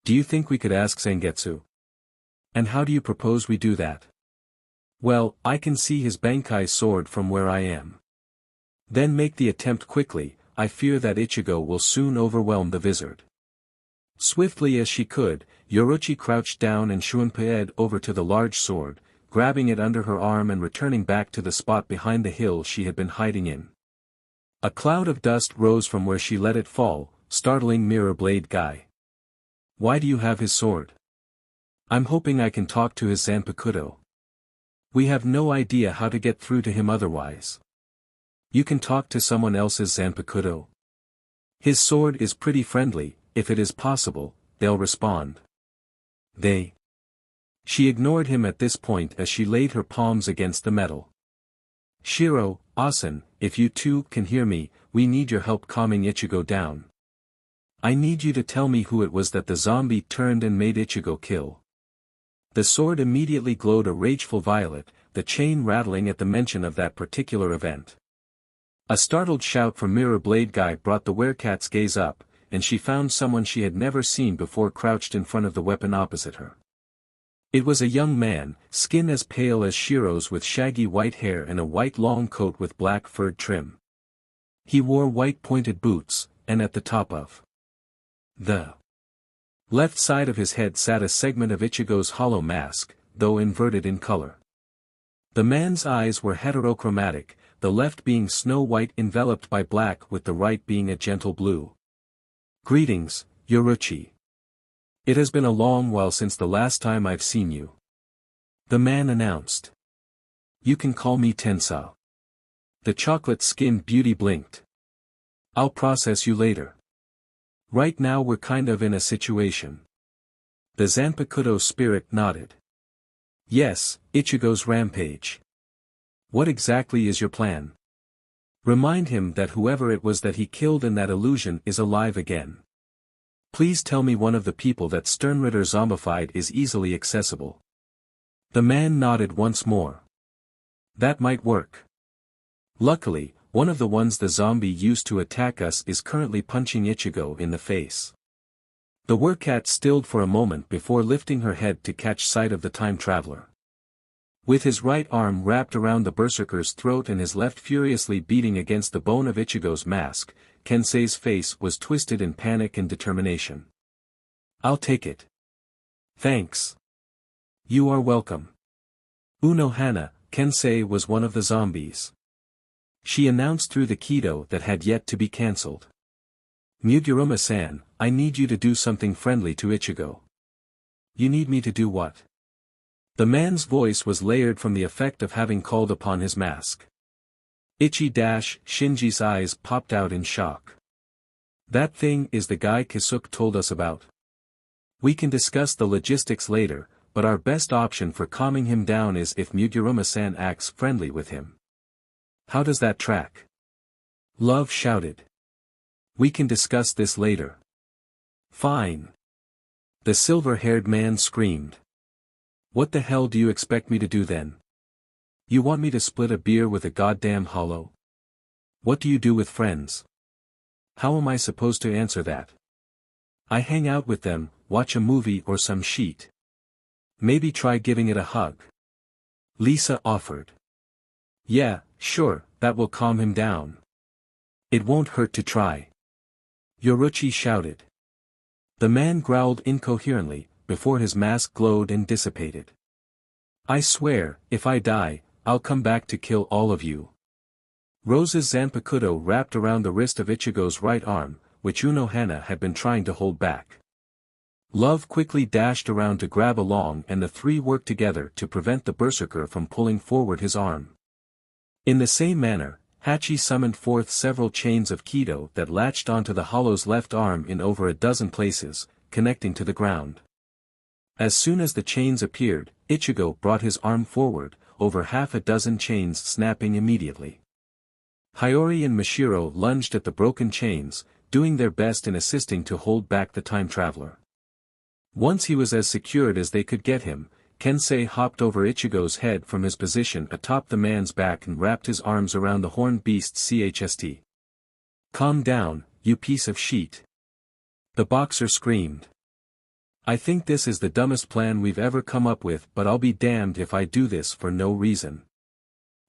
Do you think we could ask Zangetsu? And how do you propose we do that? Well, I can see his Bankai sword from where I am. Then make the attempt quickly, I fear that Ichigo will soon overwhelm the wizard. Swiftly as she could, Yoruchi crouched down and shunpaed over to the large sword, grabbing it under her arm and returning back to the spot behind the hill she had been hiding in. A cloud of dust rose from where she let it fall, startling Mirror Blade Guy. Why do you have his sword? I'm hoping I can talk to his Zanpakudo. We have no idea how to get through to him otherwise. You can talk to someone else's Zanpakudo. His sword is pretty friendly, if it is possible, they'll respond. They. She ignored him at this point as she laid her palms against the metal. Shiro, Asen, if you two can hear me, we need your help calming Ichigo down. I need you to tell me who it was that the zombie turned and made Ichigo kill. The sword immediately glowed a rageful violet, the chain rattling at the mention of that particular event. A startled shout from Mirror Blade Guy brought the werecat's gaze up, and she found someone she had never seen before crouched in front of the weapon opposite her. It was a young man, skin as pale as Shiro's with shaggy white hair and a white long coat with black furred trim. He wore white pointed boots, and at the top of the left side of his head sat a segment of Ichigo's hollow mask, though inverted in color. The man's eyes were heterochromatic, the left being snow white enveloped by black with the right being a gentle blue. Greetings, Yoruchi. It has been a long while since the last time I've seen you. The man announced. You can call me Tensa. The chocolate-skinned beauty blinked. I'll process you later. Right now we're kind of in a situation. The Zanpakuto spirit nodded. Yes, Ichigo's rampage. What exactly is your plan? Remind him that whoever it was that he killed in that illusion is alive again. Please tell me one of the people that Sternritter zombified is easily accessible. The man nodded once more. That might work. Luckily, one of the ones the zombie used to attack us is currently punching Ichigo in the face. The werewolf stilled for a moment before lifting her head to catch sight of the time traveler. With his right arm wrapped around the berserker's throat and his left furiously beating against the bone of Ichigo's mask, Kensei's face was twisted in panic and determination. I'll take it. Thanks. You are welcome. Unohana, Kensei was one of the zombies. She announced through the Kido that had yet to be cancelled. Muguruma-san, I need you to do something friendly to Ichigo. You need me to do what? The man's voice was layered from the effect of having called upon his mask. Shinji's eyes popped out in shock. That thing is the guy Kisuke told us about. We can discuss the logistics later, but our best option for calming him down is if Muguruma-san acts friendly with him. How does that track? Love shouted. We can discuss this later. Fine. The silver-haired man screamed. What the hell do you expect me to do then? You want me to split a beer with a goddamn hollow? What do you do with friends? How am I supposed to answer that? I hang out with them, watch a movie or some shit. Maybe try giving it a hug. Lisa offered. Yeah, sure, that will calm him down. It won't hurt to try. Yoruchi shouted. The man growled incoherently, before his mask glowed and dissipated. I swear, if I die, I'll come back to kill all of you. Rose's Zanpakuto wrapped around the wrist of Ichigo's right arm, which Unohana had been trying to hold back. Love quickly dashed around to grab along and the three worked together to prevent the berserker from pulling forward his arm. In the same manner, Hachi summoned forth several chains of Kido that latched onto the hollow's left arm in over a dozen places, connecting to the ground. As soon as the chains appeared, Ichigo brought his arm forward, over half a dozen chains snapping immediately. Hiyori and Mashiro lunged at the broken chains, doing their best in assisting to hold back the time traveler. Once he was as secured as they could get him, Kensei hopped over Ichigo's head from his position atop the man's back and wrapped his arms around the horned beast's chest. Calm down, you piece of shit. The boxer screamed. I think this is the dumbest plan we've ever come up with, but I'll be damned if I do this for no reason.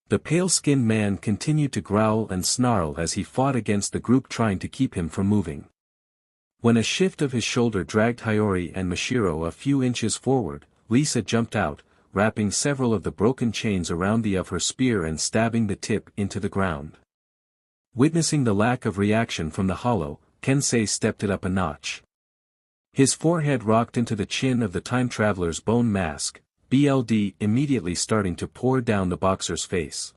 The pale-skinned man continued to growl and snarl as he fought against the group trying to keep him from moving. When a shift of his shoulder dragged Hiyori and Mashiro a few inches forward, Lisa jumped out, wrapping several of the broken chains around the of her spear and stabbing the tip into the ground. Witnessing the lack of reaction from the hollow, Kensei stepped it up a notch. His forehead rocked into the chin of the time traveler's bone mask, blood immediately starting to pour down the boxer's face.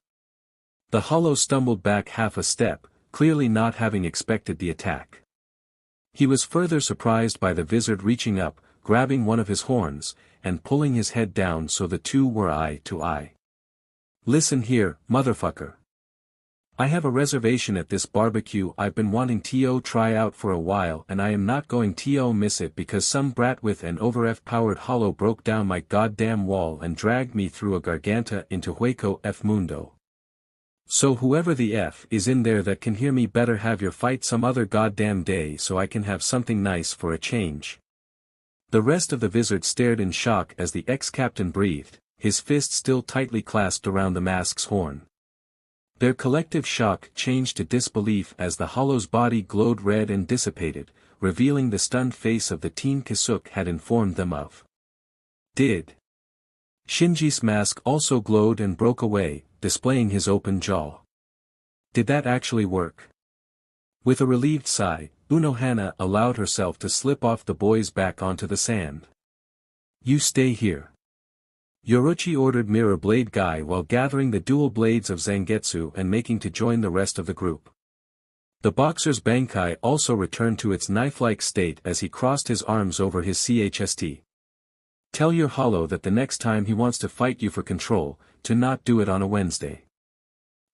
The hollow stumbled back half a step, clearly not having expected the attack. He was further surprised by the wizard reaching up, grabbing one of his horns, and pulling his head down so the two were eye to eye. Listen here, motherfucker. I have a reservation at this barbecue I've been wanting to try out for a while and I am not going to miss it because some brat with an over-F-powered hollow broke down my goddamn wall and dragged me through a garganta into Hueco F Mundo. So whoever the F is in there that can hear me better have your fight some other goddamn day so I can have something nice for a change. The rest of the wizard stared in shock as the ex-captain breathed, his fist still tightly clasped around the mask's horn. Their collective shock changed to disbelief as the hollow's body glowed red and dissipated, revealing the stunned face of the teen Kisuke had informed them of. Did Shinji's mask also glowed and broke away, displaying his open jaw. Did that actually work? With a relieved sigh, Unohana allowed herself to slip off the boy's back onto the sand. You stay here. Yoruchi ordered Mirror Blade Guy while gathering the dual blades of Zangetsu and making to join the rest of the group. The boxer's Bankai also returned to its knife-like state as he crossed his arms over his chest. Tell your hollow that the next time he wants to fight you for control, to not do it on a Wednesday.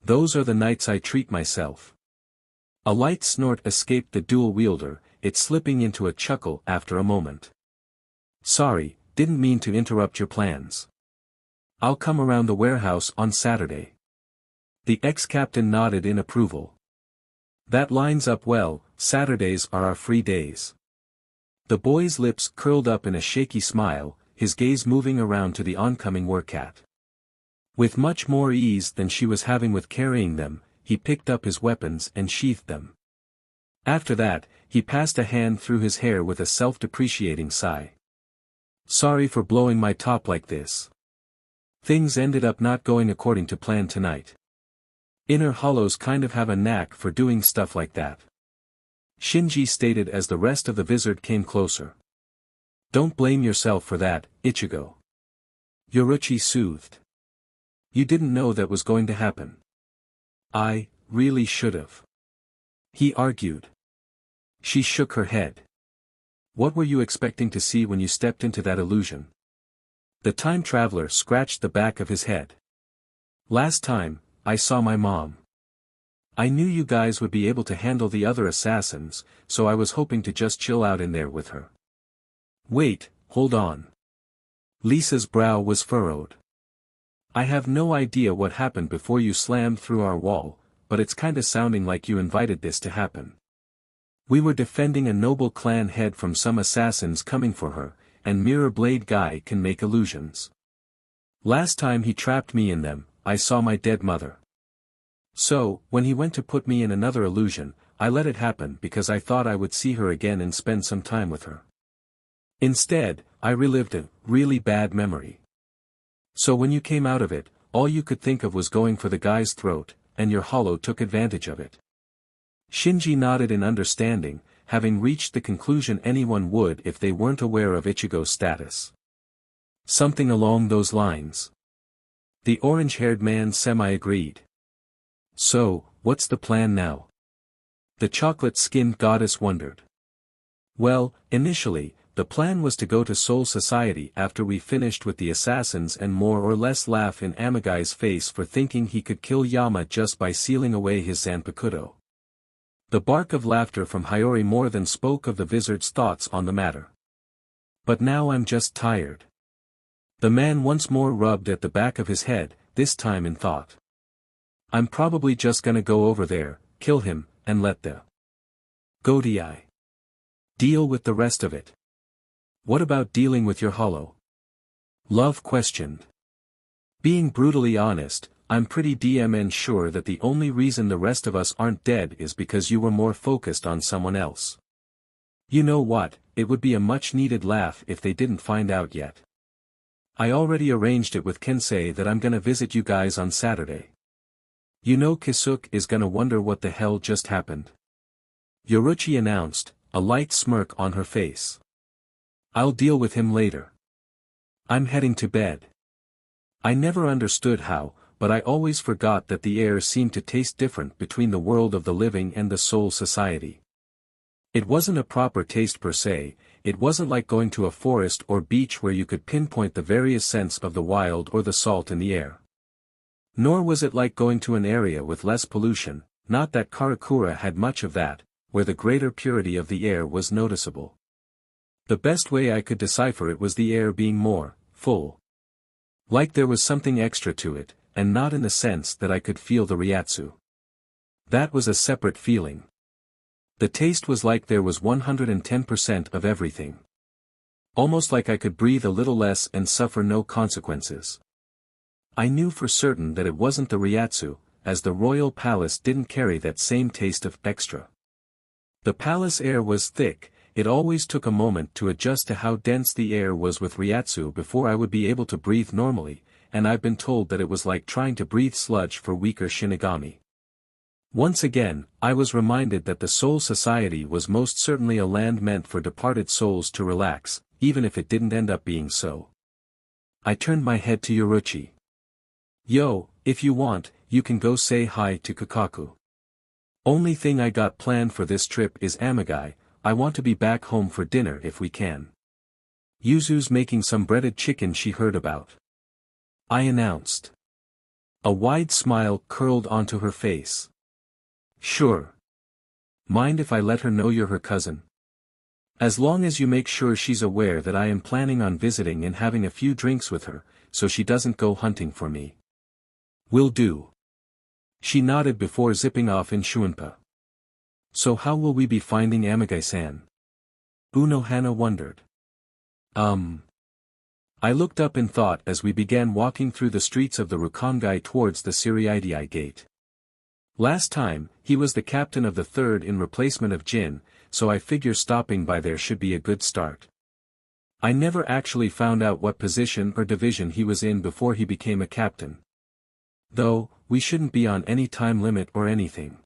Those are the nights I treat myself. A light snort escaped the dual wielder, it slipping into a chuckle after a moment. Sorry, didn't mean to interrupt your plans. I'll come around the warehouse on Saturday. The ex-captain nodded in approval. That lines up well, Saturdays are our free days. The boy's lips curled up in a shaky smile, his gaze moving around to the oncoming workcat. With much more ease than she was having with carrying them, he picked up his weapons and sheathed them. After that, he passed a hand through his hair with a self-depreciating sigh. Sorry for blowing my top like this. Things ended up not going according to plan tonight. Inner hollows kind of have a knack for doing stuff like that. Shinji stated as the rest of the vizard came closer. Don't blame yourself for that, Ichigo. Yoruchi soothed. You didn't know that was going to happen. I really should've. He argued. She shook her head. What were you expecting to see when you stepped into that illusion? The time traveler scratched the back of his head. Last time, I saw my mom. I knew you guys would be able to handle the other assassins, so I was hoping to just chill out in there with her. Wait, hold on. Lisa's brow was furrowed. I have no idea what happened before you slammed through our wall, but it's kinda sounding like you invited this to happen. We were defending a noble clan head from some assassins coming for her, and Mirror Blade Guy can make illusions. Last time he trapped me in them, I saw my dead mother. So, when he went to put me in another illusion, I let it happen because I thought I would see her again and spend some time with her. Instead, I relived a really bad memory. So when you came out of it, all you could think of was going for the guy's throat, and your hollow took advantage of it. Shinji nodded in understanding, having reached the conclusion anyone would if they weren't aware of Ichigo's status. Something along those lines. The orange-haired man semi-agreed. So, what's the plan now? The chocolate-skinned goddess wondered. Well, initially, the plan was to go to Soul Society after we finished with the assassins and more or less laugh in Amagai's face for thinking he could kill Yama just by sealing away his Zanpakuto. The bark of laughter from Hiyori more than spoke of the wizard's thoughts on the matter. But now I'm just tired. The man once more rubbed at the back of his head, this time in thought. I'm probably just gonna go over there, kill him, and let the Godei deal with the rest of it. What about dealing with your hollow? Love questioned. Being brutally honest, I'm pretty DMN sure that the only reason the rest of us aren't dead is because you were more focused on someone else. You know what, it would be a much-needed laugh if they didn't find out yet. I already arranged it with Kensei that I'm gonna visit you guys on Saturday. You know Kisuke is gonna wonder what the hell just happened. Yoruchi announced, a light smirk on her face. I'll deal with him later. I'm heading to bed. I never understood how, but I always forgot that the air seemed to taste different between the world of the living and the Soul Society. It wasn't a proper taste per se, it wasn't like going to a forest or beach where you could pinpoint the various scents of the wild or the salt in the air. Nor was it like going to an area with less pollution, not that Karakura had much of that, where the greater purity of the air was noticeable. The best way I could decipher it was the air being more full. Like there was something extra to it, and not in the sense that I could feel the Ryatsu. That was a separate feeling. The taste was like there was 110% of everything. Almost like I could breathe a little less and suffer no consequences. I knew for certain that it wasn't the Ryatsu, as the royal palace didn't carry that same taste of extra. The palace air was thick, it always took a moment to adjust to how dense the air was with Ryatsu before I would be able to breathe normally, and I've been told that it was like trying to breathe sludge for weaker Shinigami. Once again, I was reminded that the Soul Society was most certainly a land meant for departed souls to relax, even if it didn't end up being so. I turned my head to Yoruchi. Yo, if you want, you can go say hi to Kakaku. Only thing I got planned for this trip is Amagai, I want to be back home for dinner if we can. Yuzu's making some breaded chicken she heard about. I announced. A wide smile curled onto her face. Sure. Mind if I let her know you're her cousin? As long as you make sure she's aware that I am planning on visiting and having a few drinks with her, so she doesn't go hunting for me. Will do. She nodded before zipping off in Shuunpa. So how will we be finding Amagai-san? Unohana wondered. I looked up in thought as we began walking through the streets of the Rukongai towards the Siriidii gate. Last time, he was the captain of the third in replacement of Jin, so I figure stopping by there should be a good start. I never actually found out what position or division he was in before he became a captain. Though, we shouldn't be on any time limit or anything.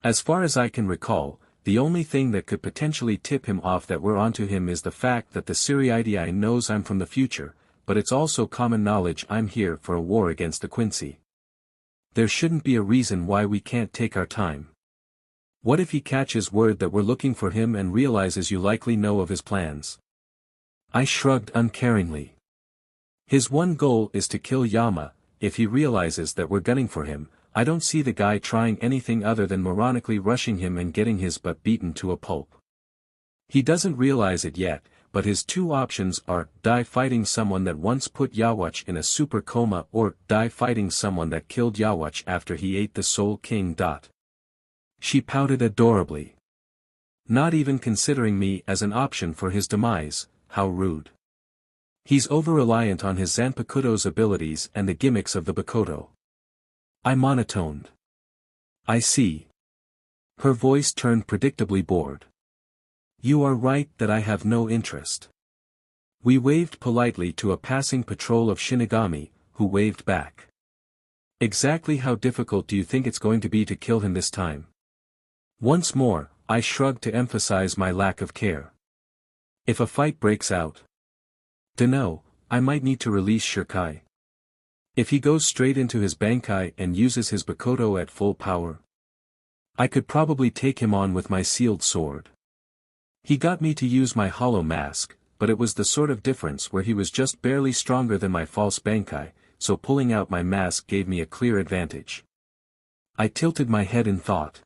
As far as I can recall, the only thing that could potentially tip him off that we're onto him is the fact that the Siriidii knows I'm from the future, but it's also common knowledge I'm here for a war against the Quincy. There shouldn't be a reason why we can't take our time. What if he catches word that we're looking for him and realizes you likely know of his plans? I shrugged uncaringly. His one goal is to kill Yama. If he realizes that we're gunning for him, I don't see the guy trying anything other than moronically rushing him and getting his butt beaten to a pulp. He doesn't realize it yet, but his two options are die fighting someone that once put Yhwach in a super coma or die fighting someone that killed Yhwach after he ate the Soul King. She pouted adorably. Not even considering me as an option for his demise, how rude. He's over-reliant on his Zanpakuto's abilities and the gimmicks of the Bakoto. I monotoned. I see. Her voice turned predictably bored. You are right that I have no interest. We waved politely to a passing patrol of Shinigami, who waved back. Exactly how difficult do you think it's going to be to kill him this time? Once more, I shrugged to emphasize my lack of care. If a fight breaks out. Dunno, I might need to release Shirkai. If he goes straight into his Bankai and uses his Bakoto at full power. I could probably take him on with my sealed sword. He got me to use my hollow mask, but it was the sort of difference where he was just barely stronger than my false Bankai, so pulling out my mask gave me a clear advantage. I tilted my head in thought.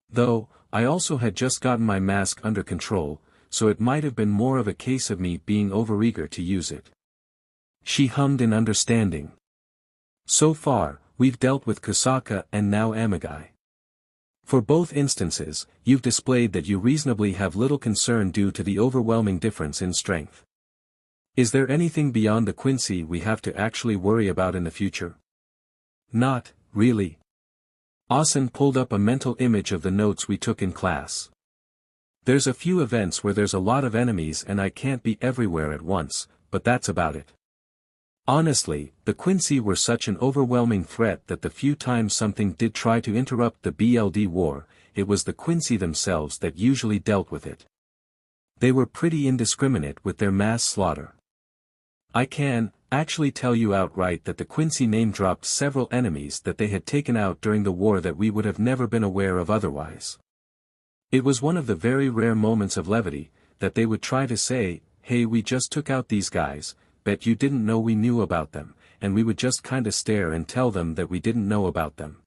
Though, I also had just gotten my mask under control, so it might have been more of a case of me being overeager to use it. She hummed in understanding. So far, we've dealt with Kusaka and now Amagai. For both instances, you've displayed that you reasonably have little concern due to the overwhelming difference in strength. Is there anything beyond the Quincy we have to actually worry about in the future? Not, really. Asen pulled up a mental image of the notes we took in class. There's a few events where there's a lot of enemies and I can't be everywhere at once, but that's about it. Honestly, the Quincy were such an overwhelming threat that the few times something did try to interrupt the BLD war, it was the Quincy themselves that usually dealt with it. They were pretty indiscriminate with their mass slaughter. I can, actually tell you outright that the Quincy name-dropped several enemies that they had taken out during the war that we would have never been aware of otherwise. It was one of the very rare moments of levity, that they would try to say, hey, we just took out these guys, bet you didn't know we knew about them, and we would just kinda stare and tell them that we didn't know about them.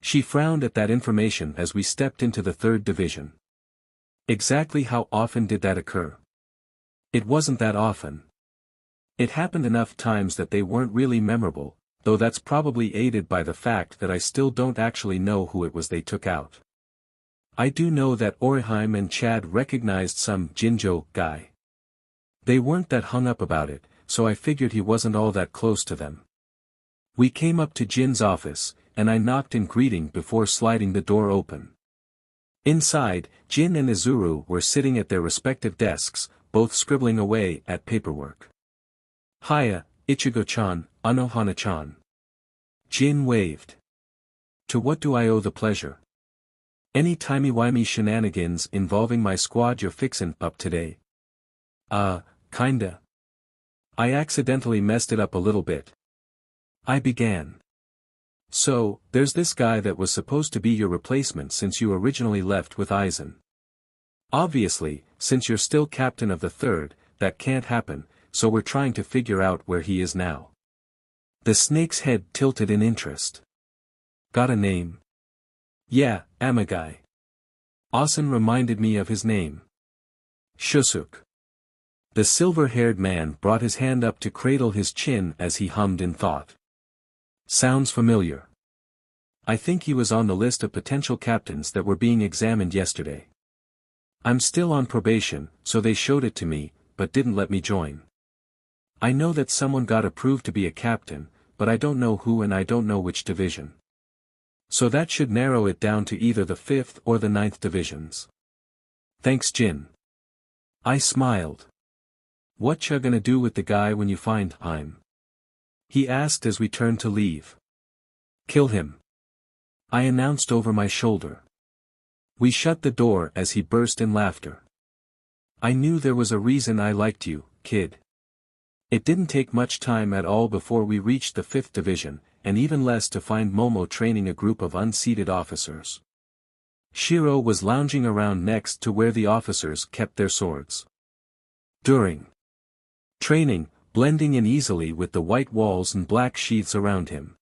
She frowned at that information as we stepped into the 3rd Division. Exactly how often did that occur? It wasn't that often. It happened enough times that they weren't really memorable, though that's probably aided by the fact that I still don't actually know who it was they took out. I do know that Oriheim and Chad recognized some Jinjo guy. They weren't that hung up about it, so I figured he wasn't all that close to them. We came up to Jin's office, and I knocked in greeting before sliding the door open. Inside, Jin and Izuru were sitting at their respective desks, both scribbling away at paperwork. Hiya, Ichigo-chan, Anohana-chan. Jin waved. To what do I owe the pleasure? Any timey-wimey shenanigans involving my squad you're fixin' up today? Kinda. I accidentally messed it up a little bit. I began. So, there's this guy that was supposed to be your replacement since you originally left with Aizen. Obviously, since you're still captain of the 3rd, that can't happen, so we're trying to figure out where he is now. The snake's head tilted in interest. Got a name? Yeah, Amagai. Asen reminded me of his name. Shusuk. The silver-haired man brought his hand up to cradle his chin as he hummed in thought. Sounds familiar. I think he was on the list of potential captains that were being examined yesterday. I'm still on probation, so they showed it to me, but didn't let me join. I know that someone got approved to be a captain, but I don't know who and I don't know which division. So that should narrow it down to either the 5th or the 9th divisions. Thanks, Jin. I smiled. What ya gonna do with the guy when you find him? He asked as we turned to leave. Kill him. I announced over my shoulder. We shut the door as he burst in laughter. I knew there was a reason I liked you, kid. It didn't take much time at all before we reached the 5th division, and even less to find Momo training a group of unseated officers. Shiro was lounging around next to where the officers kept their swords. During training, blending in easily with the white walls and black sheaths around him.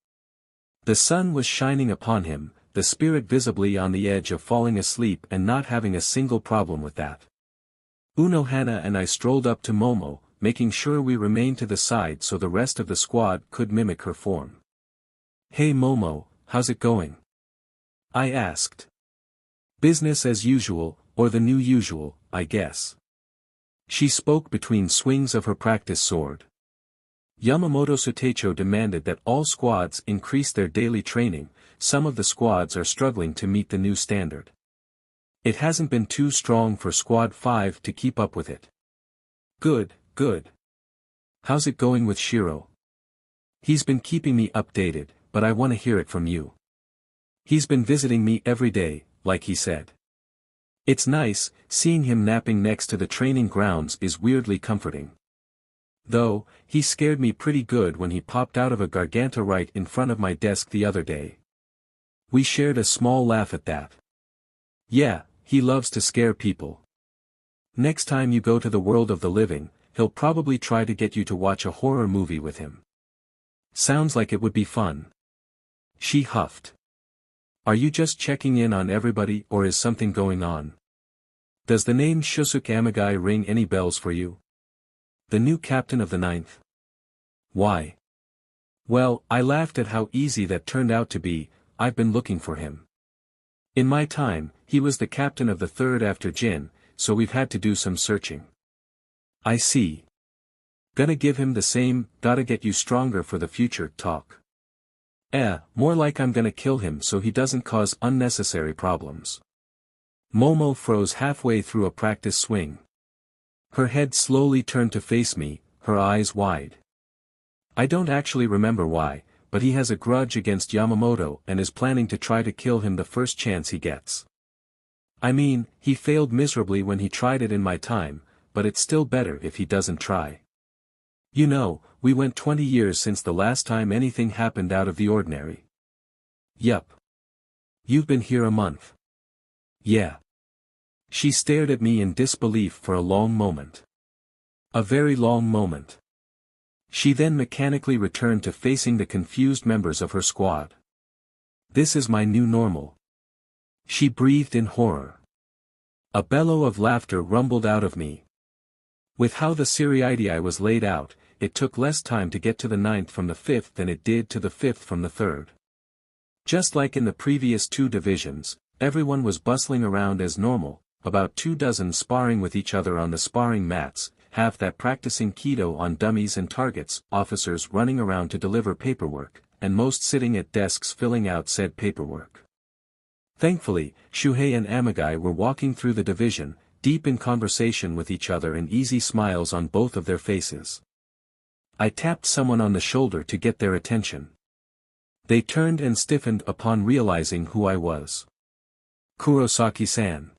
The sun was shining upon him, the spirit visibly on the edge of falling asleep and not having a single problem with that. Unohana and I strolled up to Momo, making sure we remained to the side so the rest of the squad could mimic her form. Hey Momo, how's it going? I asked. Business as usual, or the new usual, I guess. She spoke between swings of her practice sword. Yamamoto Sutecho demanded that all squads increase their daily training. Some of the squads are struggling to meet the new standard. It hasn't been too strong for Squad 5 to keep up with it. Good, good. How's it going with Shiro? He's been keeping me updated, but I want to hear it from you. He's been visiting me every day, like he said. It's nice, seeing him napping next to the training grounds is weirdly comforting. Though, he scared me pretty good when he popped out of a garganta right in front of my desk the other day. We shared a small laugh at that. Yeah, he loves to scare people. Next time you go to the world of the living, he'll probably try to get you to watch a horror movie with him. Sounds like it would be fun. She huffed. Are you just checking in on everybody or is something going on? Does the name Shusuk Amagai ring any bells for you? The new captain of the 9th. Why? Well, I laughed at how easy that turned out to be. I've been looking for him. In my time, he was the captain of the 3rd after Jin, so we've had to do some searching. I see. Gonna give him the same, gotta get you stronger for the future talk. More like I'm gonna kill him so he doesn't cause unnecessary problems. Momo froze halfway through a practice swing. Her head slowly turned to face me, her eyes wide. I don't actually remember why, but he has a grudge against Yamamoto and is planning to try to kill him the first chance he gets. I mean, he failed miserably when he tried it in my time, but it's still better if he doesn't try. You know, we went 20 years since the last time anything happened out of the ordinary. Yup. You've been here a month. Yeah. She stared at me in disbelief for a long moment. A very long moment. She then mechanically returned to facing the confused members of her squad. This is my new normal. She breathed in horror. A bellow of laughter rumbled out of me. With how the Seriidii was laid out, it took less time to get to the 9th from the 5th than it did to the 5th from the 3rd. Just like in the previous 2 divisions, everyone was bustling around as normal, about 24 sparring with each other on the sparring mats, half that practicing Kido on dummies and targets, officers running around to deliver paperwork, and most sitting at desks filling out said paperwork. Thankfully, Shuhei and Amagai were walking through the division, deep in conversation with each other and easy smiles on both of their faces. I tapped someone on the shoulder to get their attention. They turned and stiffened upon realizing who I was. Kurosaki-san.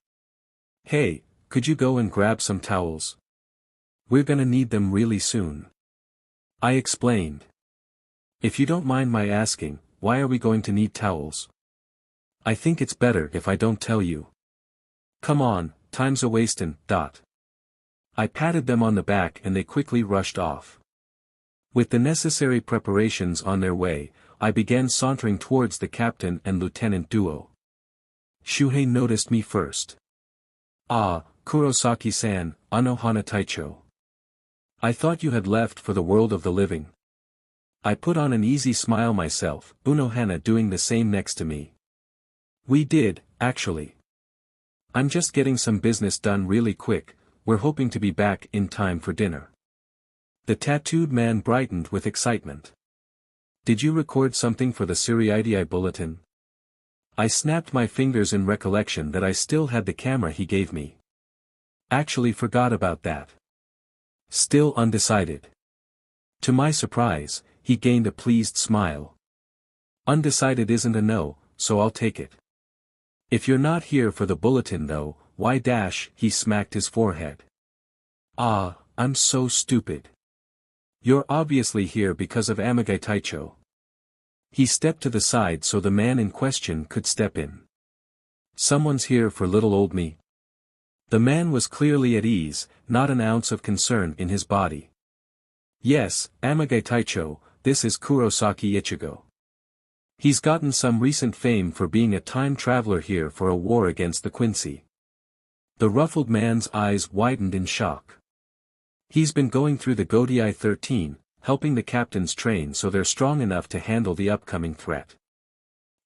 Hey, could you go and grab some towels? We're gonna need them really soon. I explained. If you don't mind my asking, why are we going to need towels? I think it's better if I don't tell you. Come on, time's a wastin', . I patted them on the back and they quickly rushed off. With the necessary preparations on their way, I began sauntering towards the captain and lieutenant duo. Shuhei noticed me first. "Ah, Kurosaki-san, Anohana Taicho. I thought you had left for the world of the living." I put on an easy smile myself, Unohana doing the same next to me. "We did, actually. I'm just getting some business done really quick, we're hoping to be back in time for dinner." The tattooed man brightened with excitement. "Did you record something for the Siriidii bulletin?" I snapped my fingers in recollection that I still had the camera he gave me. "Actually forgot about that. Still undecided." To my surprise, he gained a pleased smile. "Undecided isn't a no, so I'll take it. If you're not here for the bulletin though, why dash?" He smacked his forehead. "Ah, I'm so stupid. You're obviously here because of Amagai Taicho." He stepped to the side so the man in question could step in. "Someone's here for little old me." The man was clearly at ease, not an ounce of concern in his body. "Yes, Amagai Taicho, this is Kurosaki Ichigo. He's gotten some recent fame for being a time traveler here for a war against the Quincy." The ruffled man's eyes widened in shock. "He's been going through the Godii 13, helping the captains train so they're strong enough to handle the upcoming threat."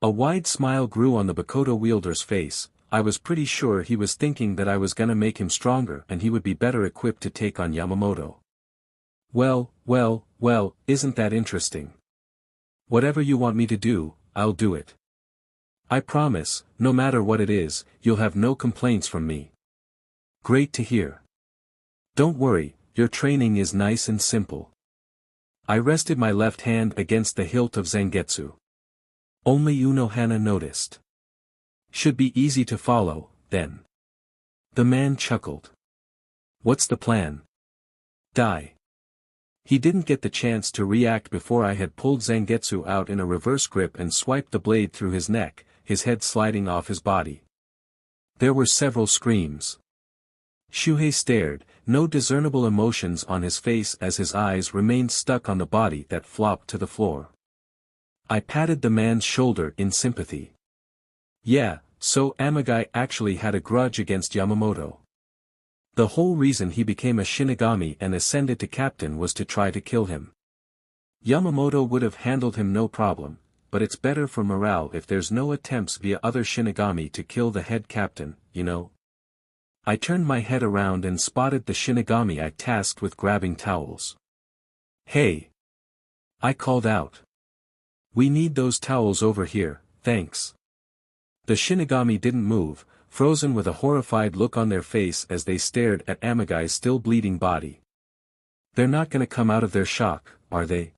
A wide smile grew on the Bakoto wielder's face. I was pretty sure he was thinking that I was gonna make him stronger and he would be better equipped to take on Yamamoto. Well, isn't that interesting? Whatever you want me to do, I'll do it. I promise, no matter what it is, you'll have no complaints from me." "Great to hear. Don't worry, your training is nice and simple." I rested my left hand against the hilt of Zangetsu. Only Unohana noticed. "Should be easy to follow, then." The man chuckled. "What's the plan?" "Die." He didn't get the chance to react before I had pulled Zangetsu out in a reverse grip and swiped the blade through his neck, his head sliding off his body. There were several screams. Shuhei stared, no discernible emotions on his face as his eyes remained stuck on the body that flopped to the floor. I patted the man's shoulder in sympathy. "Yeah, so Amagai actually had a grudge against Yamamoto. The whole reason he became a Shinigami and ascended to captain was to try to kill him. Yamamoto would have handled him no problem, but it's better for morale if there's no attempts via other Shinigami to kill the head captain, you know." I turned my head around and spotted the Shinigami I tasked with grabbing towels. "Hey!" I called out. "We need those towels over here, thanks." The Shinigami didn't move, frozen with a horrified look on their face as they stared at Amagai's still bleeding body. "They're not gonna come out of their shock, are they?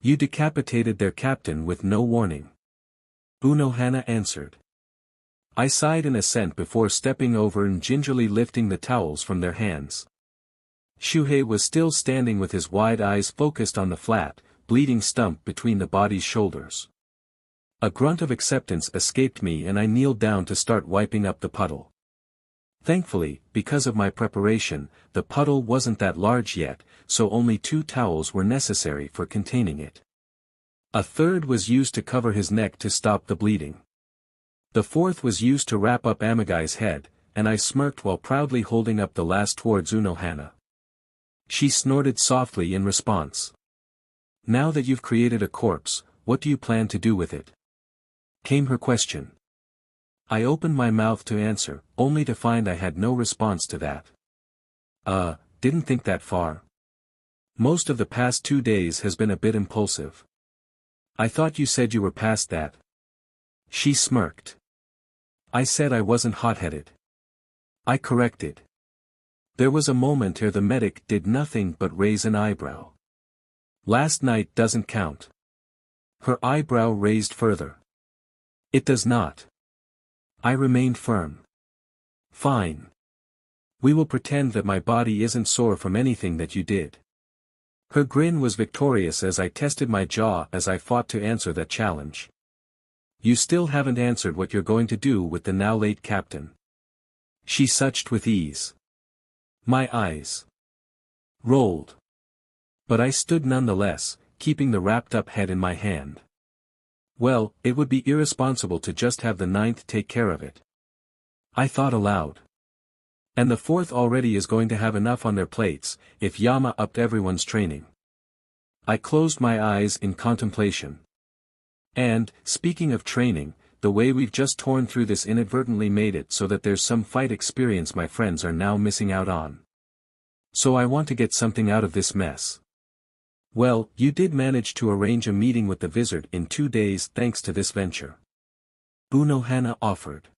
You decapitated their captain with no warning." Unohana answered. I sighed in assent before stepping over and gingerly lifting the towels from their hands. Shuhei was still standing with his wide eyes focused on the flat, bleeding stump between the body's shoulders. A grunt of acceptance escaped me and I kneeled down to start wiping up the puddle. Thankfully, because of my preparation, the puddle wasn't that large yet, so only 2 towels were necessary for containing it. A third was used to cover his neck to stop the bleeding. The fourth was used to wrap up Amagai's head, and I smirked while proudly holding up the last towards Unohana. She snorted softly in response. "Now that you've created a corpse, what do you plan to do with it?" came her question. I opened my mouth to answer, only to find I had no response to that. Didn't think that far. Most of the past 2 days has been a bit impulsive." "I thought you said you were past that." She smirked. "I said I wasn't hot-headed." I corrected. There was a moment ere the medic did nothing but raise an eyebrow. "Last night doesn't count." Her eyebrow raised further. "It does not." I remained firm. "Fine. We will pretend that my body isn't sore from anything that you did." Her grin was victorious as I tested my jaw as I fought to answer that challenge. "You still haven't answered what you're going to do with the now late captain." She suched with ease. My eyes rolled. But I stood nonetheless, keeping the wrapped-up head in my hand. Well, it would be irresponsible to just have the ninth take care of it. I thought aloud. And the fourth already is going to have enough on their plates, if Yama upped everyone's training. I closed my eyes in contemplation. And, speaking of training, the way we've just torn through this inadvertently made it so that there's some fight experience my friends are now missing out on. So I want to get something out of this mess. Well, you did manage to arrange a meeting with the wizard in 2 days thanks to this venture. Unohana offered.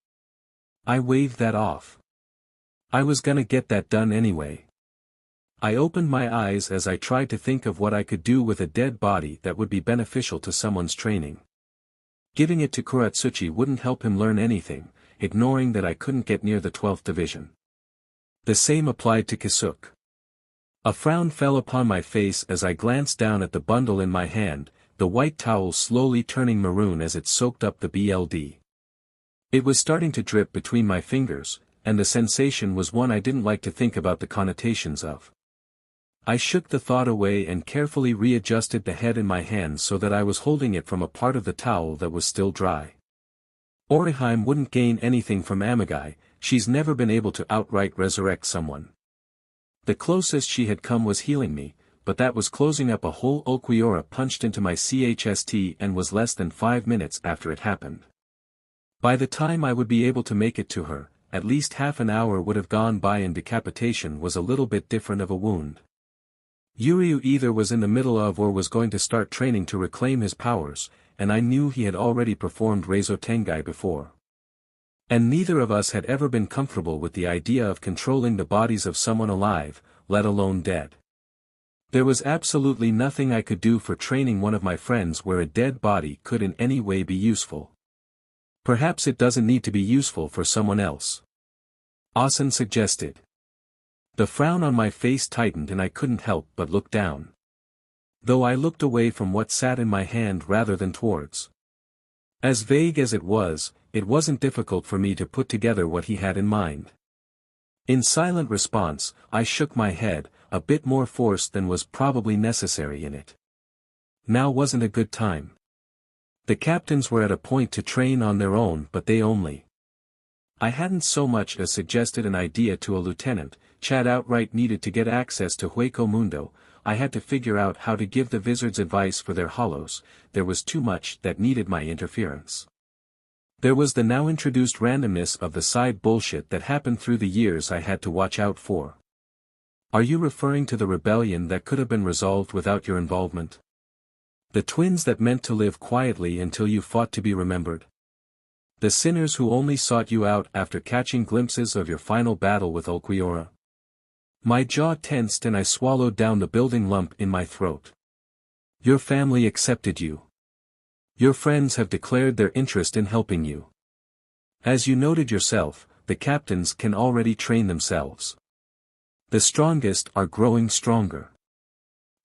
I waved that off. I was gonna get that done anyway. I opened my eyes as I tried to think of what I could do with a dead body that would be beneficial to someone's training. Giving it to Kuratsuchi wouldn't help him learn anything, ignoring that I couldn't get near the 12th division. The same applied to Kisuke. A frown fell upon my face as I glanced down at the bundle in my hand, the white towel slowly turning maroon as it soaked up the BLD. It was starting to drip between my fingers, and the sensation was one I didn't like to think about the connotations of. I shook the thought away and carefully readjusted the head in my hands so that I was holding it from a part of the towel that was still dry. Oriheim wouldn't gain anything from Amagai, she's never been able to outright resurrect someone. The closest she had come was healing me, but that was closing up a whole Okiura punched into my chst and was less than 5 minutes after it happened. By the time I would be able to make it to her, at least half an hour would have gone by and decapitation was a little bit different of a wound. Yuryu either was in the middle of or was going to start training to reclaim his powers, and I knew he had already performed Reizo Tengai before. And neither of us had ever been comfortable with the idea of controlling the bodies of someone alive, let alone dead. There was absolutely nothing I could do for training one of my friends where a dead body could in any way be useful. Perhaps it doesn't need to be useful for someone else. Asen suggested. The frown on my face tightened and I couldn't help but look down. Though I looked away from what sat in my hand rather than towards. As vague as it wasn't difficult for me to put together what he had in mind. In silent response, I shook my head, a bit more force than was probably necessary in it. Now wasn't a good time. The captains were at a point to train on their own but they only. I hadn't so much as suggested an idea to a lieutenant, Chad outright needed to get access to Hueco Mundo, I had to figure out how to give the wizards advice for their hollows, there was too much that needed my interference. There was the now introduced randomness of the side bullshit that happened through the years I had to watch out for. Are you referring to the rebellion that could have been resolved without your involvement? The twins that meant to live quietly until you fought to be remembered? The sinners who only sought you out after catching glimpses of your final battle with Okiura? My jaw tensed and I swallowed down the building lump in my throat. Your family accepted you. Your friends have declared their interest in helping you. As you noted yourself, the captains can already train themselves. The strongest are growing stronger.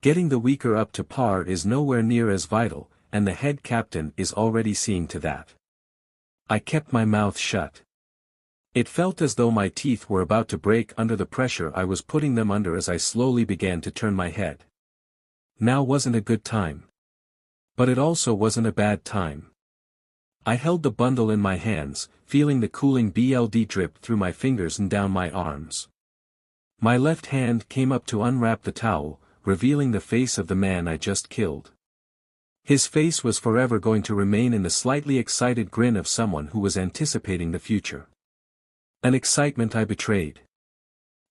Getting the weaker up to par is nowhere near as vital, and the head captain is already seeing to that. I kept my mouth shut. It felt as though my teeth were about to break under the pressure I was putting them under as I slowly began to turn my head. Now wasn't a good time. But it also wasn't a bad time. I held the bundle in my hands, feeling the cooling BLD drip through my fingers and down my arms. My left hand came up to unwrap the towel, revealing the face of the man I just killed. His face was forever going to remain in the slightly excited grin of someone who was anticipating the future. An excitement I betrayed.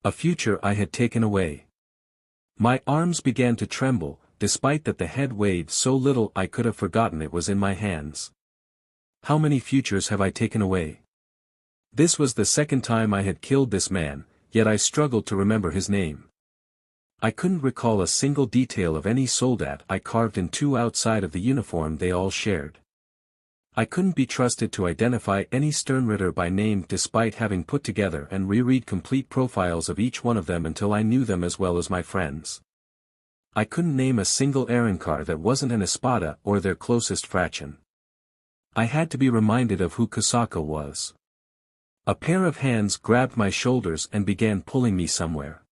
A future I had taken away. My arms began to tremble, despite that the head weighed so little I could have forgotten it was in my hands. How many futures have I taken away? This was the second time I had killed this man, yet I struggled to remember his name. I couldn't recall a single detail of any soldat I carved in two outside of the uniform they all shared. I couldn't be trusted to identify any Sternritter by name despite having put together and reread complete profiles of each one of them until I knew them as well as my friends. I couldn't name a single Arankar that wasn't an Espada or their closest fraction. I had to be reminded of who Kusaka was. A pair of hands grabbed my shoulders and began pulling me somewhere.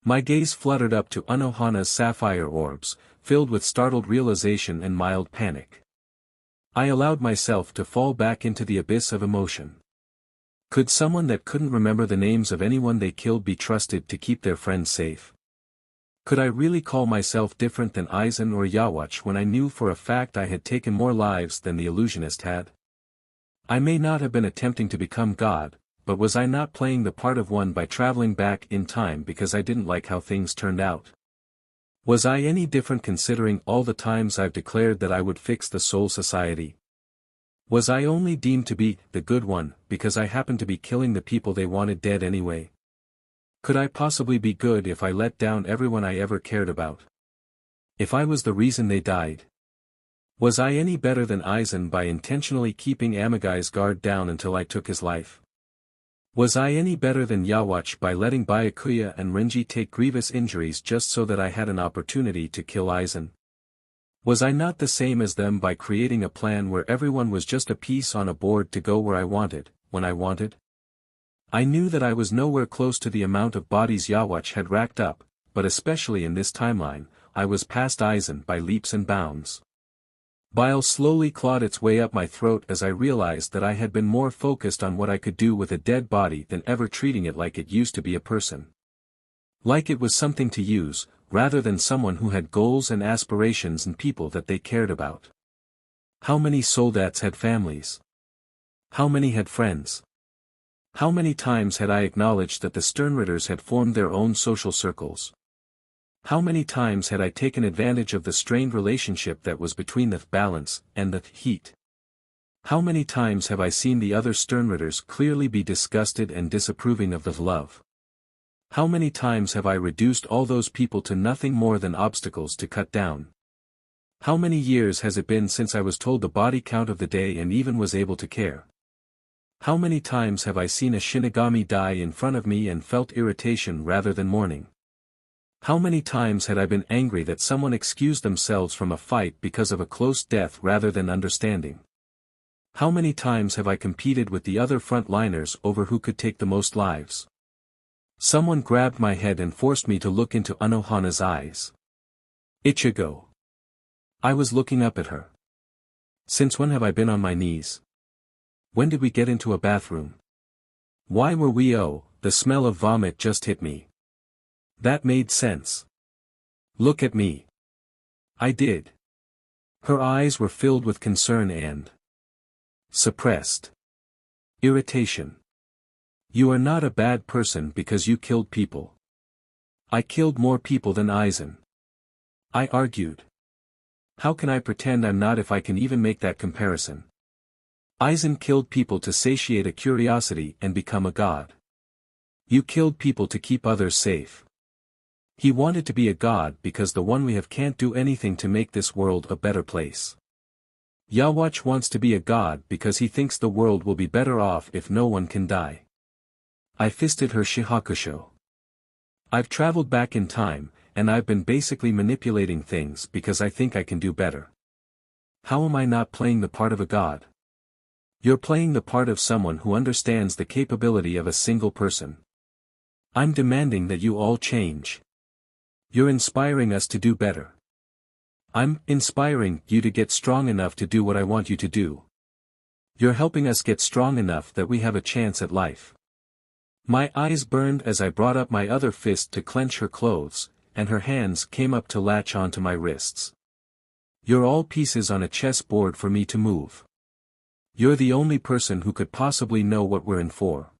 My gaze fluttered up to Unohana's sapphire orbs, filled with startled realization and mild panic. I allowed myself to fall back into the abyss of emotion. Could someone that couldn't remember the names of anyone they killed be trusted to keep their friends safe? Could I really call myself different than Aizen or Yhwach when I knew for a fact I had taken more lives than the illusionist had? I may not have been attempting to become God, but was I not playing the part of one by traveling back in time because I didn't like how things turned out? Was I any different considering all the times I've declared that I would fix the Soul Society? Was I only deemed to be the good one because I happened to be killing the people they wanted dead anyway? Could I possibly be good if I let down everyone I ever cared about? If I was the reason they died? Was I any better than Aizen by intentionally keeping Amagai's guard down until I took his life? Was I any better than Yhwach by letting Byakuya and Renji take grievous injuries just so that I had an opportunity to kill Aizen? Was I not the same as them by creating a plan where everyone was just a piece on a board to go where I wanted, when I wanted? I knew that I was nowhere close to the amount of bodies Yhwach had racked up, but especially in this timeline, I was past Aizen by leaps and bounds. Bile slowly clawed its way up my throat as I realized that I had been more focused on what I could do with a dead body than ever treating it like it used to be a person. Like it was something to use, rather than someone who had goals and aspirations and people that they cared about. How many soldats had families? How many had friends? How many times had I acknowledged that the Sternritters had formed their own social circles? How many times had I taken advantage of the strained relationship that was between the balance and the heat? How many times have I seen the other Sternritters clearly be disgusted and disapproving of the love? How many times have I reduced all those people to nothing more than obstacles to cut down? How many years has it been since I was told the body count of the day and even was able to care? How many times have I seen a Shinigami die in front of me and felt irritation rather than mourning? How many times had I been angry that someone excused themselves from a fight because of a close death rather than understanding? How many times have I competed with the other frontliners over who could take the most lives? Someone grabbed my head and forced me to look into Unohana's eyes. Ichigo. I was looking up at her. Since when have I been on my knees? When did we get into a bathroom? Why were we the smell of vomit just hit me. That made sense. Look at me. I did. Her eyes were filled with concern and suppressed irritation. You are not a bad person because you killed people. I killed more people than Aizen. I argued. How can I pretend I'm not if I can even make that comparison? Aizen killed people to satiate a curiosity and become a god. You killed people to keep others safe. He wanted to be a god because the one we have can't do anything to make this world a better place. Yhwach wants to be a god because he thinks the world will be better off if no one can die. I fisted her shihakusho. I've traveled back in time, and I've been basically manipulating things because I think I can do better. How am I not playing the part of a god? You're playing the part of someone who understands the capability of a single person. I'm demanding that you all change. You're inspiring us to do better. I'm inspiring you to get strong enough to do what I want you to do. You're helping us get strong enough that we have a chance at life. My eyes burned as I brought up my other fist to clench her clothes, and her hands came up to latch onto my wrists. You're all pieces on a chessboard for me to move. You're the only person who could possibly know what we're in for.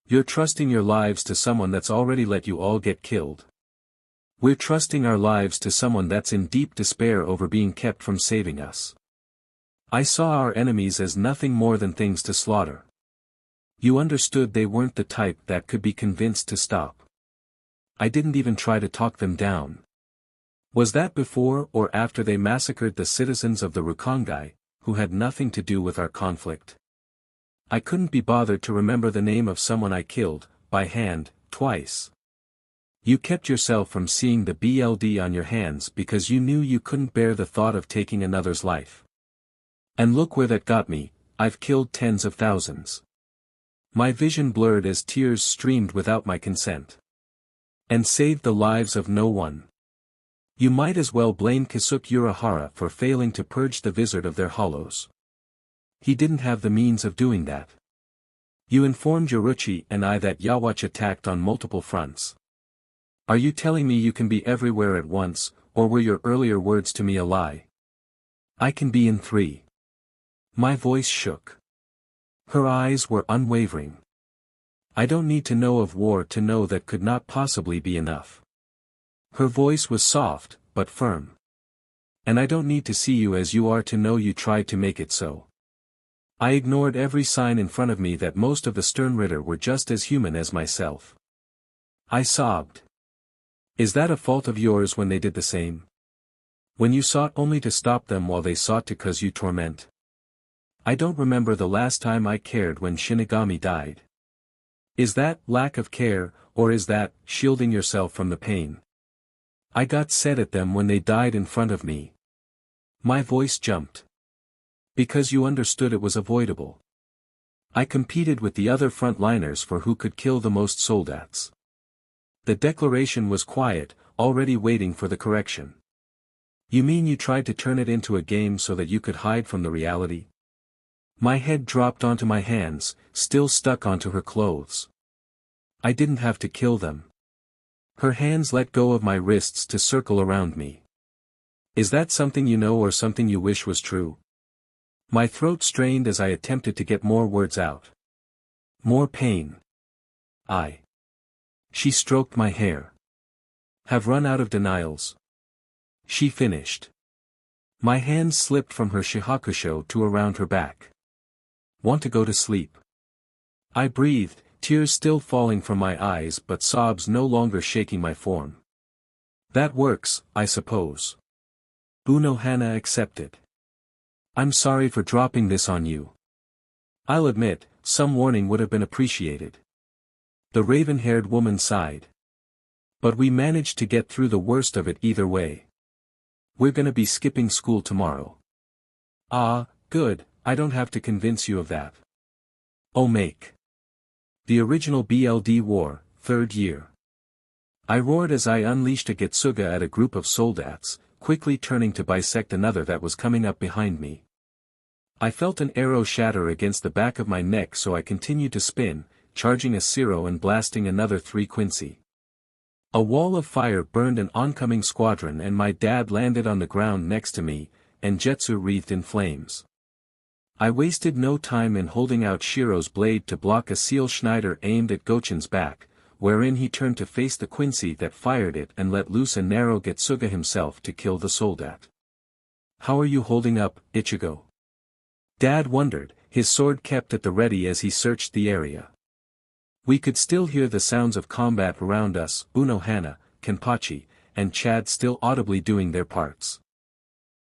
You're trusting your lives to someone that's already let you all get killed. We're trusting our lives to someone that's in deep despair over being kept from saving us. I saw our enemies as nothing more than things to slaughter. You understood they weren't the type that could be convinced to stop. I didn't even try to talk them down. Was that before or after they massacred the citizens of the Rukongai, who had nothing to do with our conflict? I couldn't be bothered to remember the name of someone I killed, by hand, twice. You kept yourself from seeing the BLD on your hands because you knew you couldn't bear the thought of taking another's life. And look where that got me, I've killed tens of thousands. My vision blurred as tears streamed without my consent. And saved the lives of no one. You might as well blame Kisuke Urahara for failing to purge the wizard of their hollows. He didn't have the means of doing that. You informed Yoruchi and I that Yhwach attacked on multiple fronts. Are you telling me you can be everywhere at once, or were your earlier words to me a lie? I can be in 3. My voice shook. Her eyes were unwavering. I don't need to know of war to know that could not possibly be enough. Her voice was soft, but firm. And I don't need to see you as you are to know you tried to make it so. I ignored every sign in front of me that most of the Sternritter were just as human as myself. I sobbed. Is that a fault of yours when they did the same? When you sought only to stop them while they sought to cause you torment? I don't remember the last time I cared when Shinigami died. Is that lack of care, or is that shielding yourself from the pain? I got set at them when they died in front of me. My voice jumped. Because you understood it was avoidable. I competed with the other frontliners for who could kill the most soldats. The declaration was quiet, already waiting for the correction. You mean you tried to turn it into a game so that you could hide from the reality? My head dropped onto my hands, still stuck onto her clothes. I didn't have to kill them. Her hands let go of my wrists to circle around me. Is that something you know or something you wish was true? My throat strained as I attempted to get more words out. More pain. She stroked my hair. Have run out of denials. She finished. My hands slipped from her shihakusho to around her back. Want to go to sleep? I breathed, tears still falling from my eyes but sobs no longer shaking my form. That works, I suppose. Unohana accepted. I'm sorry for dropping this on you. I'll admit, some warning would have been appreciated. The raven-haired woman sighed. But we managed to get through the worst of it either way. We're gonna be skipping school tomorrow. Ah, good, I don't have to convince you of that. Oh make. The original BLD War, 3rd year. I roared as I unleashed a Getsuga at a group of soldats, quickly turning to bisect another that was coming up behind me. I felt an arrow shatter against the back of my neck, so I continued to spin, charging a Zero and blasting another 3 Quincy. A wall of fire burned an oncoming squadron and my dad landed on the ground next to me, and Jetsu wreathed in flames. I wasted no time in holding out Shiro's blade to block a Seal Schneider aimed at Gochin's back, wherein he turned to face the Quincy that fired it and let loose a narrow Getsuga himself to kill the soldat. How are you holding up, Ichigo? Dad wondered, his sword kept at the ready as he searched the area. We could still hear the sounds of combat around us, Unohana, Kenpachi, and Chad still audibly doing their parts.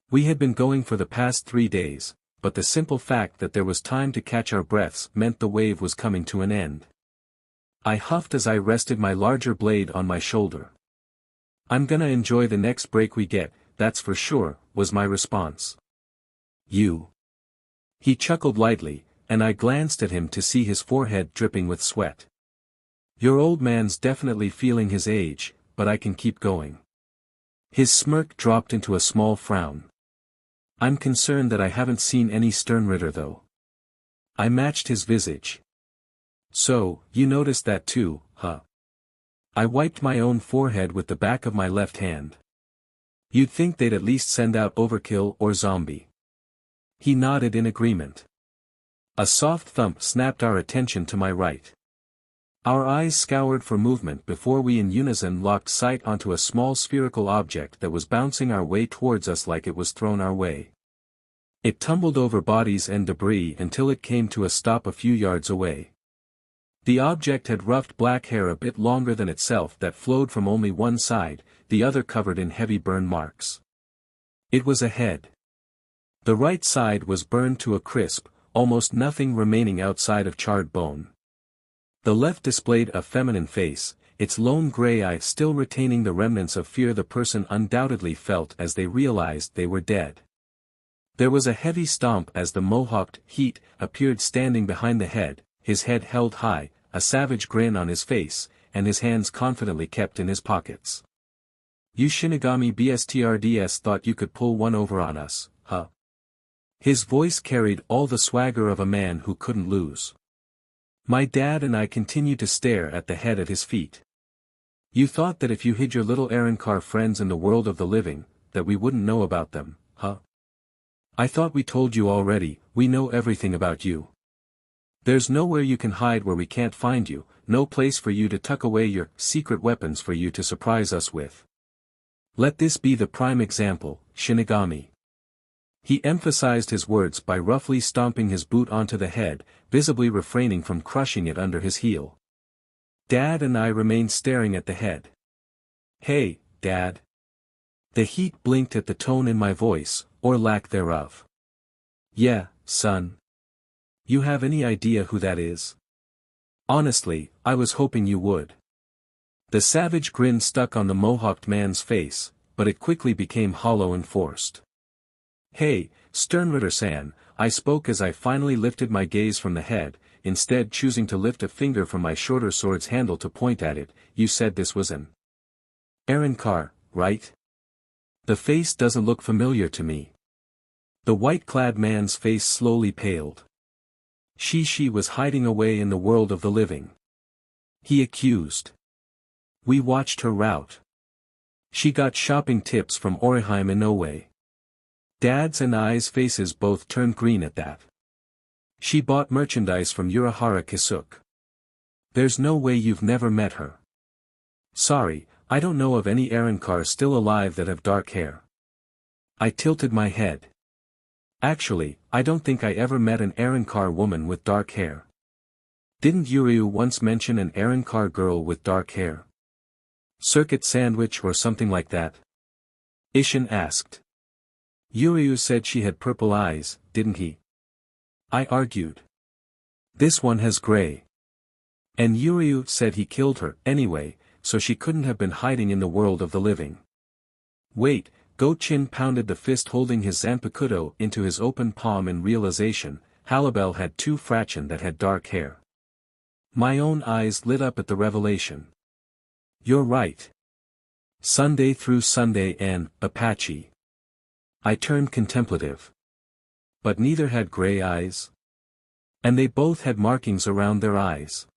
We had been going for the past 3 days, but the simple fact that there was time to catch our breaths meant the wave was coming to an end. I huffed as I rested my larger blade on my shoulder. I'm gonna enjoy the next break we get, that's for sure, was my response. You. He chuckled lightly, and I glanced at him to see his forehead dripping with sweat. Your old man's definitely feeling his age, but I can keep going. His smirk dropped into a small frown. I'm concerned that I haven't seen any Sternritter though. I matched his visage. So, you noticed that too, huh? I wiped my own forehead with the back of my left hand. You'd think they'd at least send out Overkill or Zombie. He nodded in agreement. A soft thump snapped our attention to my right. Our eyes scoured for movement before we in unison locked sight onto a small spherical object that was bouncing our way towards us like it was thrown our way. It tumbled over bodies and debris until it came to a stop a few yards away. The object had roughed black hair a bit longer than itself that flowed from only one side, the other covered in heavy burn marks. It was a head. The right side was burned to a crisp, almost nothing remaining outside of charred bone. The left displayed a feminine face, its lone gray eye still retaining the remnants of fear the person undoubtedly felt as they realized they were dead. There was a heavy stomp as the mohawked Heat appeared standing behind the head, his head held high, a savage grin on his face, and his hands confidently kept in his pockets. You Shinigami BSTRDS thought you could pull one over on us, huh? His voice carried all the swagger of a man who couldn't lose. My dad and I continued to stare at the head at his feet. You thought that if you hid your little Arrancar friends in the world of the living, that we wouldn't know about them, huh? I thought we told you already, we know everything about you. There's nowhere you can hide where we can't find you, no place for you to tuck away your secret weapons for you to surprise us with. Let this be the prime example, Shinigami. He emphasized his words by roughly stomping his boot onto the head, visibly refraining from crushing it under his heel. Dad and I remained staring at the head. Hey, Dad. The heat blinked at the tone in my voice, or lack thereof. Yeah, son. You have any idea who that is? Honestly, I was hoping you would. The savage grin stuck on the mohawked man's face, but it quickly became hollow and forced. Hey, Sternritter-san, I spoke as I finally lifted my gaze from the head, instead choosing to lift a finger from my shorter sword's handle to point at it. You said this was an Arrancar, right? The face doesn't look familiar to me. The white-clad man's face slowly paled. She was hiding away in the world of the living. He accused. We watched her rout. She got shopping tips from Orihime Inoue. Dad's and I's faces both turned green at that. She bought merchandise from Urahara Kisuke. There's no way you've never met her. Sorry, I don't know of any Arrancars still alive that have dark hair. I tilted my head. Actually, I don't think I ever met an Arrancar woman with dark hair. Didn't Yuryu once mention an Arrancar girl with dark hair? Circuit sandwich or something like that? Ishin asked. Yuryu said she had purple eyes, didn't he? I argued. This one has gray. And Yuryu said he killed her, anyway, so she couldn't have been hiding in the world of the living. Wait, Go-Chin pounded the fist holding his Zanpakuto into his open palm in realization. Halibel had two fraction that had dark hair. My own eyes lit up at the revelation. You're right. Sunday through Sunday and Apache. I turned contemplative. But neither had gray eyes. And they both had markings around their eyes.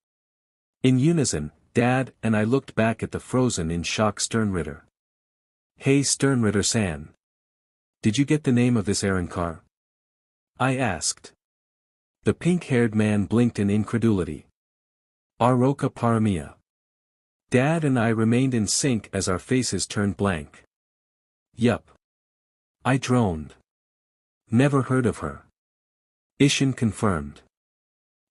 In unison, Dad and I looked back at the frozen in shock Sternritter. Hey Sternritter-san. Did you get the name of this Arrancar? I asked. The pink-haired man blinked in incredulity. Aroka Paramiya. Dad and I remained in sync as our faces turned blank. Yup. I droned. Never heard of her. Ishin confirmed.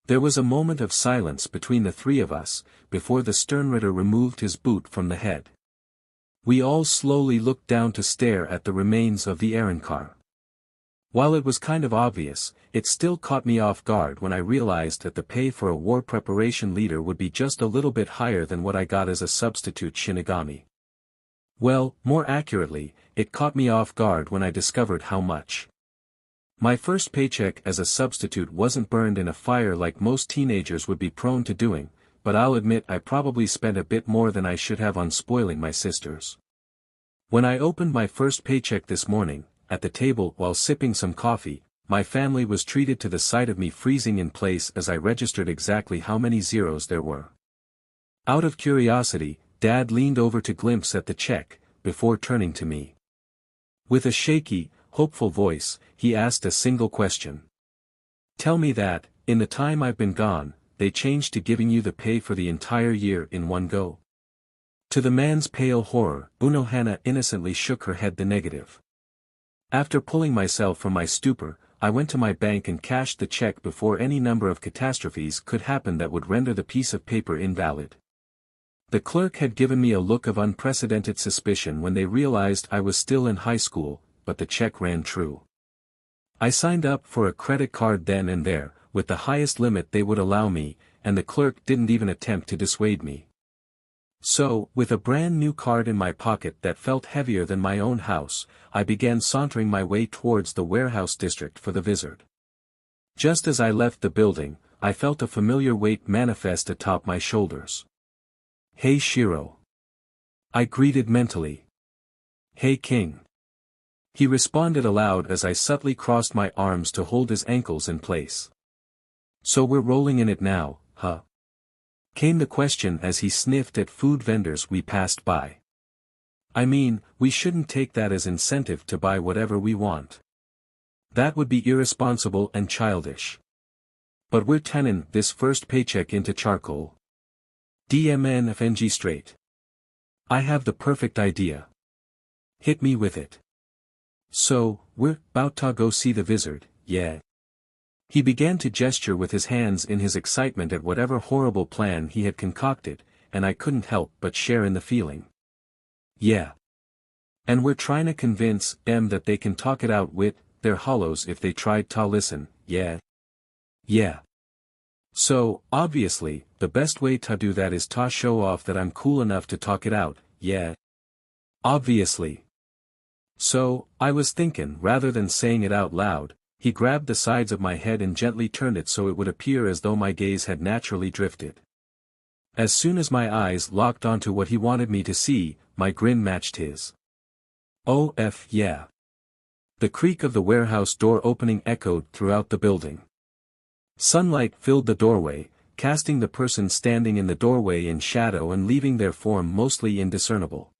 There was a moment of silence between the three of us, before the Sternritter removed his boot from the head. We all slowly looked down to stare at the remains of the Arrancar. While it was kind of obvious, it still caught me off guard when I realized that the pay for a war preparation leader would be just a little bit higher than what I got as a substitute Shinigami. Well, more accurately, it caught me off guard when I discovered how much. My first paycheck as a substitute wasn't burned in a fire like most teenagers would be prone to doing, but I'll admit I probably spent a bit more than I should have on spoiling my sisters. When I opened my first paycheck this morning, at the table while sipping some coffee, my family was treated to the sight of me freezing in place as I registered exactly how many zeros there were. Out of curiosity, Dad leaned over to glimpse at the check, before turning to me. With a shaky, hopeful voice, he asked a single question. Tell me that, in the time I've been gone, they changed to giving you the pay for the entire year in one go. To the man's pale horror, Unohana innocently shook her head the negative. After pulling myself from my stupor, I went to my bank and cashed the check before any number of catastrophes could happen that would render the piece of paper invalid. The clerk had given me a look of unprecedented suspicion when they realized I was still in high school, but the check ran true. I signed up for a credit card then and there, with the highest limit they would allow me, and the clerk didn't even attempt to dissuade me. So, with a brand new card in my pocket that felt heavier than my own house, I began sauntering my way towards the warehouse district for the Vizard. Just as I left the building, I felt a familiar weight manifest atop my shoulders. "Hey Shiro." I greeted mentally. "Hey King." He responded aloud as I subtly crossed my arms to hold his ankles in place. "So we're rolling in it now, huh?" came the question as he sniffed at food vendors we passed by. "I mean, we shouldn't take that as incentive to buy whatever we want. That would be irresponsible and childish. But we're turning this first paycheck into charcoal. DMNFNG straight. I have the perfect idea. Hit me with it." "So, we're about to go see the wizard, yeah?" He began to gesture with his hands in his excitement at whatever horrible plan he had concocted, and I couldn't help but share in the feeling. "Yeah. And we're trying to convince them that they can talk it out with their hollows if they tried to listen, yeah?" "Yeah. So, obviously, the best way to do that is to show off that I'm cool enough to talk it out, yeah?" "Obviously." "So, I was thinking rather than saying it out loud," he grabbed the sides of my head and gently turned it so it would appear as though my gaze had naturally drifted. As soon as my eyes locked onto what he wanted me to see, my grin matched his. "Oh yeah." The creak of the warehouse door opening echoed throughout the building. Sunlight filled the doorway, casting the person standing in the doorway in shadow and leaving their form mostly indiscernible.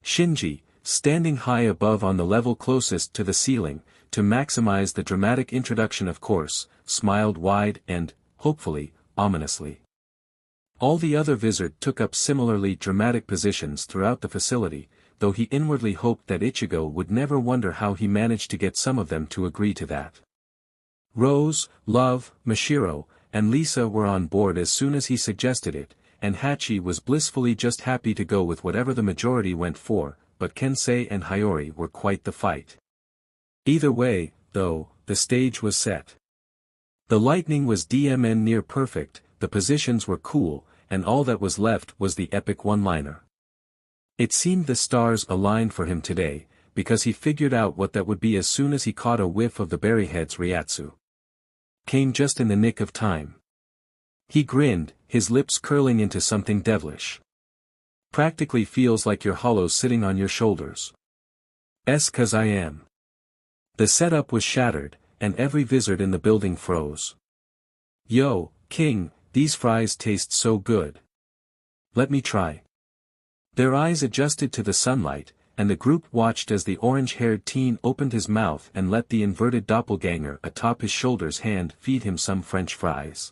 Shinji, standing high above on the level closest to the ceiling, to maximize the dramatic introduction of course, smiled wide and, hopefully, ominously. All the other visitors took up similarly dramatic positions throughout the facility, though he inwardly hoped that Ichigo would never wonder how he managed to get some of them to agree to that. Rose, Love, Mashiro, and Lisa were on board as soon as he suggested it, and Hachi was blissfully just happy to go with whatever the majority went for, but Kensei and Hiyori were quite the fight. Either way, though, the stage was set. The lighting was DMN near perfect, the positions were cool, and all that was left was the epic one-liner. It seemed the stars aligned for him today, because he figured out what that would be as soon as he caught a whiff of the berryhead's Ryatsu. Came just in the nick of time. He grinned, his lips curling into something devilish. "Practically feels like your hollow sitting on your shoulders." "'Cause I am." The setup was shattered, and every visitor in the building froze. "Yo, King, these fries taste so good. Let me try." Their eyes adjusted to the sunlight, and the group watched as the orange-haired teen opened his mouth and let the inverted doppelganger atop his shoulders hand feed him some French fries.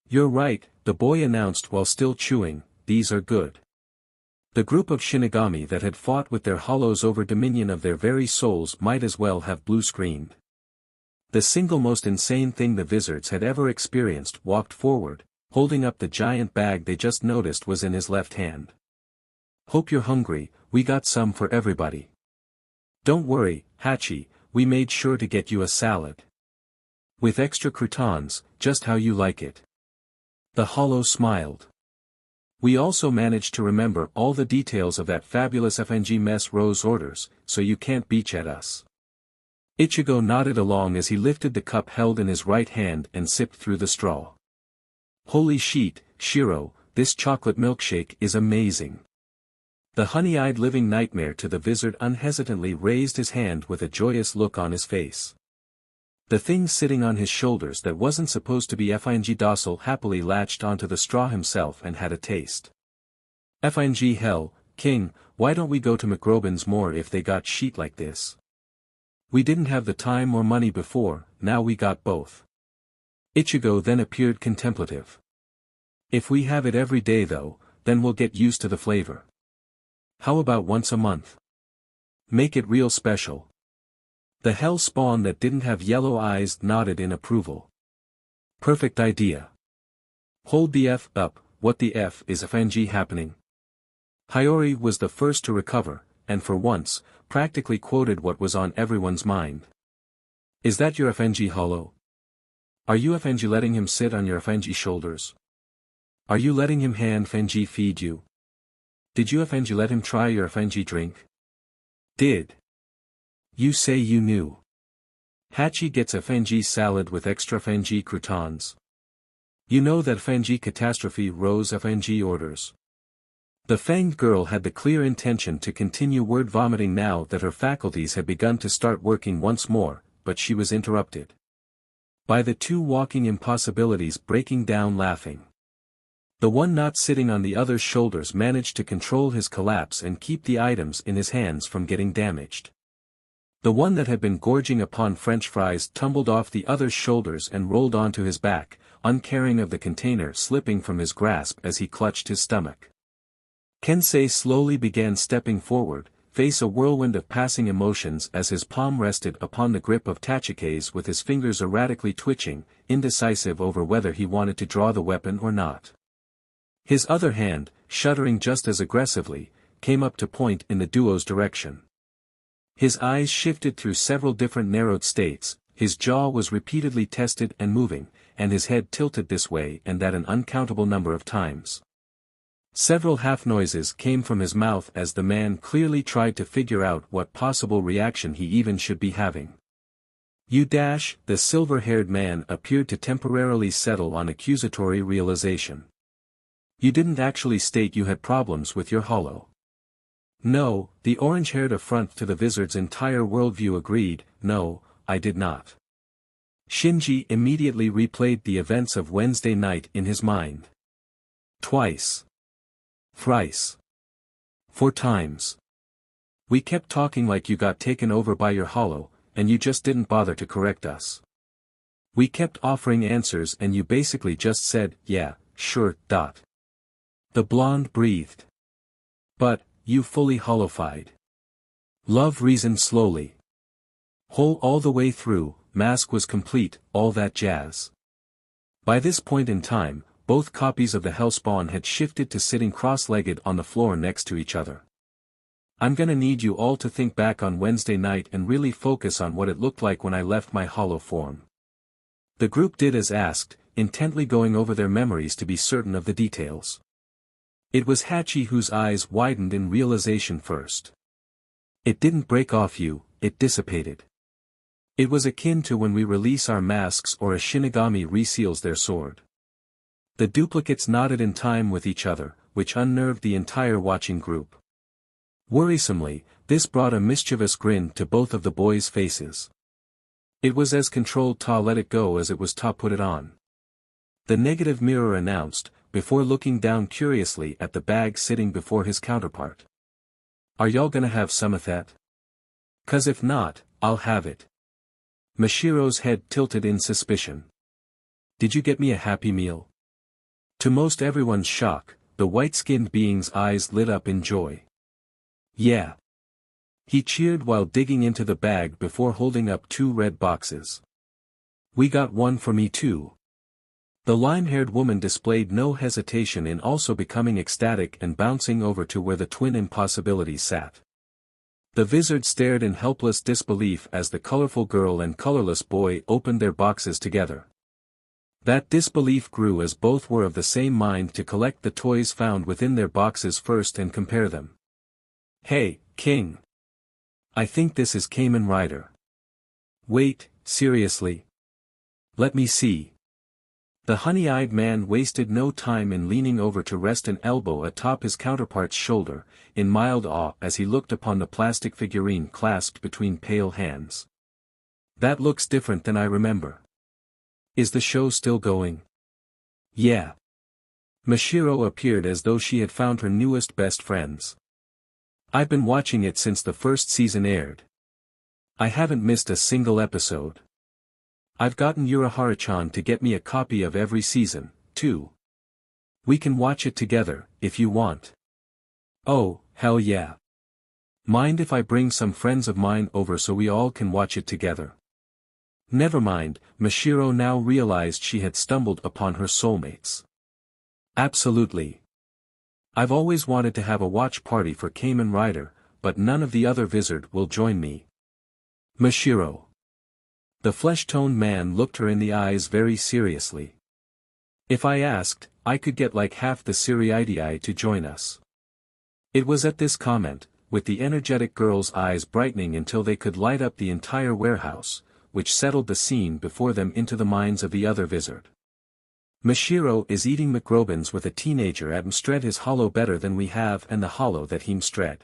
"You're right," the boy announced while still chewing, "these are good." The group of Shinigami that had fought with their hollows over dominion of their very souls might as well have blue-screened. The single most insane thing the Wizards had ever experienced walked forward, holding up the giant bag they just noticed was in his left hand. "Hope you're hungry, we got some for everybody." "Don't worry, Hachi, we made sure to get you a salad. With extra croutons, just how you like it." The hollow smiled. "We also managed to remember all the details of that fabulous FNG mess Rose orders, so you can't beach at us." Ichigo nodded along as he lifted the cup held in his right hand and sipped through the straw. "Holy shit, Shiro, this chocolate milkshake is amazing." The honey-eyed living nightmare to the wizard unhesitantly raised his hand with a joyous look on his face. The thing sitting on his shoulders that wasn't supposed to be FNG docile happily latched onto the straw himself and had a taste. "FNG hell, King, why don't we go to McRobin's more if they got sheet like this? We didn't have the time or money before, now we got both." Ichigo then appeared contemplative. "If we have it every day though, then we'll get used to the flavor. How about once a month? Make it real special." The hell spawn that didn't have yellow eyes nodded in approval. "Perfect idea. Hold the F up, what the F is FNG happening?" Hiyori was the first to recover, and for once, practically quoted what was on everyone's mind. "Is that your FNG hollow? Are you FNG letting him sit on your FNG shoulders? Are you letting him hand FNG feed you? Did you FNG let him try your FNG drink? Did you say you knew? Hachi gets FNG salad with extra FNG croutons." You know that Fanji catastrophe rose FNG orders. The fanged girl had the clear intention to continue word vomiting now that her faculties had begun to start working once more, but she was interrupted by the two walking impossibilities breaking down laughing. The one not sitting on the other's shoulders managed to control his collapse and keep the items in his hands from getting damaged. The one that had been gorging upon French fries tumbled off the other's shoulders and rolled onto his back, uncaring of the container slipping from his grasp as he clutched his stomach. Kensei slowly began stepping forward, face a whirlwind of passing emotions as his palm rested upon the grip of Tachike's with his fingers erratically twitching, indecisive over whether he wanted to draw the weapon or not. His other hand, shuddering just as aggressively, came up to point in the duo's direction. His eyes shifted through several different narrowed states, his jaw was repeatedly tested and moving, and his head tilted this way and that an uncountable number of times. Several half-noises came from his mouth as the man clearly tried to figure out what possible reaction he even should be having. The silver-haired man appeared to temporarily settle on accusatory realization. You didn't actually state you had problems with your hollow. No, the orange-haired affront to the wizard's entire worldview agreed, no, I did not. Shinji immediately replayed the events of Wednesday night in his mind. Twice. Thrice. 4 times. We kept talking like you got taken over by your hollow, and you just didn't bother to correct us. We kept offering answers and you basically just said, yeah, sure. The blonde breathed. But, you fully hollowified. Love reasoned slowly. Whole all the way through, mask was complete, all that jazz. By this point in time, both copies of the Hellspawn had shifted to sitting cross-legged on the floor next to each other. I'm gonna need you all to think back on Wednesday night and really focus on what it looked like when I left my hollow form. The group did as asked, intently going over their memories to be certain of the details. It was Hachi whose eyes widened in realization first. It didn't break off you, it dissipated. It was akin to when we release our masks or a Shinigami reseals their sword. The duplicates nodded in time with each other, which unnerved the entire watching group. Worrisomely, this brought a mischievous grin to both of the boys' faces. It was as controlled ta let it go as it was ta put it on. The negative mirror announced, before looking down curiously at the bag sitting before his counterpart. Are y'all gonna have some of that? 'Cause if not, I'll have it. Mashiro's head tilted in suspicion. Did you get me a Happy Meal? To most everyone's shock, the white-skinned being's eyes lit up in joy. Yeah. He cheered while digging into the bag before holding up 2 red boxes. We got one for me too. The lime-haired woman displayed no hesitation in also becoming ecstatic and bouncing over to where the twin impossibilities sat. The wizard stared in helpless disbelief as the colorful girl and colorless boy opened their boxes together. That disbelief grew as both were of the same mind to collect the toys found within their boxes first and compare them. Hey, King. I think this is Kamen Rider. Wait, seriously? Let me see. The honey-eyed man wasted no time in leaning over to rest an elbow atop his counterpart's shoulder, in mild awe as he looked upon the plastic figurine clasped between pale hands. That looks different than I remember. Is the show still going? Yeah. Mashiro appeared as though she had found her newest best friends. I've been watching it since the first season aired. I haven't missed a single episode. I've gotten Urahara-chan to get me a copy of every season, too. We can watch it together, if you want. Oh, hell yeah. Mind if I bring some friends of mine over so we all can watch it together? Never mind, Mashiro now realized she had stumbled upon her soulmates. Absolutely. I've always wanted to have a watch party for Kamen Rider, but none of the other wizard will join me. Mashiro. The flesh-toned man looked her in the eyes very seriously. If I asked, I could get like half the Siriidii to join us. It was at this comment, with the energetic girl's eyes brightening until they could light up the entire warehouse, which settled the scene before them into the minds of the other wizard. Mashiro is eating McRobins with a teenager at Mstred his hollow better than we have and the hollow that he Mstred.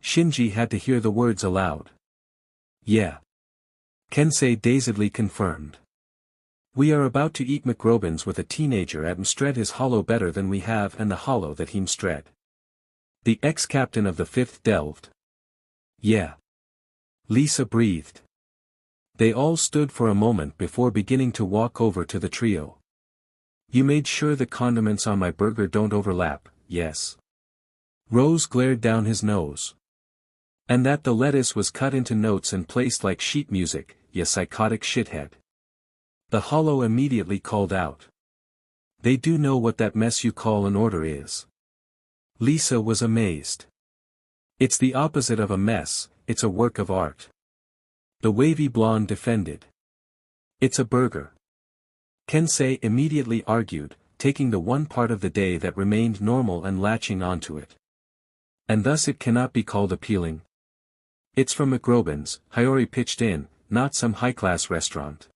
Shinji had to hear the words aloud. Yeah. Kensei dazedly confirmed. We are about to eat McRobins with a teenager at Mstred his hollow better than we have and the hollow that he Mstred. The ex-captain of the Fifth delved. Yeah. Lisa breathed. They all stood for a moment before beginning to walk over to the trio. You made sure the condiments on my burger don't overlap, yes? Rose glared down his nose. And that the lettuce was cut into notes and placed like sheet music, ya psychotic shithead. The hollow immediately called out. They do know what that mess you call an order is. Lisa was amazed. It's the opposite of a mess, it's a work of art. The wavy blonde defended. It's a burger. Kensei immediately argued, taking the one part of the day that remained normal and latching onto it. And thus it cannot be called appealing. It's from McRobins, Hiyori pitched in, not some high-class restaurant.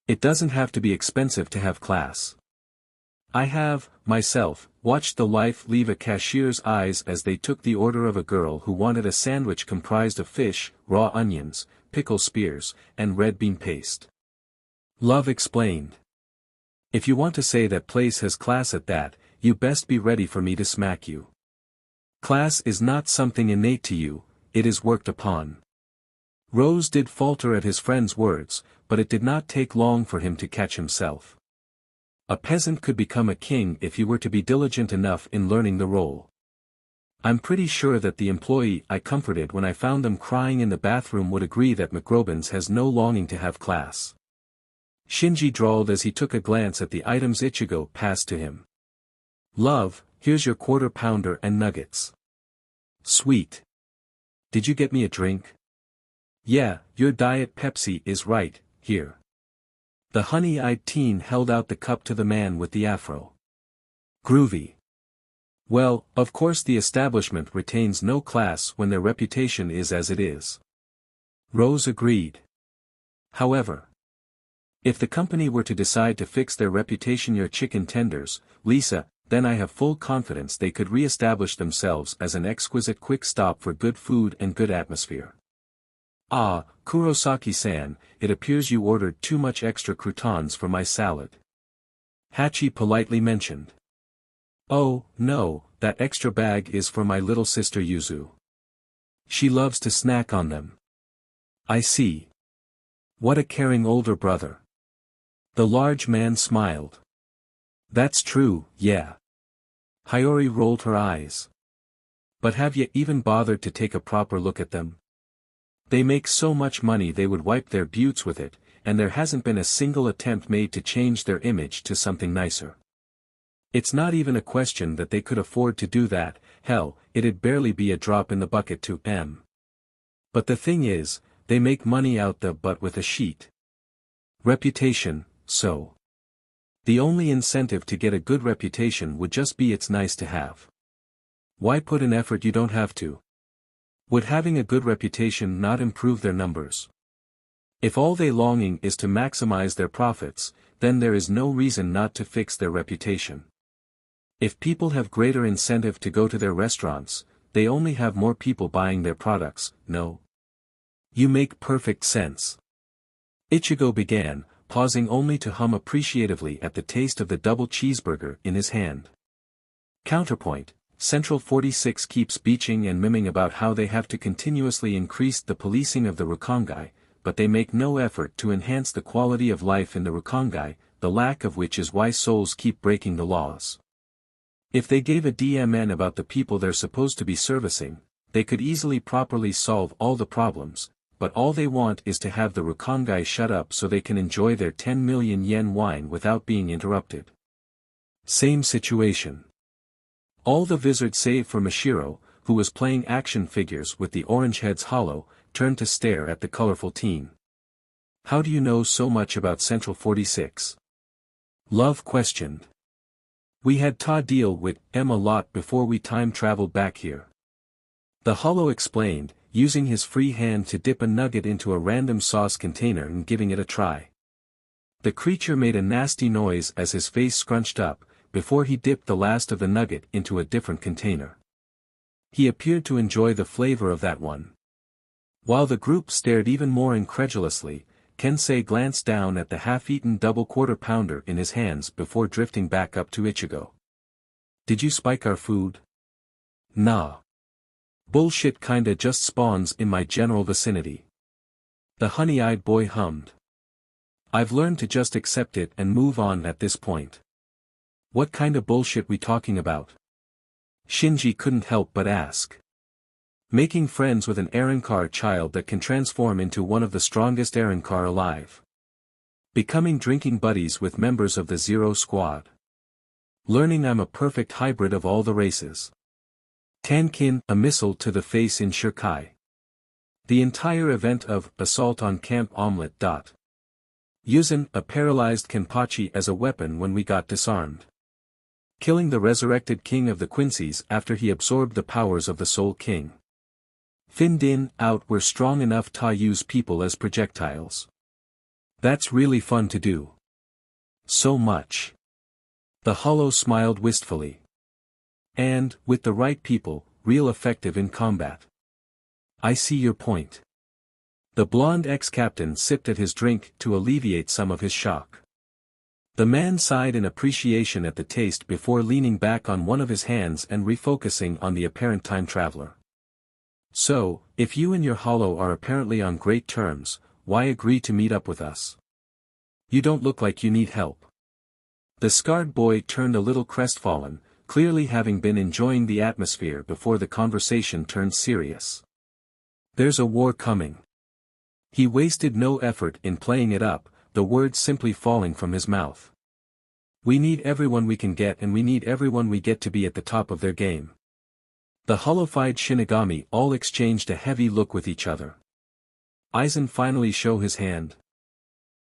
It doesn't have to be expensive to have class. I have, myself, watched the life leave a cashier's eyes as they took the order of a girl who wanted a sandwich comprised of fish, raw onions, pickle spears, and red bean paste. Love explained. If you want to say that place has class at that, you best be ready for me to smack you. Class is not something innate to you, it is worked upon. Rose did falter at his friend's words, but it did not take long for him to catch himself. A peasant could become a king if he were to be diligent enough in learning the role. I'm pretty sure that the employee I comforted when I found them crying in the bathroom would agree that McRobins has no longing to have class. Shinji drawled as he took a glance at the items Ichigo passed to him. Love, here's your quarter-pounder and nuggets. Sweet. Did you get me a drink? Yeah, your Diet Pepsi is right, here. The honey-eyed teen held out the cup to the man with the afro. Groovy. Well, of course the establishment retains no class when their reputation is as it is. Rose agreed. However, if the company were to decide to fix their reputation your chicken tenders, Lisa, then I have full confidence they could re-establish themselves as an exquisite quick stop for good food and good atmosphere. Ah, Kurosaki-san, it appears you ordered too much extra croutons for my salad. Hachi politely mentioned. Oh, no, that extra bag is for my little sister Yuzu. She loves to snack on them. I see. What a caring older brother. The large man smiled. That's true, yeah. Hiyori rolled her eyes. But have you even bothered to take a proper look at them? They make so much money they would wipe their butts with it, and there hasn't been a single attempt made to change their image to something nicer. It's not even a question that they could afford to do that, hell, it'd barely be a drop in the bucket to M. But the thing is, they make money out the butt with a sheet. Reputation, so. The only incentive to get a good reputation would just be it's nice to have. Why put in effort you don't have to? Would having a good reputation not improve their numbers? If all they longing is to maximize their profits, then there is no reason not to fix their reputation. If people have greater incentive to go to their restaurants, they only have more people buying their products, no? You make perfect sense. Ichigo began, pausing only to hum appreciatively at the taste of the double cheeseburger in his hand. Counterpoint, Central 46 keeps beaching and miming about how they have to continuously increase the policing of the Rukongai, but they make no effort to enhance the quality of life in the Rukongai, the lack of which is why souls keep breaking the laws. If they gave a DMN about the people they're supposed to be servicing, they could easily properly solve all the problems, but all they want is to have the Rukongai shut up so they can enjoy their 10 million yen wine without being interrupted. Same situation. All the vizards save for Mashiro, who was playing action figures with the orange heads hollow, turned to stare at the colorful teen. How do you know so much about Central 46? Love questioned. We had ta deal with M a lot before we time traveled back here. The hollow explained, using his free hand to dip a nugget into a random sauce container and giving it a try. The creature made a nasty noise as his face scrunched up, before he dipped the last of the nugget into a different container. He appeared to enjoy the flavor of that one. While the group stared even more incredulously, Kensei glanced down at the half-eaten double quarter-pounder in his hands before drifting back up to Ichigo. "Did you spike our food?" "Nah. Bullshit kinda just spawns in my general vicinity." The honey-eyed boy hummed. "I've learned to just accept it and move on at this point." "What kinda bullshit we talking about?" Shinji couldn't help but ask. "Making friends with an Arrancar child that can transform into one of the strongest Arrancar alive. Becoming drinking buddies with members of the Zero Squad. Learning I'm a perfect hybrid of all the races. Tankin, a missile to the face in Shirkai. The entire event of Assault on Camp Omelette. Using a paralyzed Kenpachi as a weapon when we got disarmed. Killing the resurrected king of the Quincy's after he absorbed the powers of the Soul King. Finned in, out we're strong enough to use people as projectiles. That's really fun to do. So much." The Hollow smiled wistfully. "And, with the right people, real effective in combat." "I see your point." The blonde ex-captain sipped at his drink to alleviate some of his shock. The man sighed in appreciation at the taste before leaning back on one of his hands and refocusing on the apparent time traveler. "So, if you and your Hollow are apparently on great terms, why agree to meet up with us? You don't look like you need help." The scarred boy turned a little crestfallen, clearly having been enjoying the atmosphere before the conversation turned serious. "There's a war coming." He wasted no effort in playing it up, the words simply falling from his mouth. "We need everyone we can get and we need everyone we get to be at the top of their game." The hollowified Shinigami all exchanged a heavy look with each other. "Aizen finally show his hand?"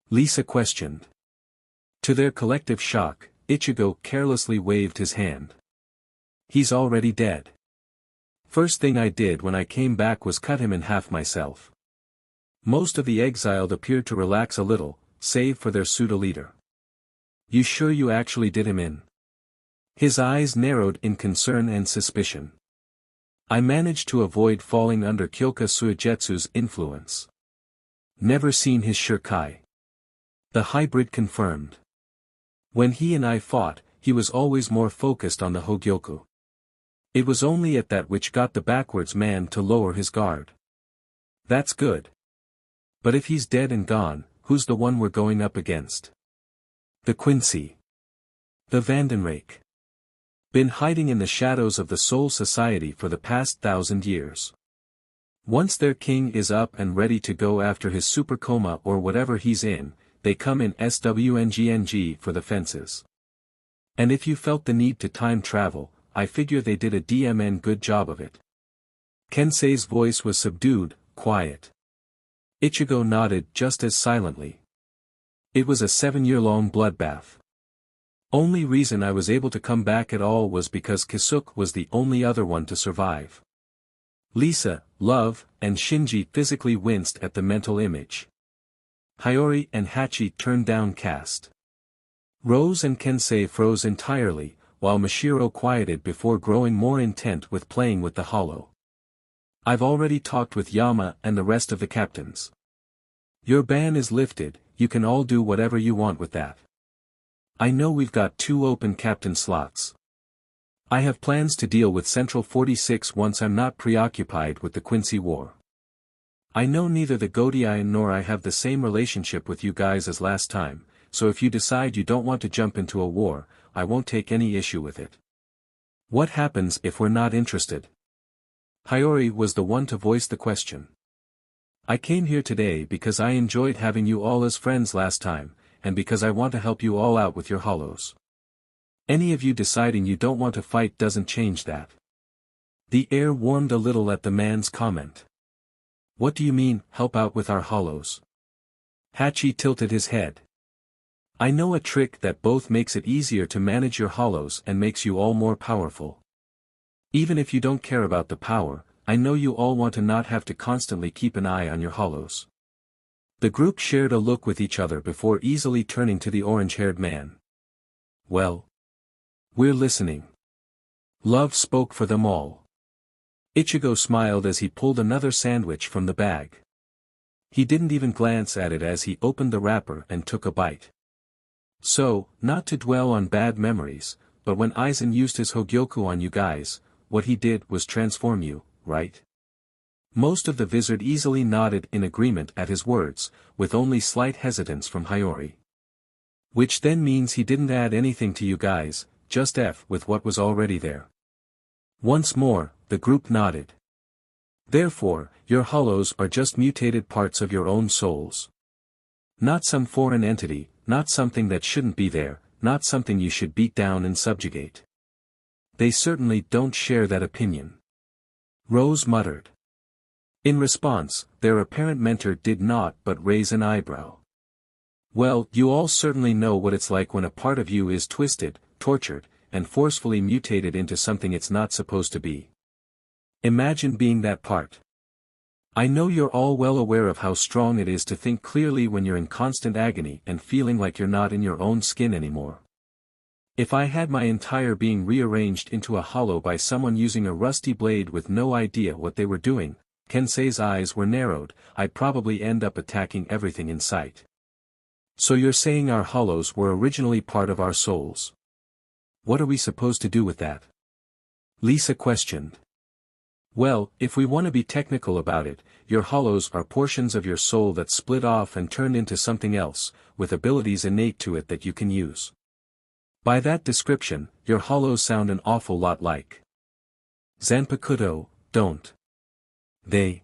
Lisa questioned. To their collective shock, Ichigo carelessly waved his hand. "He's already dead. First thing I did when I came back was cut him in half myself." Most of the exiled appeared to relax a little, save for their pseudo-leader. "You sure you actually did him in?" His eyes narrowed in concern and suspicion. "I managed to avoid falling under Kyoka Suigetsu's influence. Never seen his Shirkai." The hybrid confirmed. "When he and I fought, he was always more focused on the Hogyoku. It was only at that which got the backwards man to lower his guard." "That's good. But if he's dead and gone, who's the one we're going up against?" "The Quincy. The Vandenrake. Been hiding in the shadows of the Soul Society for the past 1,000 years. Once their king is up and ready to go after his super coma or whatever he's in, they come in SWNGNG for the fences. And if you felt the need to time travel, I figure they did a DMN good job of it." Kensei's voice was subdued, quiet. Ichigo nodded just as silently. "It was a 7-year-long bloodbath. Only reason I was able to come back at all was because Kisuke was the only other one to survive." Lisa, Love, and Shinji physically winced at the mental image. Hiyori and Hachi turned downcast. Rose and Kensei froze entirely, while Mashiro quieted before growing more intent with playing with the hollow. "I've already talked with Yama and the rest of the captains. Your ban is lifted, you can all do whatever you want with that. I know we've got 2 open captain slots. I have plans to deal with Central 46 once I'm not preoccupied with the Quincy War. I know neither the Godian nor I have the same relationship with you guys as last time, so if you decide you don't want to jump into a war, I won't take any issue with it. What happens if we're not interested?" Hiyori was the one to voice the question. "I came here today because I enjoyed having you all as friends last time, and because I want to help you all out with your hollows. Any of you deciding you don't want to fight doesn't change that." The air warmed a little at the man's comment. "What do you mean, help out with our hollows?" Hachi tilted his head. "I know a trick that both makes it easier to manage your hollows and makes you all more powerful. Even if you don't care about the power, I know you all want to not have to constantly keep an eye on your hollows. The group shared a look with each other before easily turning to the orange-haired man. Well? We're listening. Love spoke for them all. Ichigo smiled as he pulled another sandwich from the bag. He didn't even glance at it as he opened the wrapper and took a bite. So, not to dwell on bad memories, but when Aizen used his Hogyoku on you guys, what he did was transform you, right? Most of the vizard easily nodded in agreement at his words, with only slight hesitance from Hiyori. Which then means he didn't add anything to you guys, just F with what was already there. Once more, the group nodded. Therefore, your hollows are just mutated parts of your own souls. Not some foreign entity, not something that shouldn't be there, not something you should beat down and subjugate. They certainly don't share that opinion. Rose muttered. In response, their apparent mentor did not but raise an eyebrow. Well, you all certainly know what it's like when a part of you is twisted, tortured, and forcefully mutated into something it's not supposed to be. Imagine being that part. I know you're all well aware of how strong it is to think clearly when you're in constant agony and feeling like you're not in your own skin anymore. If I had my entire being rearranged into a hollow by someone using a rusty blade with no idea what they were doing, Kensei's eyes were narrowed, I'd probably end up attacking everything in sight. So you're saying our hollows were originally part of our souls? What are we supposed to do with that? Lisa questioned. Well, if we want to be technical about it, your hollows are portions of your soul that split off and turned into something else, with abilities innate to it that you can use. By that description, your hollows sound an awful lot like Zanpakuto, don't they?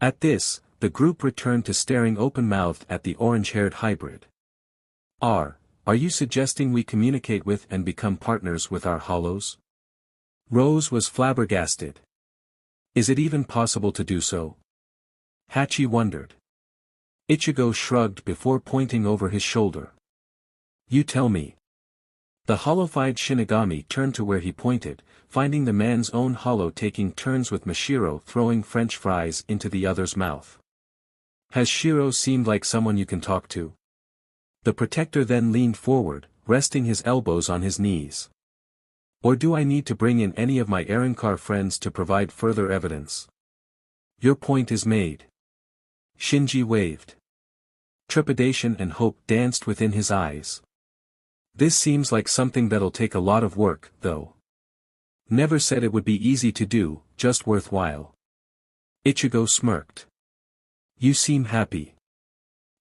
At this, the group returned to staring open-mouthed at the orange-haired hybrid. Are you suggesting we communicate with and become partners with our hollows? Rose was flabbergasted. Is it even possible to do so? Hachi wondered. Ichigo shrugged before pointing over his shoulder. You tell me. The hollowified Shinigami turned to where he pointed, finding the man's own hollow taking turns with Mashiro throwing French fries into the other's mouth. Has Shiro seemed like someone you can talk to? The protector then leaned forward, resting his elbows on his knees. Or do I need to bring in any of my Arrancar friends to provide further evidence? Your point is made. Shinji waved. Trepidation and hope danced within his eyes. This seems like something that'll take a lot of work, though. Never said it would be easy to do, just worthwhile. Ichigo smirked. You seem happy.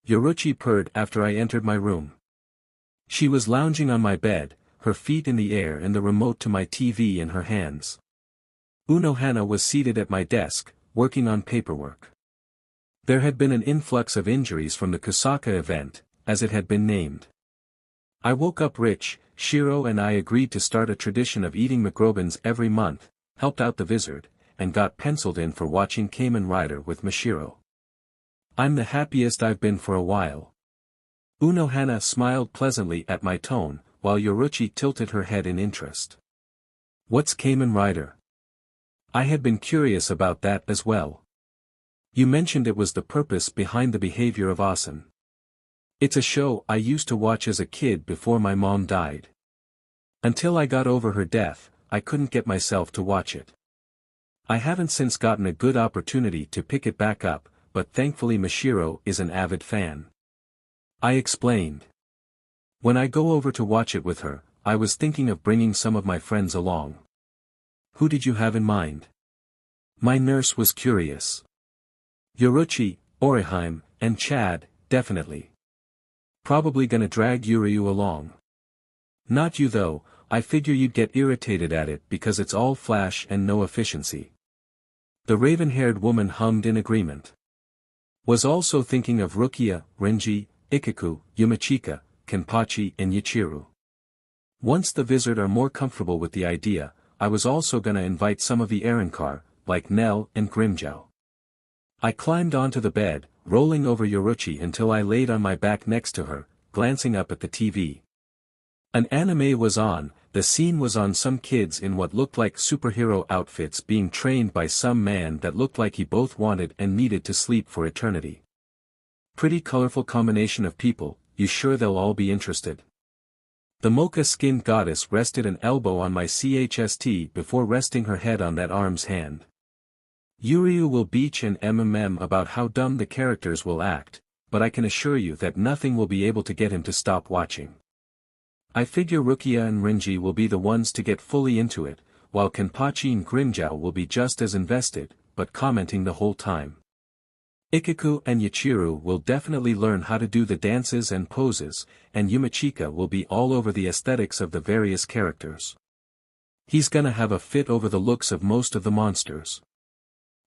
Yoruchi purred after I entered my room. She was lounging on my bed, her feet in the air and the remote to my TV in her hands. Unohana was seated at my desk, working on paperwork. There had been an influx of injuries from the Kusaka event, as it had been named. I woke up rich. Shiro and I agreed to start a tradition of eating McRobins every month, helped out the Vizard, and got penciled in for watching Kamen Rider with Mashiro. I'm the happiest I've been for a while. Unohana smiled pleasantly at my tone, while Yoruchi tilted her head in interest. What's Kamen Rider? I had been curious about that as well. You mentioned it was the purpose behind the behavior of Asen. It's a show I used to watch as a kid before my mom died. Until I got over her death, I couldn't get myself to watch it. I haven't since gotten a good opportunity to pick it back up, but thankfully Mashiro is an avid fan. I explained. When I go over to watch it with her, I was thinking of bringing some of my friends along. Who did you have in mind? My nurse was curious. Yoruchi, Orihime, and Chad, definitely. Probably gonna drag Yuryu along. Not you though, I figure you'd get irritated at it because it's all flash and no efficiency. The raven-haired woman hummed in agreement. Was also thinking of Rukia, Renji, Ikaku, Yumachika, Kenpachi and Yichiru. Once the Vizard are more comfortable with the idea, I was also gonna invite some of the Arrancar, like Nell and Grimjow. I climbed onto the bed, rolling over Yoruchi until I laid on my back next to her, glancing up at the TV. An anime was on. The scene was on some kids in what looked like superhero outfits being trained by some man that looked like he both wanted and needed to sleep for eternity. Pretty colorful combination of people, you sure they'll all be interested? The mocha-skinned goddess rested an elbow on my chest before resting her head on that arm's hand. Yuryu will beach and about how dumb the characters will act, but I can assure you that nothing will be able to get him to stop watching. I figure Rukia and Rinji will be the ones to get fully into it, while Kenpachi and Grimjow will be just as invested, but commenting the whole time. Ichigo and Yachiru will definitely learn how to do the dances and poses, and Yumachika will be all over the aesthetics of the various characters. He's gonna have a fit over the looks of most of the monsters.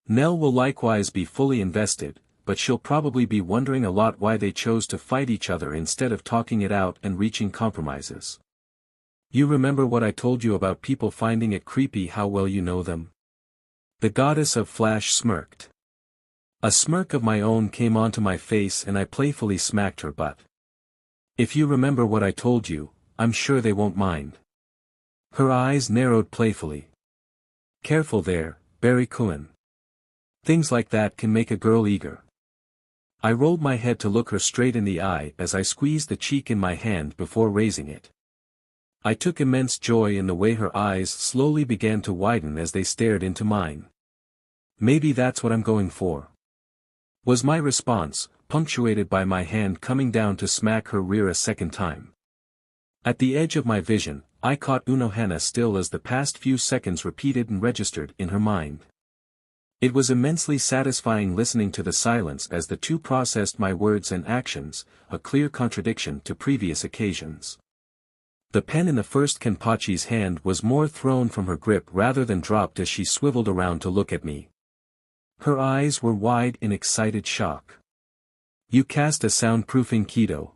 Nell will likewise be fully invested, but she'll probably be wondering a lot why they chose to fight each other instead of talking it out and reaching compromises. You remember what I told you about people finding it creepy how well you know them? The goddess of Flash smirked. A smirk of my own came onto my face and I playfully smacked her butt. If you remember what I told you, I'm sure they won't mind. Her eyes narrowed playfully. Careful there, Barry-kun. Things like that can make a girl eager. I rolled my head to look her straight in the eye as I squeezed the cheek in my hand before raising it. I took immense joy in the way her eyes slowly began to widen as they stared into mine. Maybe that's what I'm going for, was my response, punctuated by my hand coming down to smack her rear a second time. At the edge of my vision, I caught Unohana still as the past few seconds repeated and registered in her mind. It was immensely satisfying listening to the silence as the two processed my words and actions, a clear contradiction to previous occasions. The pen in the first Kenpachi's hand was more thrown from her grip rather than dropped as she swiveled around to look at me. Her eyes were wide in excited shock. You cast a soundproofing Kido.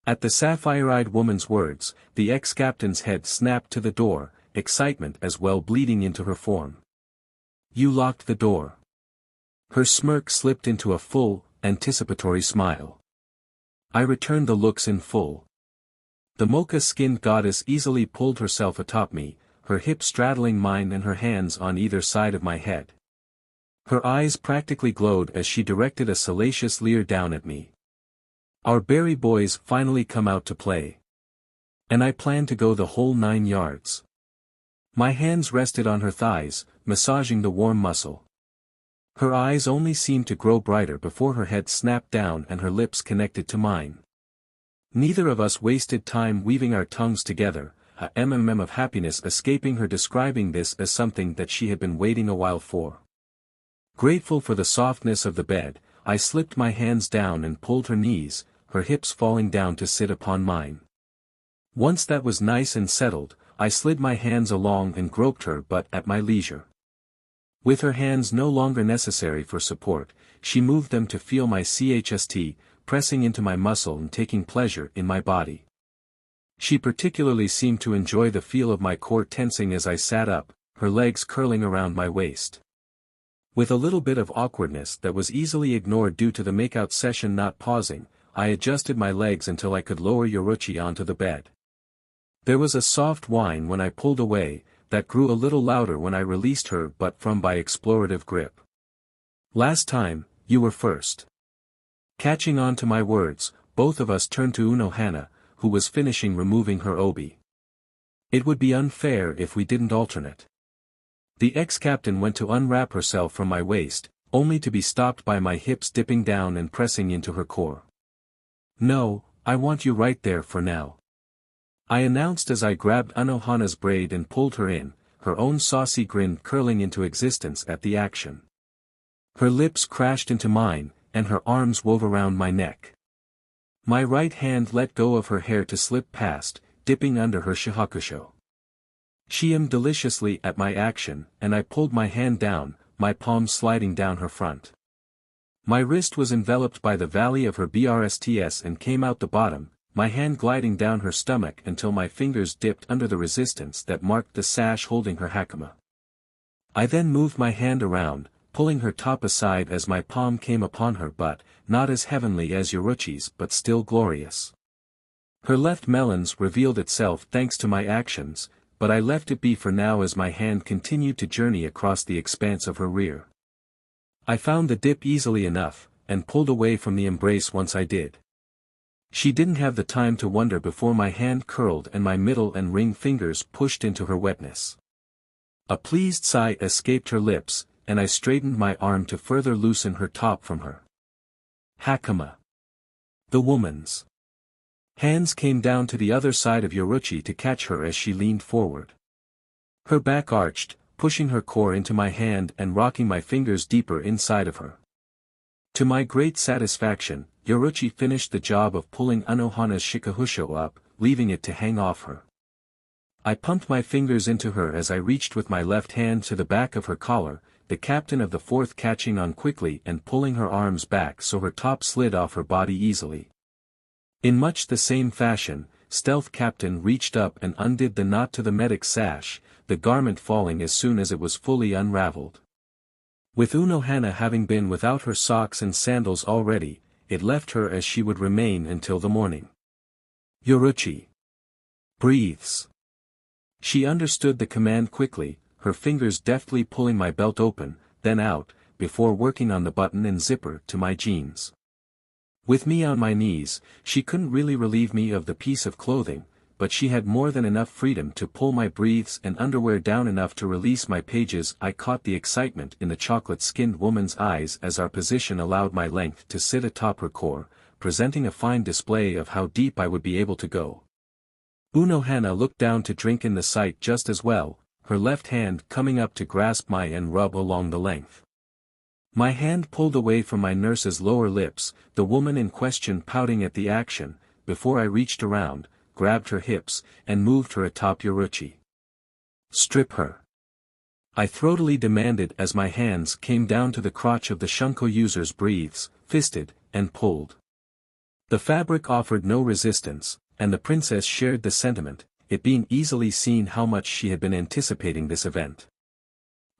At the sapphire-eyed woman's words, the ex-captain's head snapped to the door, excitement as well bleeding into her form. You locked the door. Her smirk slipped into a full, anticipatory smile. I returned the looks in full. The mocha-skinned goddess easily pulled herself atop me, her hips straddling mine and her hands on either side of my head. Her eyes practically glowed as she directed a salacious leer down at me. Our berry boys finally come out to play. And I plan to go the whole 9 yards. My hands rested on her thighs, massaging the warm muscle. Her eyes only seemed to grow brighter before her head snapped down and her lips connected to mine. Neither of us wasted time weaving our tongues together, a of happiness escaping her describing this as something that she had been waiting a while for. Grateful for the softness of the bed, I slipped my hands down and pulled her knees, her hips falling down to sit upon mine. Once that was nice and settled, I slid my hands along and groped her but at my leisure. With her hands no longer necessary for support, she moved them to feel my chest, pressing into my muscle and taking pleasure in my body. She particularly seemed to enjoy the feel of my core tensing as I sat up, her legs curling around my waist. With a little bit of awkwardness that was easily ignored due to the makeout session not pausing, I adjusted my legs until I could lower Yoruchi onto the bed. There was a soft whine when I pulled away, that grew a little louder when I released her but from my explorative grip. Last time, you were first. Catching on to my words, both of us turned to Unohana, who was finishing removing her obi. It would be unfair if we didn't alternate. The ex-captain went to unwrap herself from my waist, only to be stopped by my hips dipping down and pressing into her core. No, I want you right there for now. I announced as I grabbed Unohana's braid and pulled her in, her own saucy grin curling into existence at the action. Her lips crashed into mine, and her arms wove around my neck. My right hand let go of her hair to slip past, dipping under her shihakusho. She aimed deliciously at my action, and I pulled my hand down, my palm sliding down her front. My wrist was enveloped by the valley of her brsts and came out the bottom, my hand gliding down her stomach until my fingers dipped under the resistance that marked the sash holding her hakama. I then moved my hand around, pulling her top aside as my palm came upon her butt, not as heavenly as Yoruchi's but still glorious. Her left melons revealed itself thanks to my actions, but I left it be for now as my hand continued to journey across the expanse of her rear. I found the dip easily enough, and pulled away from the embrace once I did. She didn't have the time to wonder before my hand curled and my middle and ring fingers pushed into her wetness. A pleased sigh escaped her lips, and I straightened my arm to further loosen her top from her. Hakama. The woman's hands came down to the other side of Yoruchi to catch her as she leaned forward. Her back arched, pushing her core into my hand and rocking my fingers deeper inside of her. To my great satisfaction, Yoruchi finished the job of pulling Anohana's shikahusho up, leaving it to hang off her. I pumped my fingers into her as I reached with my left hand to the back of her collar, the captain of the fourth catching on quickly and pulling her arms back so her top slid off her body easily. In much the same fashion, Stealth Captain reached up and undid the knot to the medic's sash, the garment falling as soon as it was fully unraveled. With Unohana having been without her socks and sandals already, it left her as she would remain until the morning. Yoruchi breathes. She understood the command quickly, her fingers deftly pulling my belt open, then out, before working on the button and zipper to my jeans. With me on my knees, she couldn't really relieve me of the piece of clothing, but she had more than enough freedom to pull my briefs and underwear down enough to release my pages. I caught the excitement in the chocolate-skinned woman's eyes as our position allowed my length to sit atop her core, presenting a fine display of how deep I would be able to go. Unohana looked down to drink in the sight just as well, her left hand coming up to grasp my and rub along the length. My hand pulled away from my nurse's lower lips, the woman in question pouting at the action, before I reached around, grabbed her hips, and moved her atop Yoruchi. Strip her. I throatily demanded as my hands came down to the crotch of the Shunko user's briefs, fisted, and pulled. The fabric offered no resistance, and the princess shared the sentiment, it being easily seen how much she had been anticipating this event.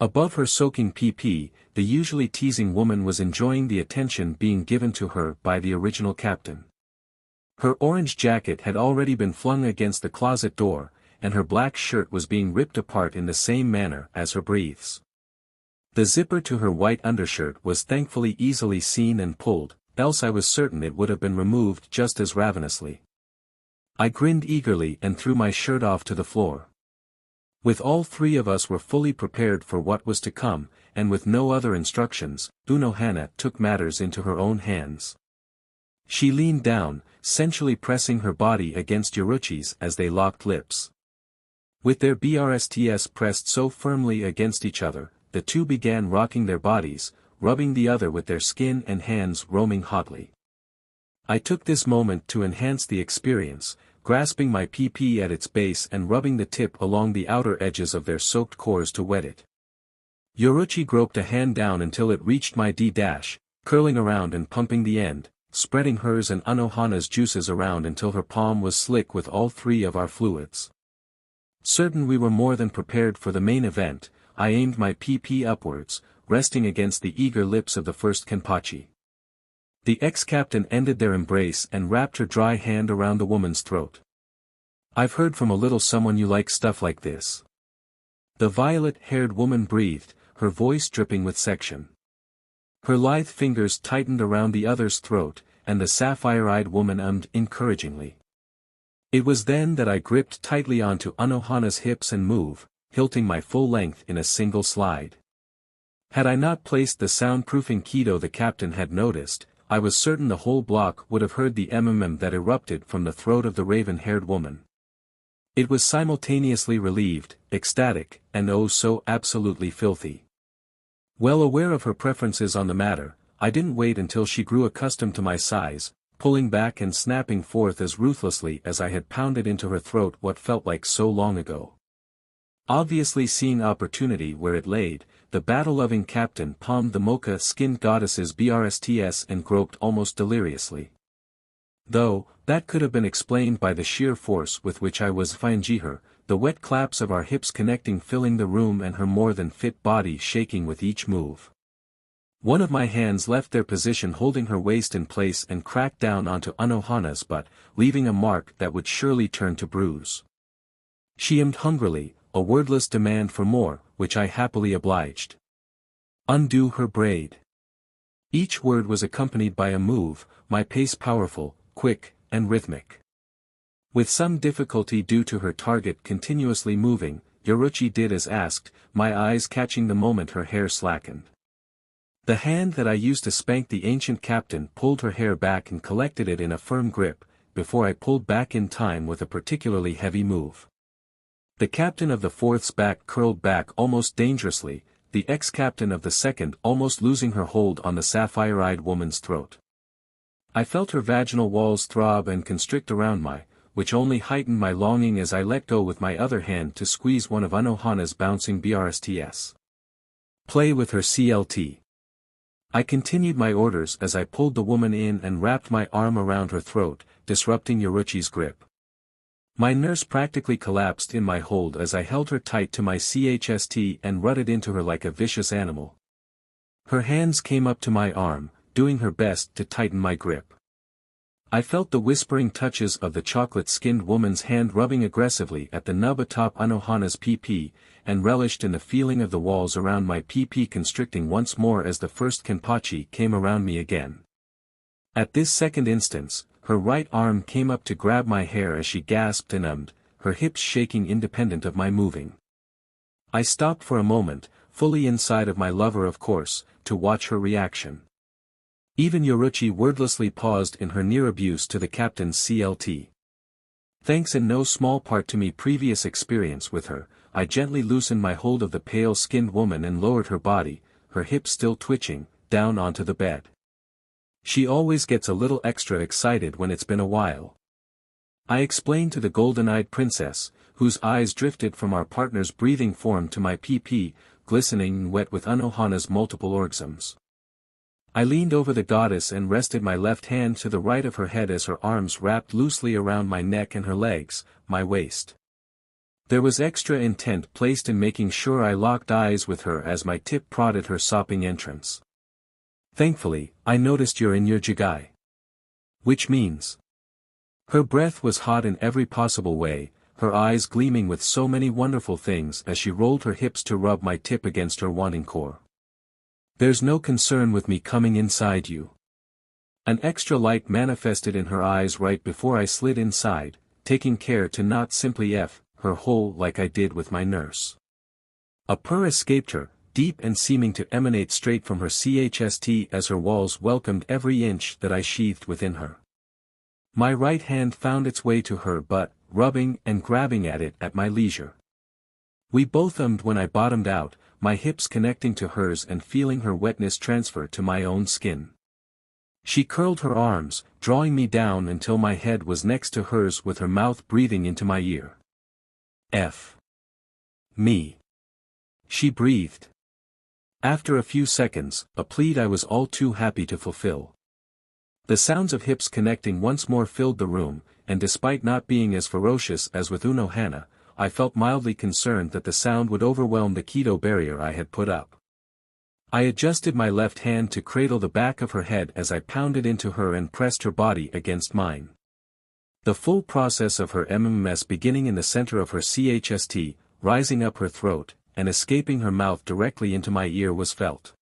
Above her soaking PP, the usually teasing woman was enjoying the attention being given to her by the original captain. Her orange jacket had already been flung against the closet door, and her black shirt was being ripped apart in the same manner as her briefs. The zipper to her white undershirt was thankfully easily seen and pulled, else I was certain it would have been removed just as ravenously. I grinned eagerly and threw my shirt off to the floor. With all three of us were fully prepared for what was to come, and with no other instructions, Unohana took matters into her own hands. She leaned down, sensually pressing her body against Yoruchi's as they locked lips. With their BRSTs pressed so firmly against each other, the two began rocking their bodies, rubbing the other with their skin and hands roaming hotly. I took this moment to enhance the experience, grasping my PP at its base and rubbing the tip along the outer edges of their soaked cores to wet it. Yoruchi groped a hand down until it reached my D-, curling around and pumping the end, spreading hers and Anohana's juices around until her palm was slick with all three of our fluids. Certain we were more than prepared for the main event, I aimed my PP upwards, resting against the eager lips of the first Kenpachi. The ex-captain ended their embrace and wrapped her dry hand around the woman's throat. I've heard from a little someone you like stuff like this. The violet-haired woman breathed, her voice dripping with section. Her lithe fingers tightened around the other's throat, and the sapphire-eyed woman ummed encouragingly. It was then that I gripped tightly onto Anohana's hips and moved, hilting my full length in a single slide. Had I not placed the soundproofing Kido the captain had noticed, I was certain the whole block would have heard the mmm that erupted from the throat of the raven-haired woman. It was simultaneously relieved, ecstatic, and oh so absolutely filthy. Well aware of her preferences on the matter, I didn't wait until she grew accustomed to my size, pulling back and snapping forth as ruthlessly as I had pounded into her throat what felt like so long ago. Obviously seeing opportunity where it laid, the battle-loving captain palmed the mocha-skinned goddess's BRSTs and groped almost deliriously. Though, that could have been explained by the sheer force with which I was finging her, the wet claps of our hips connecting filling the room and her more than fit body shaking with each move. One of my hands left their position holding her waist in place and cracked down onto Anohana's butt, leaving a mark that would surely turn to bruise. She ummed hungrily, a wordless demand for more, which I happily obliged. Undo her braid. Each word was accompanied by a move, my pace powerful, quick, and rhythmic. With some difficulty due to her target continuously moving, Yoruchi did as asked, my eyes catching the moment her hair slackened. The hand that I used to spank the ancient captain pulled her hair back and collected it in a firm grip, before I pulled back in time with a particularly heavy move. The captain of the fourth's back curled back almost dangerously, the ex-captain of the second almost losing her hold on the sapphire-eyed woman's throat. I felt her vaginal walls throb and constrict around which only heightened my longing as I let go with my other hand to squeeze one of Anohana's bouncing BRSTs. Play with her CLT. I continued my orders as I pulled the woman in and wrapped my arm around her throat, disrupting Yoruchi's grip. My nurse practically collapsed in my hold as I held her tight to my CHST and rutted into her like a vicious animal. Her hands came up to my arm, doing her best to tighten my grip. I felt the whispering touches of the chocolate-skinned woman's hand rubbing aggressively at the nub atop Anohana's PP, and relished in the feeling of the walls around my PP constricting once more as the first kenpachi came around me again. At this second instance, her right arm came up to grab my hair as she gasped and ummed, her hips shaking independent of my moving. I stopped for a moment, fully inside of my lover of course, to watch her reaction. Even Yoruchi wordlessly paused in her near abuse to the captain's CLT. Thanks in no small part to me previous experience with her, I gently loosened my hold of the pale-skinned woman and lowered her body, her hips still twitching, down onto the bed. She always gets a little extra excited when it's been a while. I explained to the golden-eyed princess, whose eyes drifted from our partner's breathing form to my PP, glistening and wet with Anohana's multiple orgasms. I leaned over the goddess and rested my left hand to the right of her head as her arms wrapped loosely around my neck and her legs, my waist. There was extra intent placed in making sure I locked eyes with her as my tip prodded her sopping entrance. Thankfully, I noticed you're in your jigai. Which means. Her breath was hot in every possible way, her eyes gleaming with so many wonderful things as she rolled her hips to rub my tip against her wanting core. There's no concern with me coming inside you. An extra light manifested in her eyes right before I slid inside, taking care to not simply F her hole like I did with my nurse. A purr escaped her, deep and seeming to emanate straight from her CHST as her walls welcomed every inch that I sheathed within her. My right hand found its way to her butt, rubbing and grabbing at it at my leisure. We both ummed when I bottomed out, my hips connecting to hers and feeling her wetness transfer to my own skin. She curled her arms, drawing me down until my head was next to hers with her mouth breathing into my ear. F. Me. She breathed. After a few seconds, a plead I was all too happy to fulfill. The sounds of hips connecting once more filled the room, and despite not being as ferocious as with Unohana, I felt mildly concerned that the sound would overwhelm the keto barrier I had put up. I adjusted my left hand to cradle the back of her head as I pounded into her and pressed her body against mine. The full process of her MMS beginning in the center of her CHST, rising up her throat, and escaping her mouth directly into my ear was felt.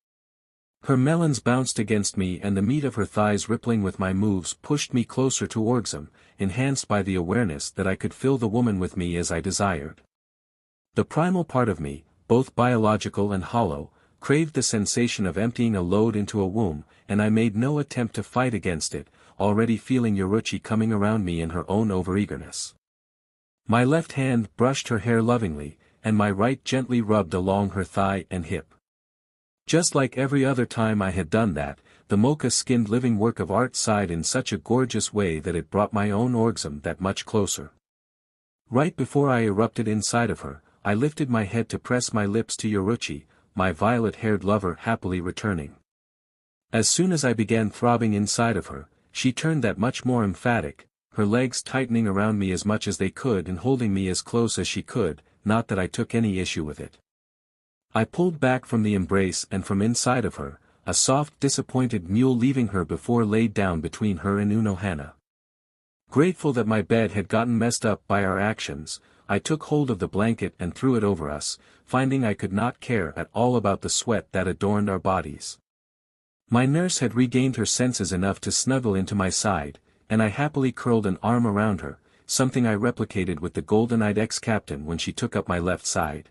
Her melons bounced against me and the meat of her thighs rippling with my moves pushed me closer to orgasm, enhanced by the awareness that I could fill the woman with me as I desired. The primal part of me, both biological and hollow, craved the sensation of emptying a load into a womb, and I made no attempt to fight against it, already feeling Yoruchi coming around me in her own overeagerness. My left hand brushed her hair lovingly, and my right gently rubbed along her thigh and hip. Just like every other time I had done that, the mocha-skinned living work of art sighed in such a gorgeous way that it brought my own orgasm that much closer. Right before I erupted inside of her, I lifted my head to press my lips to Yoruchi, my violet-haired lover happily returning. As soon as I began throbbing inside of her, she turned that much more emphatic, her legs tightening around me as much as they could and holding me as close as she could, not that I took any issue with it. I pulled back from the embrace and from inside of her, a soft disappointed mule leaving her before laid down between her and Unohana. Grateful that my bed had gotten messed up by our actions, I took hold of the blanket and threw it over us, finding I could not care at all about the sweat that adorned our bodies. My nurse had regained her senses enough to snuggle into my side, and I happily curled an arm around her, something I replicated with the golden-eyed ex-captain when she took up my left side.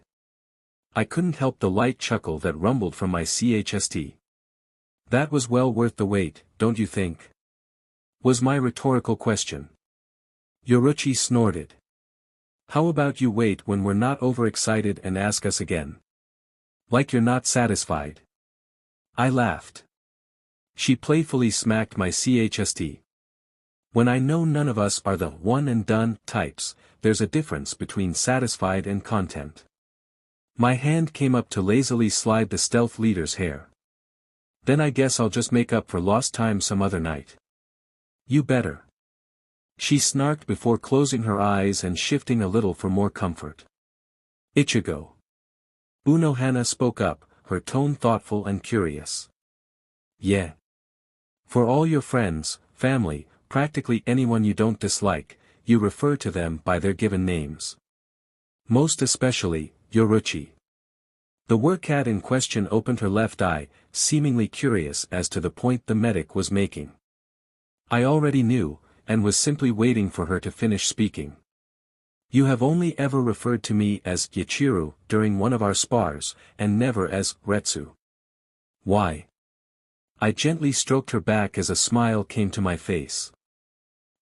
I couldn't help the light chuckle that rumbled from my chest. That was well worth the wait, don't you think? Was my rhetorical question. Yoruchi snorted. How about you wait when we're not overexcited and ask us again? Like you're not satisfied. I laughed. She playfully smacked my chest. When I know none of us are the one-and-done types, there's a difference between satisfied and content. My hand came up to lazily slide the stealth leader's hair. Then I guess I'll just make up for lost time some other night. You better. She snarked before closing her eyes and shifting a little for more comfort. Ichigo. Unohana spoke up, her tone thoughtful and curious. Yeah. For all your friends, family, practically anyone you don't dislike, you refer to them by their given names. Most especially, Yoruchi. The workat in question opened her left eye, seemingly curious as to the point the medic was making. I already knew, and was simply waiting for her to finish speaking. You have only ever referred to me as Yachiru during one of our spars, and never as Retsu. Why? I gently stroked her back as a smile came to my face.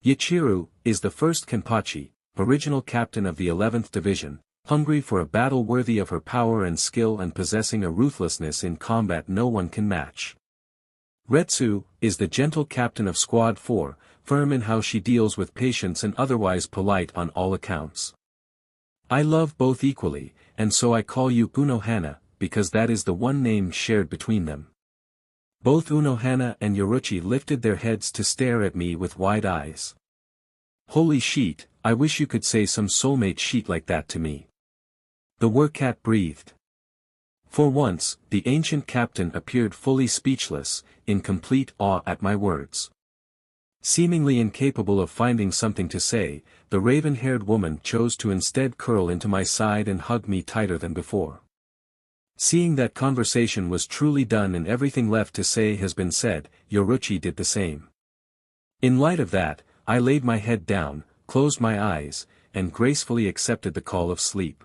Yachiru is the first Kenpachi, original captain of the 11th Division, hungry for a battle worthy of her power and skill and possessing a ruthlessness in combat no one can match. Retsu is the gentle captain of Squad 4, firm in how she deals with patients and otherwise polite on all accounts. I love both equally, and so I call you Unohana, because that is the one name shared between them. Both Unohana and Yoruchi lifted their heads to stare at me with wide eyes. Holy sheet, I wish you could say some soulmate sheet like that to me. The workat breathed. For once, the ancient captain appeared fully speechless, in complete awe at my words. Seemingly incapable of finding something to say, the raven-haired woman chose to instead curl into my side and hug me tighter than before. Seeing that conversation was truly done and everything left to say has been said, Yoruchi did the same. In light of that, I laid my head down, closed my eyes, and gracefully accepted the call of sleep.